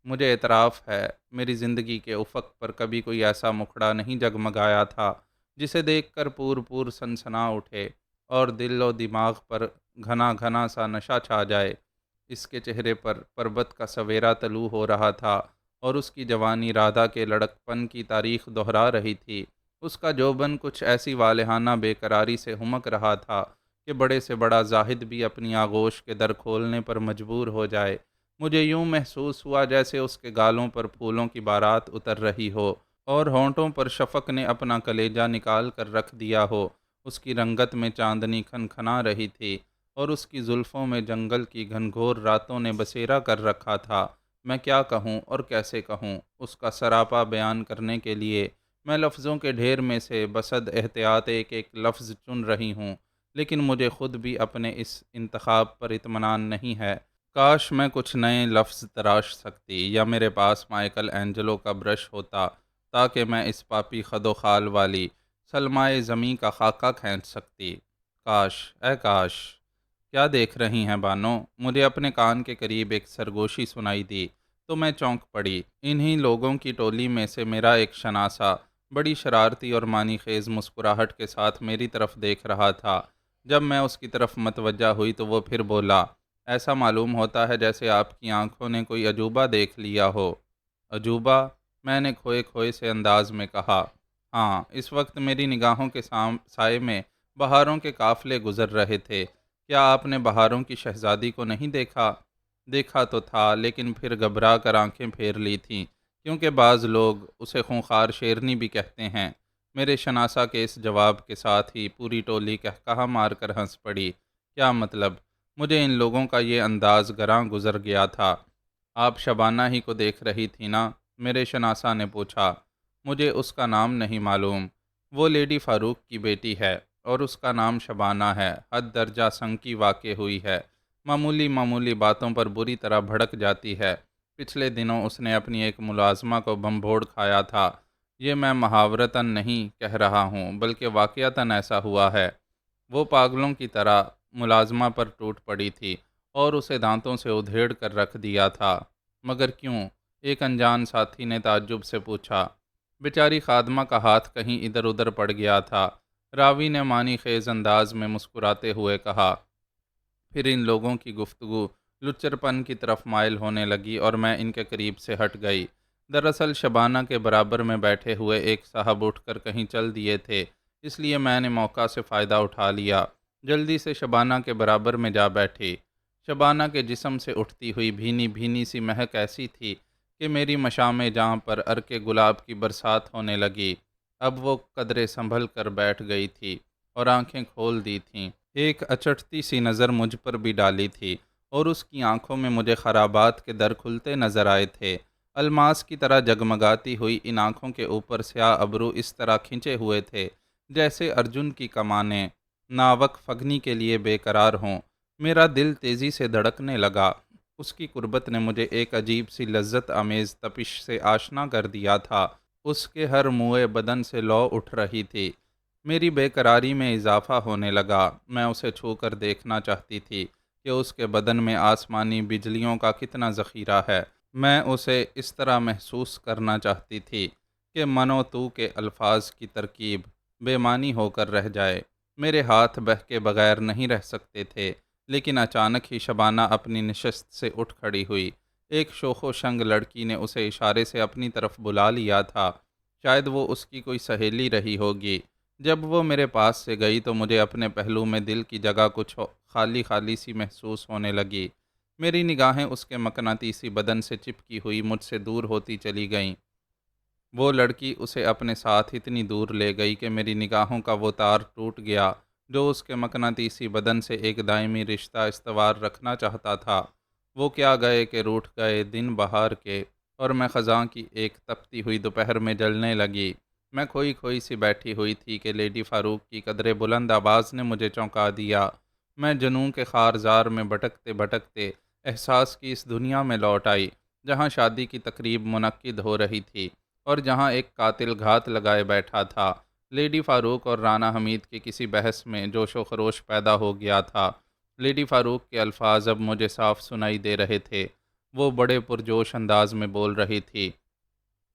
مجھے اعتراف ہے، میری زندگی کے افق پر کبھی کوئی ایسا مکھڑا نہیں جگمگایا تھا جسے دیکھ کر پور پور سنسنا اٹھے اور دل و دماغ پر گھنا گھنا سا نشہ چھا جائے۔ اس کے چہرے پر پربت کا سویرا طلوع ہو رہا تھا، اور اس کی جوانی رادھا کے لڑکپن کی تاریخ دہرا رہی تھی۔ اس کا جوبن کچھ ایسی والہانہ بے قراری سے ہمک رہا تھا کہ بڑے سے بڑا زاہد بھی اپنی آغوش کے در کھولنے پر مجبور ہو جائے۔ مجھے یوں محسوس ہوا جیسے اس کے گالوں پر پھولوں کی بارات اتر رہی ہو اور ہونٹوں پر شفق نے اپنا کلیجہ نکال کر رکھ دیا ہو۔ اس کی رنگت میں چاندنی کھن کھنا رہی تھی، اور اس کی زلفوں میں جنگل کی گھنگھور راتوں نے بسیرا کر رکھا تھا۔ میں کیا کہوں اور کیسے کہوں؟ اس کا سراپا بیان کرنے کے لیے میں لفظوں کے ڈھیر میں سے بصد احتیاط ایک ایک لفظ چن رہی ہوں، لیکن مجھے خود بھی اپنے اس انتخاب پر اطمینان نہیں ہے۔ کاش میں کچھ نئے لفظ تراش سکتی، یا میرے پاس مائیکل اینجلو کا برش ہوتا تاکہ میں اس پاپی خد و خال والی سلمائے زمیں کا خاکہ کھینچ سکتی۔ کاش، اے کاش! کیا دیکھ رہی ہیں بانو؟ مجھے اپنے کان کے قریب ایک سرگوشی سنائی دی تو میں چونک پڑی۔ انہی لوگوں کی ٹولی میں سے میرا ایک شناسہ بڑی شرارتی اور معنی خیز مسکراہٹ کے ساتھ میری طرف دیکھ رہا تھا۔ جب میں اس کی طرف متوجہ ہوئی تو وہ پھر بولا، ایسا معلوم ہوتا ہے جیسے آپ کی آنکھوں نے کوئی عجوبہ دیکھ لیا ہو۔ عجوبہ؟ میں نے کھوئے کھوئے سے انداز میں کہا۔ ہاں، اس وقت میری نگاہوں کے سائے میں بہاروں کے قافلے گزر رہے تھے۔ کیا آپ نے بہاروں کی شہزادی کو نہیں دیکھا؟ دیکھا تو تھا، لیکن پھر گھبرا کر آنکھیں پھیر لی تھیں، کیونکہ بعض لوگ اسے خونخوار شیرنی بھی کہتے ہیں۔ میرے شناسہ کے اس جواب کے ساتھ ہی پوری ٹولی قہقہہ مار کر ہنس پڑی۔ کیا مطلب؟ مجھے ان لوگوں کا یہ انداز گراں گزر گیا تھا۔ آپ شبانہ ہی کو دیکھ رہی تھی نا؟ میرے شناسہ نے پوچھا۔ مجھے اس کا نام نہیں معلوم۔ وہ لیڈی فاروق کی بیٹی ہے، اور اس کا نام شبانہ ہے۔ حد درجہ سنکی واقع ہوئی ہے۔ معمولی معمولی باتوں پر بری طرح بھڑک جاتی ہے۔ پچھلے دنوں اس نے اپنی ایک ملازمہ کو بمبھوڑ کھایا تھا۔ یہ میں محاورتاً نہیں کہہ رہا ہوں، بلکہ واقعتاً ایسا ہوا ہے۔ وہ پاگلوں کی طرح ملازمہ پر ٹوٹ پڑی تھی اور اسے دانتوں سے ادھیڑ کر رکھ دیا تھا۔ مگر کیوں؟ ایک انجان ساتھی نے تعجب سے پوچھا۔ بیچاری خادمہ کا ہاتھ کہیں ادھر ادھر پڑ گیا تھا، راوی نے معنی خیز انداز میں مسکراتے ہوئے کہا۔ پھر ان لوگوں کی گفتگو لچر پن کی طرف مائل ہونے لگی اور میں ان کے قریب سے ہٹ گئی۔ دراصل شبانہ کے برابر میں بیٹھے ہوئے ایک صاحب اٹھ کر کہیں چل دیے تھے، اس لیے میں نے موقع سے فائدہ اٹھا لیا۔ جلدی سے شبانہ کے برابر میں جا بیٹھی۔ شبانہ کے جسم سے اٹھتی ہوئی بھینی بھینی سی مہک ایسی تھی کہ میری مشام جاں پر عرق گلاب کی برسات ہونے لگی۔ اب وہ قدرے سنبھل کر بیٹھ گئی تھی اور آنکھیں کھول دی تھیں۔ ایک اچٹتی سی نظر مجھ پر بھی ڈالی تھی اور اس کی آنکھوں میں مجھے خرابات کے در کھلتے نظر آئے تھے۔ الماس کی طرح جگمگاتی ہوئی ان آنکھوں کے اوپر سیاہ ابرو اس طرح کھنچے ہوئے تھے جیسے ارجن کی کمانیں ناوک فگنی کے لیے بے قرار ہوں۔ میرا دل تیزی سے دھڑکنے لگا۔ اس کی قربت نے مجھے ایک عجیب سی لذت آمیز تپش سے آشنا کر دیا تھا۔ اس کے ہر موئے بدن سے لو اٹھ رہی تھی۔ میری بے قراری میں اضافہ ہونے لگا۔ میں اسے چھو کر دیکھنا چاہتی تھی کہ اس کے بدن میں آسمانی بجلیوں کا کتنا ذخیرہ ہے۔ میں اسے اس طرح محسوس کرنا چاہتی تھی کہ من و تو کے الفاظ کی ترکیب بے معنی ہو کر رہ جائے۔ میرے ہاتھ بہکے بغیر نہیں رہ سکتے تھے، لیکن اچانک ہی شبانہ اپنی نشست سے اٹھ کھڑی ہوئی۔ ایک شوخ و شنگ لڑکی نے اسے اشارے سے اپنی طرف بلا لیا تھا۔ شاید وہ اس کی کوئی سہیلی رہی ہوگی۔ جب وہ میرے پاس سے گئی تو مجھے اپنے پہلو میں دل کی جگہ کچھ خالی خالی سی محسوس ہونے لگی۔ میری نگاہیں اس کے مقناطیسی بدن سے چپکی ہوئی مجھ سے دور ہوتی چلی گئیں۔ وہ لڑکی اسے اپنے ساتھ اتنی دور لے گئی کہ میری نگاہوں کا وہ تار ٹوٹ گیا جو اس کے مقناطیسی بدن سے ایک دائمی رشتہ استوار رکھنا چاہتا تھا۔ وہ کیا گئے کہ روٹھ گئے دن بہار کے، اور میں خزاں کی ایک تپتی ہوئی دوپہر میں جلنے لگی۔ میں کھوئی کھوئی سی بیٹھی ہوئی تھی کہ لیڈی فاروق کی قدرے بلند آواز نے مجھے چونکا دیا۔ میں جنوں کے خارزار میں بھٹکتے بھٹکتے احساس کی اس دنیا میں لوٹ آئی جہاں شادی کی تقریب منعقد ہو رہی تھی اور جہاں ایک قاتل گھات لگائے بیٹھا تھا۔ لیڈی فاروق اور رانا حمید کی کسی بحث میں جوش و خروش پیدا ہو گیا تھا۔ لیڈی فاروق کے الفاظ اب مجھے صاف سنائی دے رہے تھے۔ وہ بڑے پرجوش انداز میں بول رہی تھی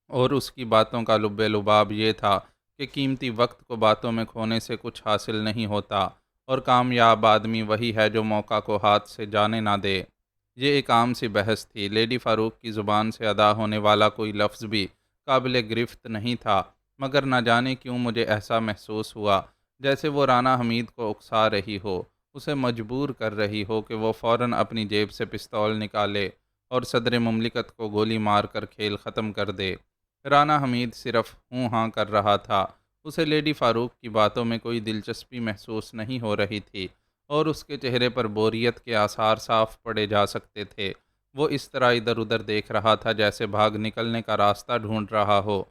اور اس کی باتوں کا لب لباب یہ تھا کہ قیمتی وقت کو باتوں میں کھونے سے کچھ حاصل نہیں ہوتا، اور کامیاب آدمی وہی ہے جو موقع کو ہاتھ سے جانے نہ دے۔ یہ ایک عام سی بحث تھی۔ لیڈی فاروق کی زبان سے ادا ہونے والا کوئی لفظ بھی قابل گرفت نہیں تھا، مگر نہ جانے کیوں مجھے ایسا محسوس ہوا جیسے وہ رانا حمید کو اکسا رہی ہو، اسے مجبور کر رہی ہو کہ وہ فوراً اپنی جیب سے پستول نکالے اور صدر مملکت کو گولی مار کر کھیل ختم کر دے۔ رانا حمید صرف ہوں ہاں کر رہا تھا۔ اسے لیڈی فاروق کی باتوں میں کوئی دلچسپی محسوس نہیں ہو رہی تھی اور اس کے چہرے پر بوریت کے آثار صاف پڑے جا سکتے تھے۔ وہ اس طرح ادھر ادھر دیکھ رہا تھا جیسے بھاگ نکلنے کا راستہ ڈھونڈ رہا ہو۔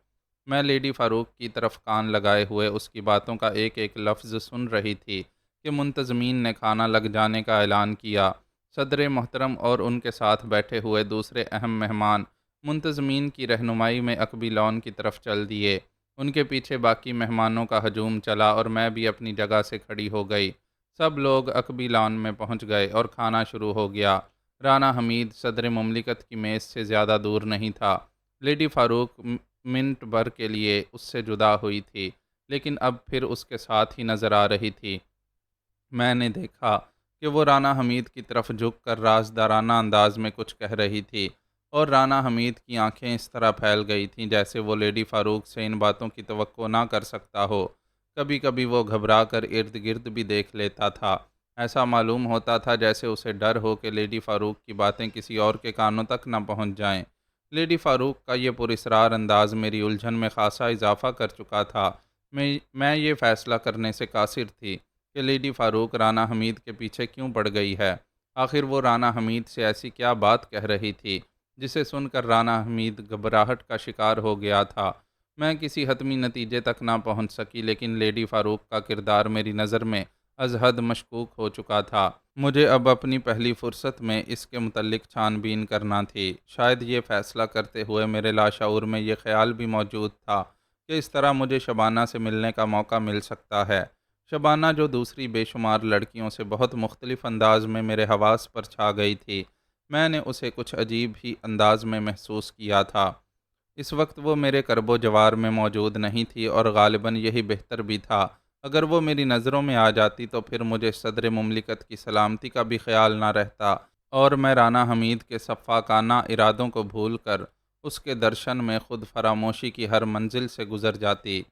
میں لیڈی فاروق کی طرف کان لگائے ہوئے اس کی باتوں کا ایک ایک لفظ سن رہی تھی کہ منتظمین نے کھانا لگ جانے کا اعلان کیا۔ صدر محترم اور ان کے ساتھ بیٹھے ہوئے دوسرے اہم مہمان منتظمین کی رہنمائی میں عقبی لان کی طرف چل دیے۔ ان کے پیچھے باقی مہمانوں کا ہجوم چلا اور میں بھی اپنی جگہ سے کھڑی ہو گئی۔ سب لوگ عقبی لان میں پہنچ گئے اور کھانا شروع ہو گیا۔ رانا حمید صدر مملکت کی میز سے زیادہ دور نہیں تھا۔ لیڈی فاروق منٹ بھر کے لیے اس سے جدا ہوئی تھی، لیکن اب پھر اس کے ساتھ ہی نظر آ رہی تھی۔ میں نے دیکھا کہ وہ رانا حمید کی طرف جھک کر رازدارانہ انداز میں کچھ کہہ رہی تھی، اور رانا حمید کی آنکھیں اس طرح پھیل گئی تھیں جیسے وہ لیڈی فاروق سے ان باتوں کی توقع نہ کر سکتا ہو۔ کبھی کبھی وہ گھبرا کر ارد گرد بھی دیکھ لیتا تھا۔ ایسا معلوم ہوتا تھا جیسے اسے ڈر ہو کہ لیڈی فاروق کی باتیں کسی اور کے کانوں تک نہ پہنچ جائیں۔ لیڈی فاروق کا یہ پراسرار انداز میری الجھن میں خاصا اضافہ کر چکا تھا۔ میں یہ فیصلہ کرنے سے قاصر تھی کہ لیڈی فاروق رانا حمید کے پیچھے کیوں پڑ گئی ہے۔ آخر وہ رانا حمید سے ایسی کیا بات کہہ رہی تھی جسے سن کر رانا حمید گھبراہٹ کا شکار ہو گیا تھا۔ میں کسی حتمی نتیجے تک نہ پہنچ سکی، لیکن لیڈی فاروق کا کردار میری نظر میں از حد مشکوک ہو چکا تھا۔ مجھے اب اپنی پہلی فرصت میں اس کے متعلق چھان بین کرنا تھی۔ شاید یہ فیصلہ کرتے ہوئے میرے لاشعور میں یہ خیال بھی موجود تھا کہ اس طرح مجھے شبانہ سے ملنے کا موقع مل سکتا ہے۔ شبانہ جو دوسری بے شمار لڑکیوں سے بہت مختلف انداز میں میرے حواس پر چھا گئی تھی، میں نے اسے کچھ عجیب ہی انداز میں محسوس کیا تھا۔ اس وقت وہ میرے کرب و جوار میں موجود نہیں تھی، اور غالباً یہی بہتر بھی تھا۔ اگر وہ میری نظروں میں آ جاتی تو پھر مجھے صدر مملکت کی سلامتی کا بھی خیال نہ رہتا، اور میں رانا حمید کے سفاکانہ ارادوں کو بھول کر اس کے درشن میں خود فراموشی کی ہر منزل سے گزر جاتی۔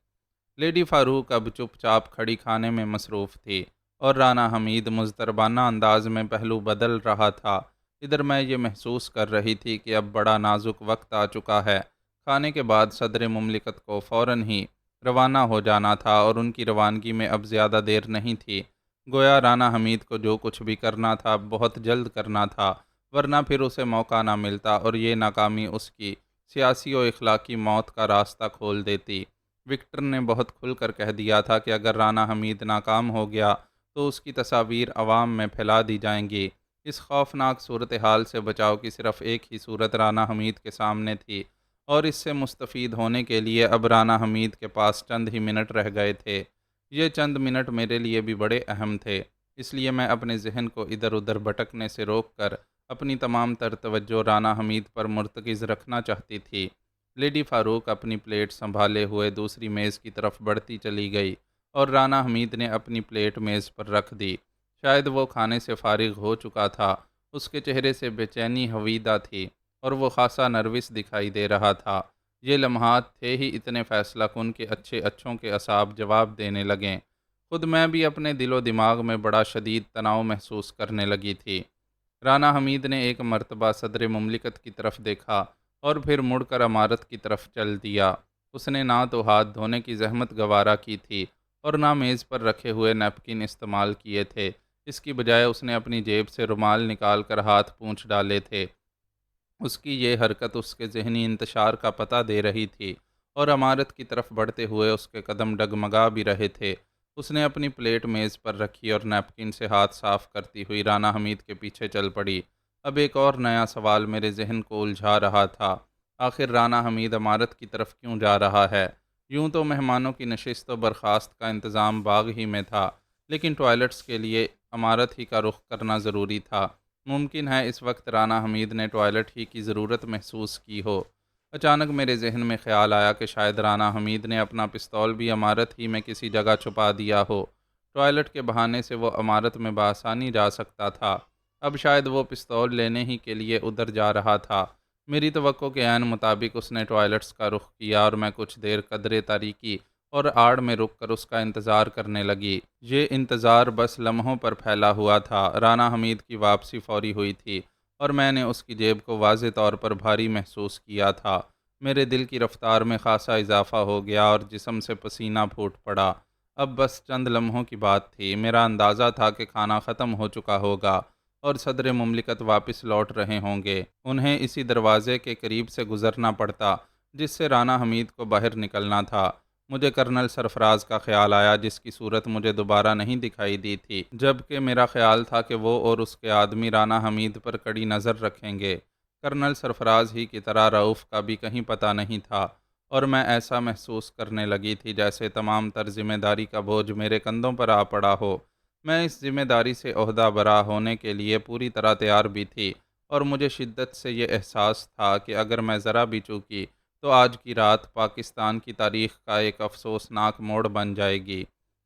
لیڈی فاروق اب چپ چاپ کھڑی کھانے میں مصروف تھی، اور رانا حمید مضطربانہ انداز میں پہلو بدل رہا تھا۔ ادھر میں یہ محسوس کر رہی تھی کہ اب بڑا نازک وقت آ چکا ہے۔ کھانے کے بعد صدر مملکت کو فوراً ہی روانہ ہو جانا تھا اور ان کی روانگی میں اب زیادہ دیر نہیں تھی۔ گویا رانا حمید کو جو کچھ بھی کرنا تھا بہت جلد کرنا تھا، ورنہ پھر اسے موقع نہ ملتا اور یہ ناکامی اس کی سیاسی و اخلاقی موت کا راستہ کھول دیتی۔ وکٹر نے بہت کھل کر کہہ دیا تھا کہ اگر رانا حمید ناکام ہو گیا تو اس کی تصاویر عوام میں پھیلا دی جائیں گی۔ اس خوفناک صورتحال سے بچاؤ کی صرف ایک ہی صورت رانا حمید کے سامنے تھی، اور اس سے مستفید ہونے کے لیے اب رانا حمید کے پاس چند ہی منٹ رہ گئے تھے۔ یہ چند منٹ میرے لیے بھی بڑے اہم تھے، اس لیے میں اپنے ذہن کو ادھر ادھر بھٹکنے سے روک کر اپنی تمام تر توجہ رانا حمید پر مرتکز رکھنا چاہتی تھی۔ لیڈی فاروق اپنی پلیٹ سنبھالے ہوئے دوسری میز کی طرف بڑھتی چلی گئی اور رانا حمید نے اپنی پلیٹ میز پر رکھ دی۔ شاید وہ کھانے سے فارغ ہو چکا تھا، اس کے چہرے سے بے چینی حویدہ تھی اور وہ خاصا نروس دکھائی دے رہا تھا۔ یہ لمحات تھے ہی اتنے فیصلہ کن کہ اچھے اچھوں کے اعصاب جواب دینے لگیں۔ خود میں بھی اپنے دل و دماغ میں بڑا شدید تناؤ محسوس کرنے لگی تھی۔ رانا حمید نے ایک مرتبہ صدر مملکت کی طرف دیکھا اور پھر مڑ کر عمارت کی طرف چل دیا۔ اس نے نہ تو ہاتھ دھونے کی زحمت گوارا کی تھی اور نہ میز پر رکھے ہوئے نیپکن استعمال کیے تھے۔ اس کی بجائے اس نے اپنی جیب سے رومال نکال کر ہاتھ پونچھ ڈالے تھے۔ اس کی یہ حرکت اس کے ذہنی انتشار کا پتہ دے رہی تھی اور عمارت کی طرف بڑھتے ہوئے اس کے قدم ڈگمگا بھی رہے تھے۔ اس نے اپنی پلیٹ میز پر رکھی اور نیپکن سے ہاتھ صاف کرتی ہوئی رانا حمید کے پیچھے چل پڑی۔ اب ایک اور نیا سوال میرے ذہن کو الجھا رہا تھا۔ آخر رانا حمید عمارت کی طرف کیوں جا رہا ہے؟ یوں تو مہمانوں کی نشست و برخاست کا انتظام باغ ہی میں تھا، لیکن ٹوائلٹس کے لیے عمارت ہی کا رخ کرنا ضروری تھا۔ ممکن ہے اس وقت رانا حمید نے ٹوائلٹ ہی کی ضرورت محسوس کی ہو۔ اچانک میرے ذہن میں خیال آیا کہ شاید رانا حمید نے اپنا پستول بھی عمارت ہی میں کسی جگہ چھپا دیا ہو۔ ٹوائلٹ کے بہانے سے وہ عمارت میں بآسانی جا سکتا تھا۔ اب شاید وہ پستول لینے ہی کے لیے ادھر جا رہا تھا۔ میری توقع کے عین مطابق اس نے ٹوائلٹس کا رخ کیا اور میں کچھ دیر قدرے تاریکی اور آڑ میں رک کر اس کا انتظار کرنے لگی۔ یہ انتظار بس لمحوں پر پھیلا ہوا تھا۔ رانا حمید کی واپسی فوری ہوئی تھی اور میں نے اس کی جیب کو واضح طور پر بھاری محسوس کیا تھا۔ میرے دل کی رفتار میں خاصا اضافہ ہو گیا اور جسم سے پسینہ پھوٹ پڑا۔ اب بس چند لمحوں کی بات تھی۔ میرا اندازہ تھا کہ کھانا ختم ہو چکا ہوگا اور صدر مملکت واپس لوٹ رہے ہوں گے۔ انہیں اسی دروازے کے قریب سے گزرنا پڑتا جس سے رانا حمید کو باہر نکلنا تھا۔ مجھے کرنل سرفراز کا خیال آیا، جس کی صورت مجھے دوبارہ نہیں دکھائی دی تھی، جبکہ میرا خیال تھا کہ وہ اور اس کے آدمی رانا حمید پر کڑی نظر رکھیں گے۔ کرنل سرفراز ہی کی طرح رؤف کا بھی کہیں پتہ نہیں تھا، اور میں ایسا محسوس کرنے لگی تھی جیسے تمام تر ذمہ داری کا بوجھ میرے کندھوں پر آ پڑا ہو۔ میں اس ذمہ داری سے عہدہ برا ہونے کے لیے پوری طرح تیار بھی تھی، اور مجھے شدت سے یہ احساس تھا کہ اگر میں ذرا بھی چوکی تو آج کی رات پاکستان کی تاریخ کا ایک افسوسناک موڑ بن جائے گی۔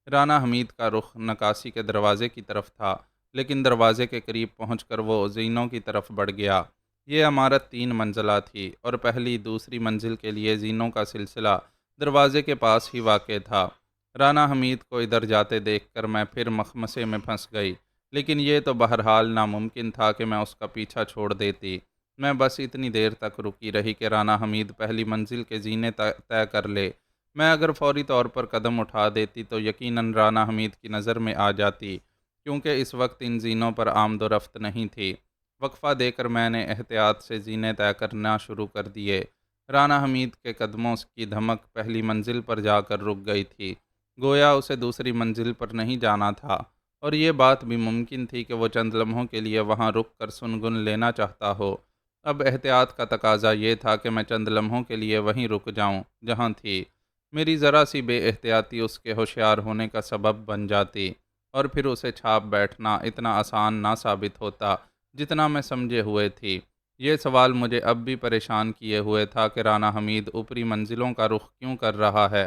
رانا حمید کا رخ نکاسی کے دروازے کی طرف تھا، لیکن دروازے کے قریب پہنچ کر وہ زینوں کی طرف بڑھ گیا۔ یہ عمارت 3 منزلہ تھی اور پہلی دوسری منزل کے لیے زینوں کا سلسلہ دروازے کے پاس ہی واقع تھا۔ رانا حمید کو ادھر جاتے دیکھ کر میں پھر مخمصے میں پھنس گئی، لیکن یہ تو بہرحال ناممکن تھا کہ میں اس کا پیچھا چھوڑ دیتی۔ میں بس اتنی دیر تک رکی رہی کہ رانا حمید پہلی منزل کے زینے طے کر لے۔ میں اگر فوری طور پر قدم اٹھا دیتی تو یقیناً رانا حمید کی نظر میں آ جاتی، کیونکہ اس وقت ان زینوں پر آمد و رفت نہیں تھی۔ وقفہ دے کر میں نے احتیاط سے زینے طے کرنا شروع کر دیے۔ رانا حمید کے قدموں کی دھمک پہلی منزل پر جا کر رک گئی تھی، گویا اسے دوسری منزل پر نہیں جانا تھا، اور یہ بات بھی ممکن تھی کہ وہ چند لمحوں کے لیے وہاں رک کر سنگن لینا چاہتا ہو۔ اب احتیاط کا تقاضا یہ تھا کہ میں چند لمحوں کے لیے وہیں رک جاؤں جہاں تھی۔ میری ذرا سی بے احتیاطی اس کے ہوشیار ہونے کا سبب بن جاتی، اور پھر اسے چھاپ بیٹھنا اتنا آسان نہ ثابت ہوتا جتنا میں سمجھے ہوئے تھی۔ یہ سوال مجھے اب بھی پریشان کیے ہوئے تھا کہ رانا حمید اوپری منزلوں کا رخ کیوں کر رہا ہے۔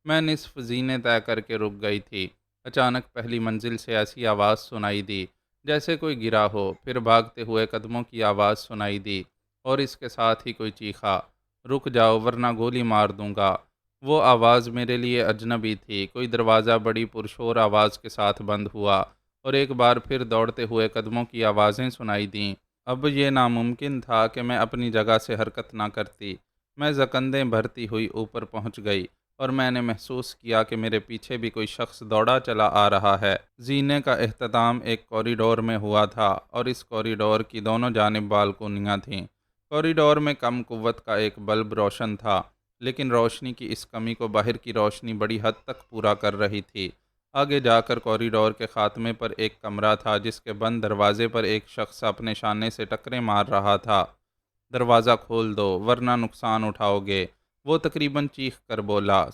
میں نصف زینے طے کر کے رک گئی تھی۔ اچانک پہلی منزل سے ایسی آواز سنائی دی جیسے کوئی گرا ہو، پھر بھاگتے ہوئے قدموں کی آواز سنائی دی، اور اس کے ساتھ ہی کوئی چیخا، "رک جاؤ ورنہ گولی مار دوں گا"۔ وہ آواز میرے لیے اجنبی تھی۔ کوئی دروازہ بڑی پرشور آواز کے ساتھ بند ہوا اور ایک بار پھر دوڑتے ہوئے قدموں کی آوازیں سنائی دیں۔ اب یہ ناممکن تھا کہ میں اپنی جگہ سے حرکت نہ کرتی۔ میں زکندیں بھرتی ہوئی اوپر پہنچ گئی اور میں نے محسوس کیا کہ میرے پیچھے بھی کوئی شخص دوڑا چلا آ رہا ہے۔ زینے کا اختتام ایک کوریڈور میں ہوا تھا اور اس کوریڈور کی دونوں جانب بالکونیاں تھیں۔ کوریڈور میں کم قوت کا ایک بلب روشن تھا، لیکن روشنی کی اس کمی کو باہر کی روشنی بڑی حد تک پورا کر رہی تھی۔ آگے جا کر کوریڈور کے خاتمے پر ایک کمرہ تھا جس کے بند دروازے پر ایک شخص اپنے شانے سے ٹکرے مار رہا تھا۔ دروازہ کھول دو ورنہ نقصان اٹھاؤ گے، وہ تقریباً چیخ کر بولا۔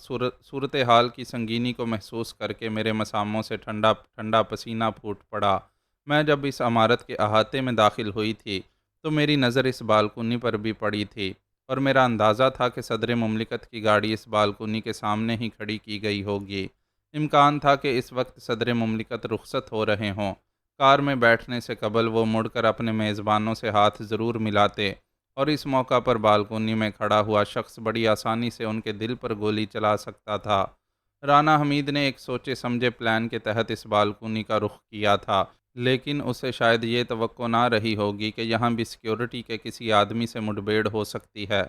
صورتحال کی سنگینی کو محسوس کر کے میرے مساموں سے ٹھنڈا ٹھنڈا پسینہ پھوٹ پڑا۔ میں جب اس عمارت کے احاطے میں داخل ہوئی تھی تو میری نظر اس بالکونی پر بھی پڑی تھی اور میرا اندازہ تھا کہ صدر مملکت کی گاڑی اس بالکونی کے سامنے ہی کھڑی کی گئی ہوگی۔ امکان تھا کہ اس وقت صدر مملکت رخصت ہو رہے ہوں۔ کار میں بیٹھنے سے قبل وہ مڑ کر اپنے میزبانوں سے ہاتھ ضرور ملاتے اور اس موقع پر بالکونی میں کھڑا ہوا شخص بڑی آسانی سے ان کے دل پر گولی چلا سکتا تھا۔ رانا حمید نے ایک سوچے سمجھے پلان کے تحت اس بالکونی کا رخ کیا تھا، لیکن اسے شاید یہ توقع نہ رہی ہوگی کہ یہاں بھی سیکیورٹی کے کسی آدمی سے مڈبھیڑ ہو سکتی ہے۔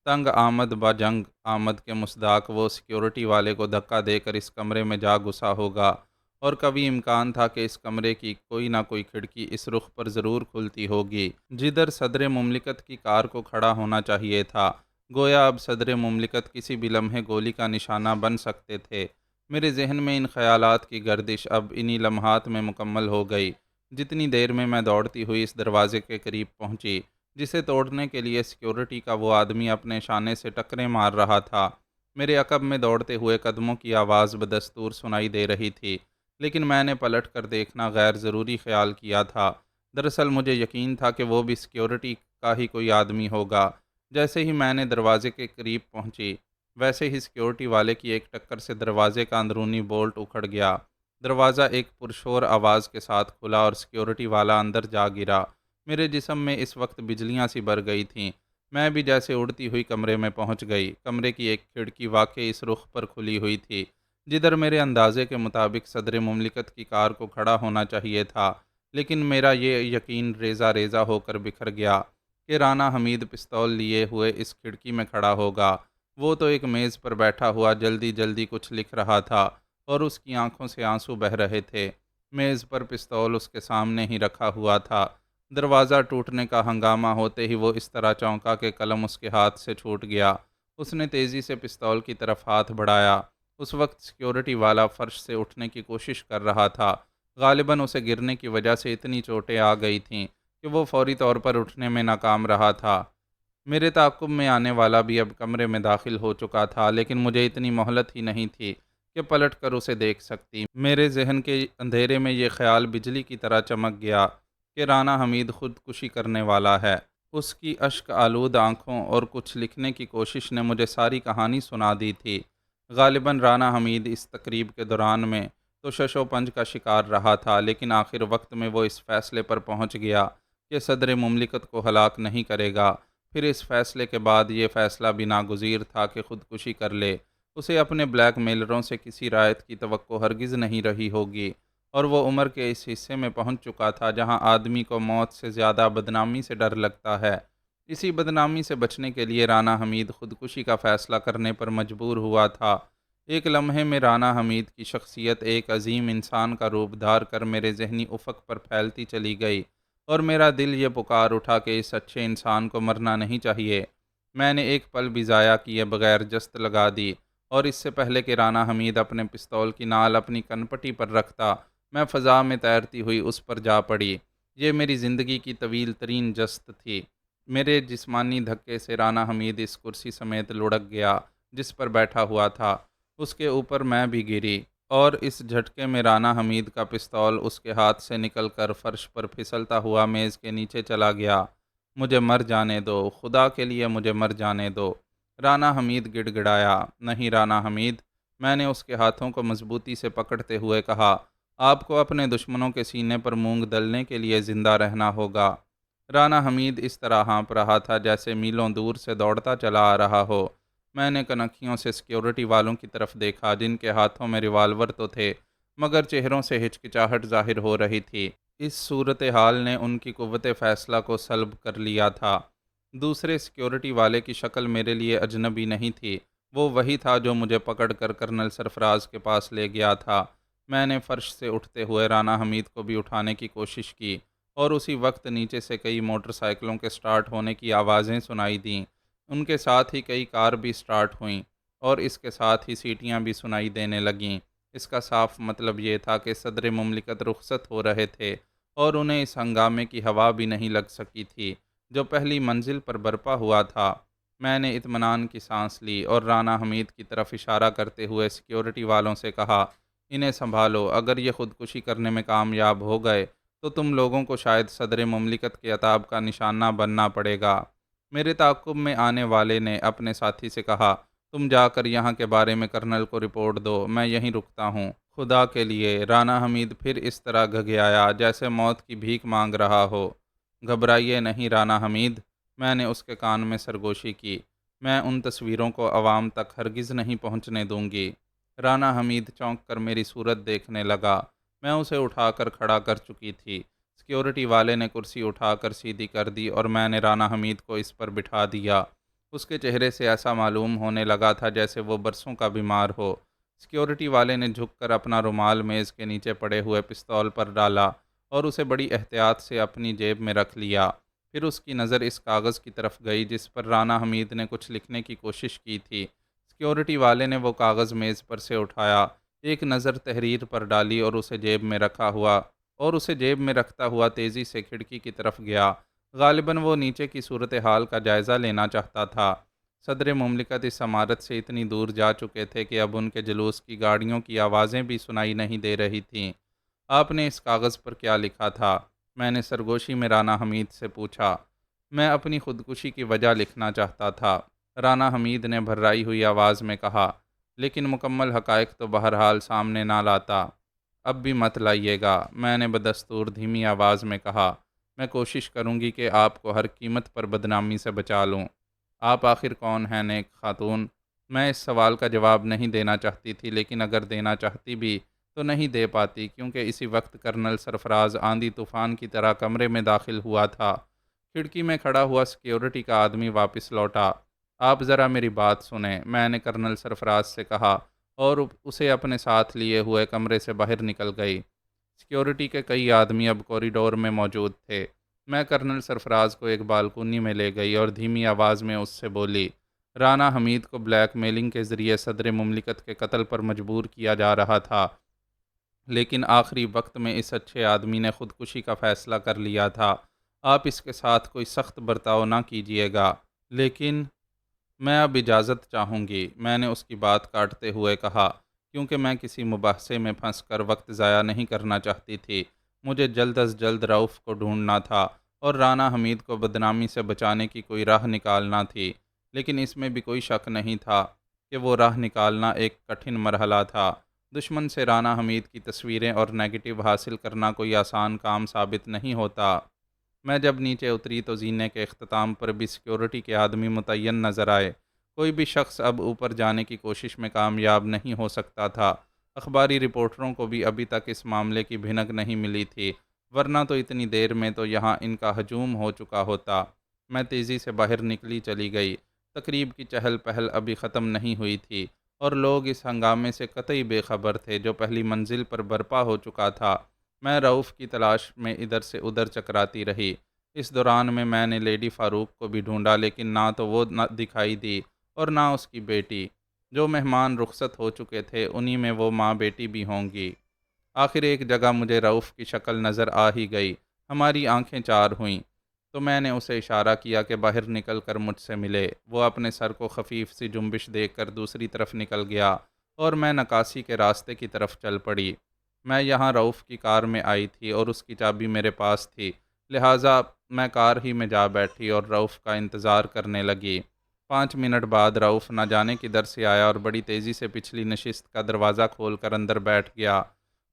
تنگ آمد با جنگ آمد کے مصداق وہ سیکیورٹی والے کو دھکا دے کر اس کمرے میں جا گھسا ہوگا، اور کبھی امکان تھا کہ اس کمرے کی کوئی نہ کوئی کھڑکی اس رخ پر ضرور کھلتی ہوگی جدھر صدر مملکت کی کار کو کھڑا ہونا چاہیے تھا۔ گویا اب صدر مملکت کسی بھی لمحے گولی کا نشانہ بن سکتے تھے۔ میرے ذہن میں ان خیالات کی گردش اب انہی لمحات میں مکمل ہو گئی۔ جتنی دیر میں دوڑتی ہوئی اس دروازے کے قریب پہنچی جسے توڑنے کے لیے سیکیورٹی کا وہ آدمی اپنے شانے سے ٹکرے مار رہا تھا، میرے عقب میں دوڑتے ہوئے قدموں کی آواز بدستور سنائی دے رہی تھی، لیکن میں نے پلٹ کر دیکھنا غیر ضروری خیال کیا تھا۔ دراصل مجھے یقین تھا کہ وہ بھی سیکیورٹی کا ہی کوئی آدمی ہوگا۔ جیسے ہی میں نے دروازے کے قریب پہنچی، ویسے ہی سیکیورٹی والے کی ایک ٹکر سے دروازے کا اندرونی بولٹ اکھڑ گیا۔ دروازہ ایک پرشور آواز کے ساتھ کھلا اور سیکیورٹی والا اندر جا گرا۔ میرے جسم میں اس وقت بجلیاں سی بر گئی تھیں۔ میں بھی جیسے اڑتی ہوئی کمرے میں پہنچ گئی۔ کمرے کی ایک کھڑکی واقعی اس رخ پر کھلی ہوئی تھی جدھر میرے اندازے کے مطابق صدر مملکت کی کار کو کھڑا ہونا چاہیے تھا، لیکن میرا یہ یقین ریزہ ریزہ ہو کر بکھر گیا کہ رانا حمید پستول لیے ہوئے اس کھڑکی میں کھڑا ہوگا۔ وہ تو ایک میز پر بیٹھا ہوا جلدی جلدی کچھ لکھ رہا تھا اور اس کی آنکھوں سے آنسو بہہ رہے تھے۔ میز پر پستول اس کے سامنے ہی رکھا ہوا تھا۔ دروازہ ٹوٹنے کا ہنگامہ ہوتے ہی وہ اس طرح چونکا کہ قلم اس کے ہاتھ سے چھوٹ گیا۔ اس نے تیزی سے پستول کی طرف ہاتھ بڑھایا۔ اس وقت سیکیورٹی والا فرش سے اٹھنے کی کوشش کر رہا تھا۔ غالباً اسے گرنے کی وجہ سے اتنی چوٹیں آ گئی تھیں کہ وہ فوری طور پر اٹھنے میں ناکام رہا تھا۔ میرے تعاقب میں آنے والا بھی اب کمرے میں داخل ہو چکا تھا، لیکن مجھے اتنی مہلت ہی نہیں تھی کہ پلٹ کر اسے دیکھ سکتی۔ میرے ذہن کے اندھیرے میں یہ خیال بجلی کی طرح چمک گیا کہ رانا حمید خودکشی کرنے والا ہے۔ اس کی اشک آلود آنکھوں اور کچھ لکھنے کی کوشش نے مجھے ساری کہانی سنا دی تھی۔ غالباً رانا حمید اس تقریب کے دوران میں تو شش و پنج کا شکار رہا تھا، لیکن آخر وقت میں وہ اس فیصلے پر پہنچ گیا کہ صدر مملکت کو ہلاک نہیں کرے گا۔ پھر اس فیصلے کے بعد یہ فیصلہ بھی ناگزیر تھا کہ خودکشی کر لے۔ اسے اپنے بلیک میلروں سے کسی رعایت کی توقع ہرگز نہیں رہی ہوگی، اور وہ عمر کے اس حصے میں پہنچ چکا تھا جہاں آدمی کو موت سے زیادہ بدنامی سے ڈر لگتا ہے۔ اسی بدنامی سے بچنے کے لیے رانا حمید خودکشی کا فیصلہ کرنے پر مجبور ہوا تھا۔ ایک لمحے میں رانا حمید کی شخصیت ایک عظیم انسان کا روپ دھار کر میرے ذہنی افق پر پھیلتی چلی گئی، اور میرا دل یہ پکار اٹھا کہ اس اچھے انسان کو مرنا نہیں چاہیے۔ میں نے ایک پل بھی ضائع کیے بغیر جست لگا دی، اور اس سے پہلے کہ رانا حمید اپنے پستول کی نال اپنی کنپٹی پر رکھتا، میں فضا میں تیرتی ہوئی اس پر جا پڑی۔ یہ میری زندگی کی طویل ترین جست تھی۔ میرے جسمانی دھکے سے رانا حمید اس کرسی سمیت لڑک گیا جس پر بیٹھا ہوا تھا۔ اس کے اوپر میں بھی گری، اور اس جھٹکے میں رانا حمید کا پستول اس کے ہاتھ سے نکل کر فرش پر پھسلتا ہوا میز کے نیچے چلا گیا۔ مجھے مر جانے دو، خدا کے لیے مجھے مر جانے دو، رانا حمید گڑ گڑایا۔ نہیں رانا حمید، میں نے اس کے ہاتھوں کو مضبوطی سے پکڑتے ہوئے کہا، آپ کو اپنے دشمنوں کے سینے پر مونگ دلنے کے لیے زندہ رہنا ہوگا۔ رانا حمید اس طرح ہانپ رہا تھا جیسے میلوں دور سے دوڑتا چلا آ رہا ہو۔ میں نے کنکھیوں سے سیکیورٹی والوں کی طرف دیکھا جن کے ہاتھوں میں ریوالور تو تھے مگر چہروں سے ہچکچاہٹ ظاہر ہو رہی تھی۔ اس صورتحال نے ان کی قوت فیصلہ کو سلب کر لیا تھا۔ دوسرے سیکیورٹی والے کی شکل میرے لیے اجنبی نہیں تھی، وہ وہی تھا جو مجھے پکڑ کر کرنل سرفراز کے پاس لے گیا تھا۔ میں نے فرش سے اٹھتے ہوئے رانا حمید کو بھی اٹھانے کی کوشش کی اور اسی وقت نیچے سے کئی موٹر سائیکلوں کے سٹارٹ ہونے کی آوازیں سنائی دیں۔ ان کے ساتھ ہی کئی کار بھی سٹارٹ ہوئیں اور اس کے ساتھ ہی سیٹیاں بھی سنائی دینے لگیں۔ اس کا صاف مطلب یہ تھا کہ صدر مملکت رخصت ہو رہے تھے اور انہیں اس ہنگامے کی ہوا بھی نہیں لگ سکی تھی جو پہلی منزل پر برپا ہوا تھا۔ میں نے اطمینان کی سانس لی اور رانا حمید کی طرف اشارہ کرتے ہوئے سیکیورٹی والوں سے کہا، انہیں سنبھالو، اگر یہ خودکشی کرنے میں کامیاب ہو گئے تو تم لوگوں کو شاید صدر مملکت کے عتاب کا نشانہ بننا پڑے گا۔ میرے تعاقب میں آنے والے نے اپنے ساتھی سے کہا، تم جا کر یہاں کے بارے میں کرنل کو رپورٹ دو، میں یہیں رکتا ہوں۔ خدا کے لیے، رانا حمید پھر اس طرح گھگیایا جیسے موت کی بھیک مانگ رہا ہو۔ گھبرائیے نہیں رانا حمید، میں نے اس کے کان میں سرگوشی کی، میں ان تصویروں کو عوام تک ہرگز نہیں پہنچنے دوں گی۔ رانا حمید چونک کر میری صورت دیکھنے لگا، میں اسے اٹھا کر کھڑا کر چکی تھی۔ سیکیورٹی والے نے کرسی اٹھا کر سیدھی کر دی اور میں نے رانا حمید کو اس پر بٹھا دیا۔ اس کے چہرے سے ایسا معلوم ہونے لگا تھا جیسے وہ برسوں کا بیمار ہو۔ سیکیورٹی والے نے جھک کر اپنا رومال میز کے نیچے پڑے ہوئے پستول پر ڈالا اور اسے بڑی احتیاط سے اپنی جیب میں رکھ لیا۔ پھر اس کی نظر اس کاغذ کی طرف گئی جس پر رانا حمید نے کچھ لکھنے کی کوشش کی تھی۔ سیکیورٹی والے نے وہ کاغذ میز پر سے اٹھایا، ایک نظر تحریر پر ڈالی اور اسے جیب میں رکھتا ہوا تیزی سے کھڑکی کی طرف گیا۔ غالباً وہ نیچے کی صورتحال کا جائزہ لینا چاہتا تھا۔ صدر مملکت اس عمارت سے اتنی دور جا چکے تھے کہ اب ان کے جلوس کی گاڑیوں کی آوازیں بھی سنائی نہیں دے رہی تھیں۔ آپ نے اس کاغذ پر کیا لکھا تھا؟ میں نے سرگوشی میں رانا حمید سے پوچھا۔ میں اپنی خودکشی کی وجہ لکھنا چاہتا تھا، رانا حمید نے بھررائی ہوئی آواز میں کہا، لیکن مکمل حقائق تو بہرحال سامنے نہ لاتا۔ اب بھی مت لائیے گا، میں نے بدستور دھیمی آواز میں کہا۔ میں کوشش کروں گی کہ آپ کو ہر قیمت پر بدنامی سے بچا لوں۔ آپ آخر کون ہیں نیک خاتون؟ میں اس سوال کا جواب نہیں دینا چاہتی تھی، لیکن اگر دینا چاہتی بھی تو نہیں دے پاتی کیونکہ اسی وقت کرنل سرفراز آندھی طوفان کی طرح کمرے میں داخل ہوا تھا۔ کھڑکی میں کھڑا ہوا سیکیورٹی کا آدمی واپس لوٹا۔ آپ ذرا میری بات سنیں، میں نے کرنل سرفراز سے کہا اور اسے اپنے ساتھ لیے ہوئے کمرے سے باہر نکل گئی۔ سیکیورٹی کے کئی آدمی اب کوریڈور میں موجود تھے۔ میں کرنل سرفراز کو ایک بالکونی میں لے گئی اور دھیمی آواز میں اس سے بولی، رانا حمید کو بلیک میلنگ کے ذریعے صدر مملکت کے قتل پر مجبور کیا جا رہا تھا، لیکن آخری وقت میں اس اچھے آدمی نے خودکشی کا فیصلہ کر لیا تھا۔ آپ اس کے ساتھ کوئی سخت برتاؤ نہ کیجیے گا، لیکن میں اب اجازت چاہوں گی، میں نے اس کی بات کاٹتے ہوئے کہا، کیونکہ میں کسی مباحثے میں پھنس کر وقت ضائع نہیں کرنا چاہتی تھی۔ مجھے جلد از جلد رؤف کو ڈھونڈنا تھا اور رانا حمید کو بدنامی سے بچانے کی کوئی راہ نکالنا تھی، لیکن اس میں بھی کوئی شک نہیں تھا کہ وہ راہ نکالنا ایک کٹھن مرحلہ تھا۔ دشمن سے رانا حمید کی تصویریں اور نیگیٹو حاصل کرنا کوئی آسان کام ثابت نہیں ہوتا۔ میں جب نیچے اتری تو زینے کے اختتام پر بھی سیکیورٹی کے آدمی متعین نظر آئے۔ کوئی بھی شخص اب اوپر جانے کی کوشش میں کامیاب نہیں ہو سکتا تھا۔ اخباری رپورٹروں کو بھی ابھی تک اس معاملے کی بھنک نہیں ملی تھی، ورنہ تو اتنی دیر میں تو یہاں ان کا ہجوم ہو چکا ہوتا۔ میں تیزی سے باہر نکلی چلی گئی۔ تقریب کی چہل پہل ابھی ختم نہیں ہوئی تھی اور لوگ اس ہنگامے سے قطعی بے خبر تھے جو پہلی منزل پر برپا ہو چکا تھا۔ میں رؤف کی تلاش میں ادھر سے ادھر چکراتی رہی۔ اس دوران میں نے لیڈی فاروق کو بھی ڈھونڈا، لیکن نہ تو وہ دکھائی دی اور نہ اس کی بیٹی۔ جو مہمان رخصت ہو چکے تھے انہی میں وہ ماں بیٹی بھی ہوں گی۔ آخر ایک جگہ مجھے رؤف کی شکل نظر آ ہی گئی۔ ہماری آنکھیں چار ہوئیں تو میں نے اسے اشارہ کیا کہ باہر نکل کر مجھ سے ملے۔ وہ اپنے سر کو خفیف سی جنبش دے کر دوسری طرف نکل گیا اور میں نکاسی کے راستے کی طرف چل پڑی۔ میں یہاں رؤف کی کار میں آئی تھی اور اس کی چابی میرے پاس تھی، لہٰذا میں کار ہی میں جا بیٹھی اور رؤف کا انتظار کرنے لگی۔ 5 منٹ بعد رؤف نہ جانے کدھر سے آیا اور بڑی تیزی سے پچھلی نشست کا دروازہ کھول کر اندر بیٹھ گیا۔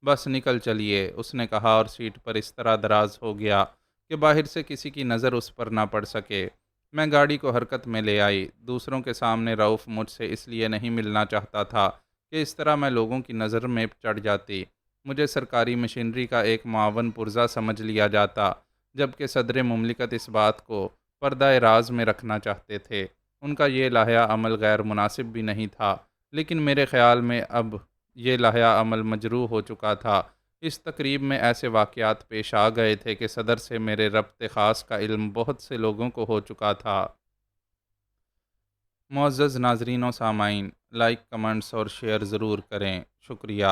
بس نکل چلیے، اس نے کہا اور سیٹ پر اس طرح دراز ہو گیا کہ باہر سے کسی کی نظر اس پر نہ پڑ سکے۔ میں گاڑی کو حرکت میں لے آئی۔ دوسروں کے سامنے رؤف مجھ سے اس لیے نہیں ملنا چاہتا تھا کہ اس طرح میں لوگوں کی نظر میں چڑھ جاتی۔ مجھے سرکاری مشینری کا ایک معاون پرزہ سمجھ لیا جاتا، جبکہ صدر مملکت اس بات کو پردہ راز میں رکھنا چاہتے تھے۔ ان کا یہ لائحہ عمل غیر مناسب بھی نہیں تھا، لیکن میرے خیال میں اب یہ لائحہ عمل مجروح ہو چکا تھا۔ اس تقریب میں ایسے واقعات پیش آ گئے تھے کہ صدر سے میرے ربط خاص کا علم بہت سے لوگوں کو ہو چکا تھا۔ معزز ناظرین و سامعین، لائک، کمنٹس اور شیئر ضرور کریں۔ شکریہ۔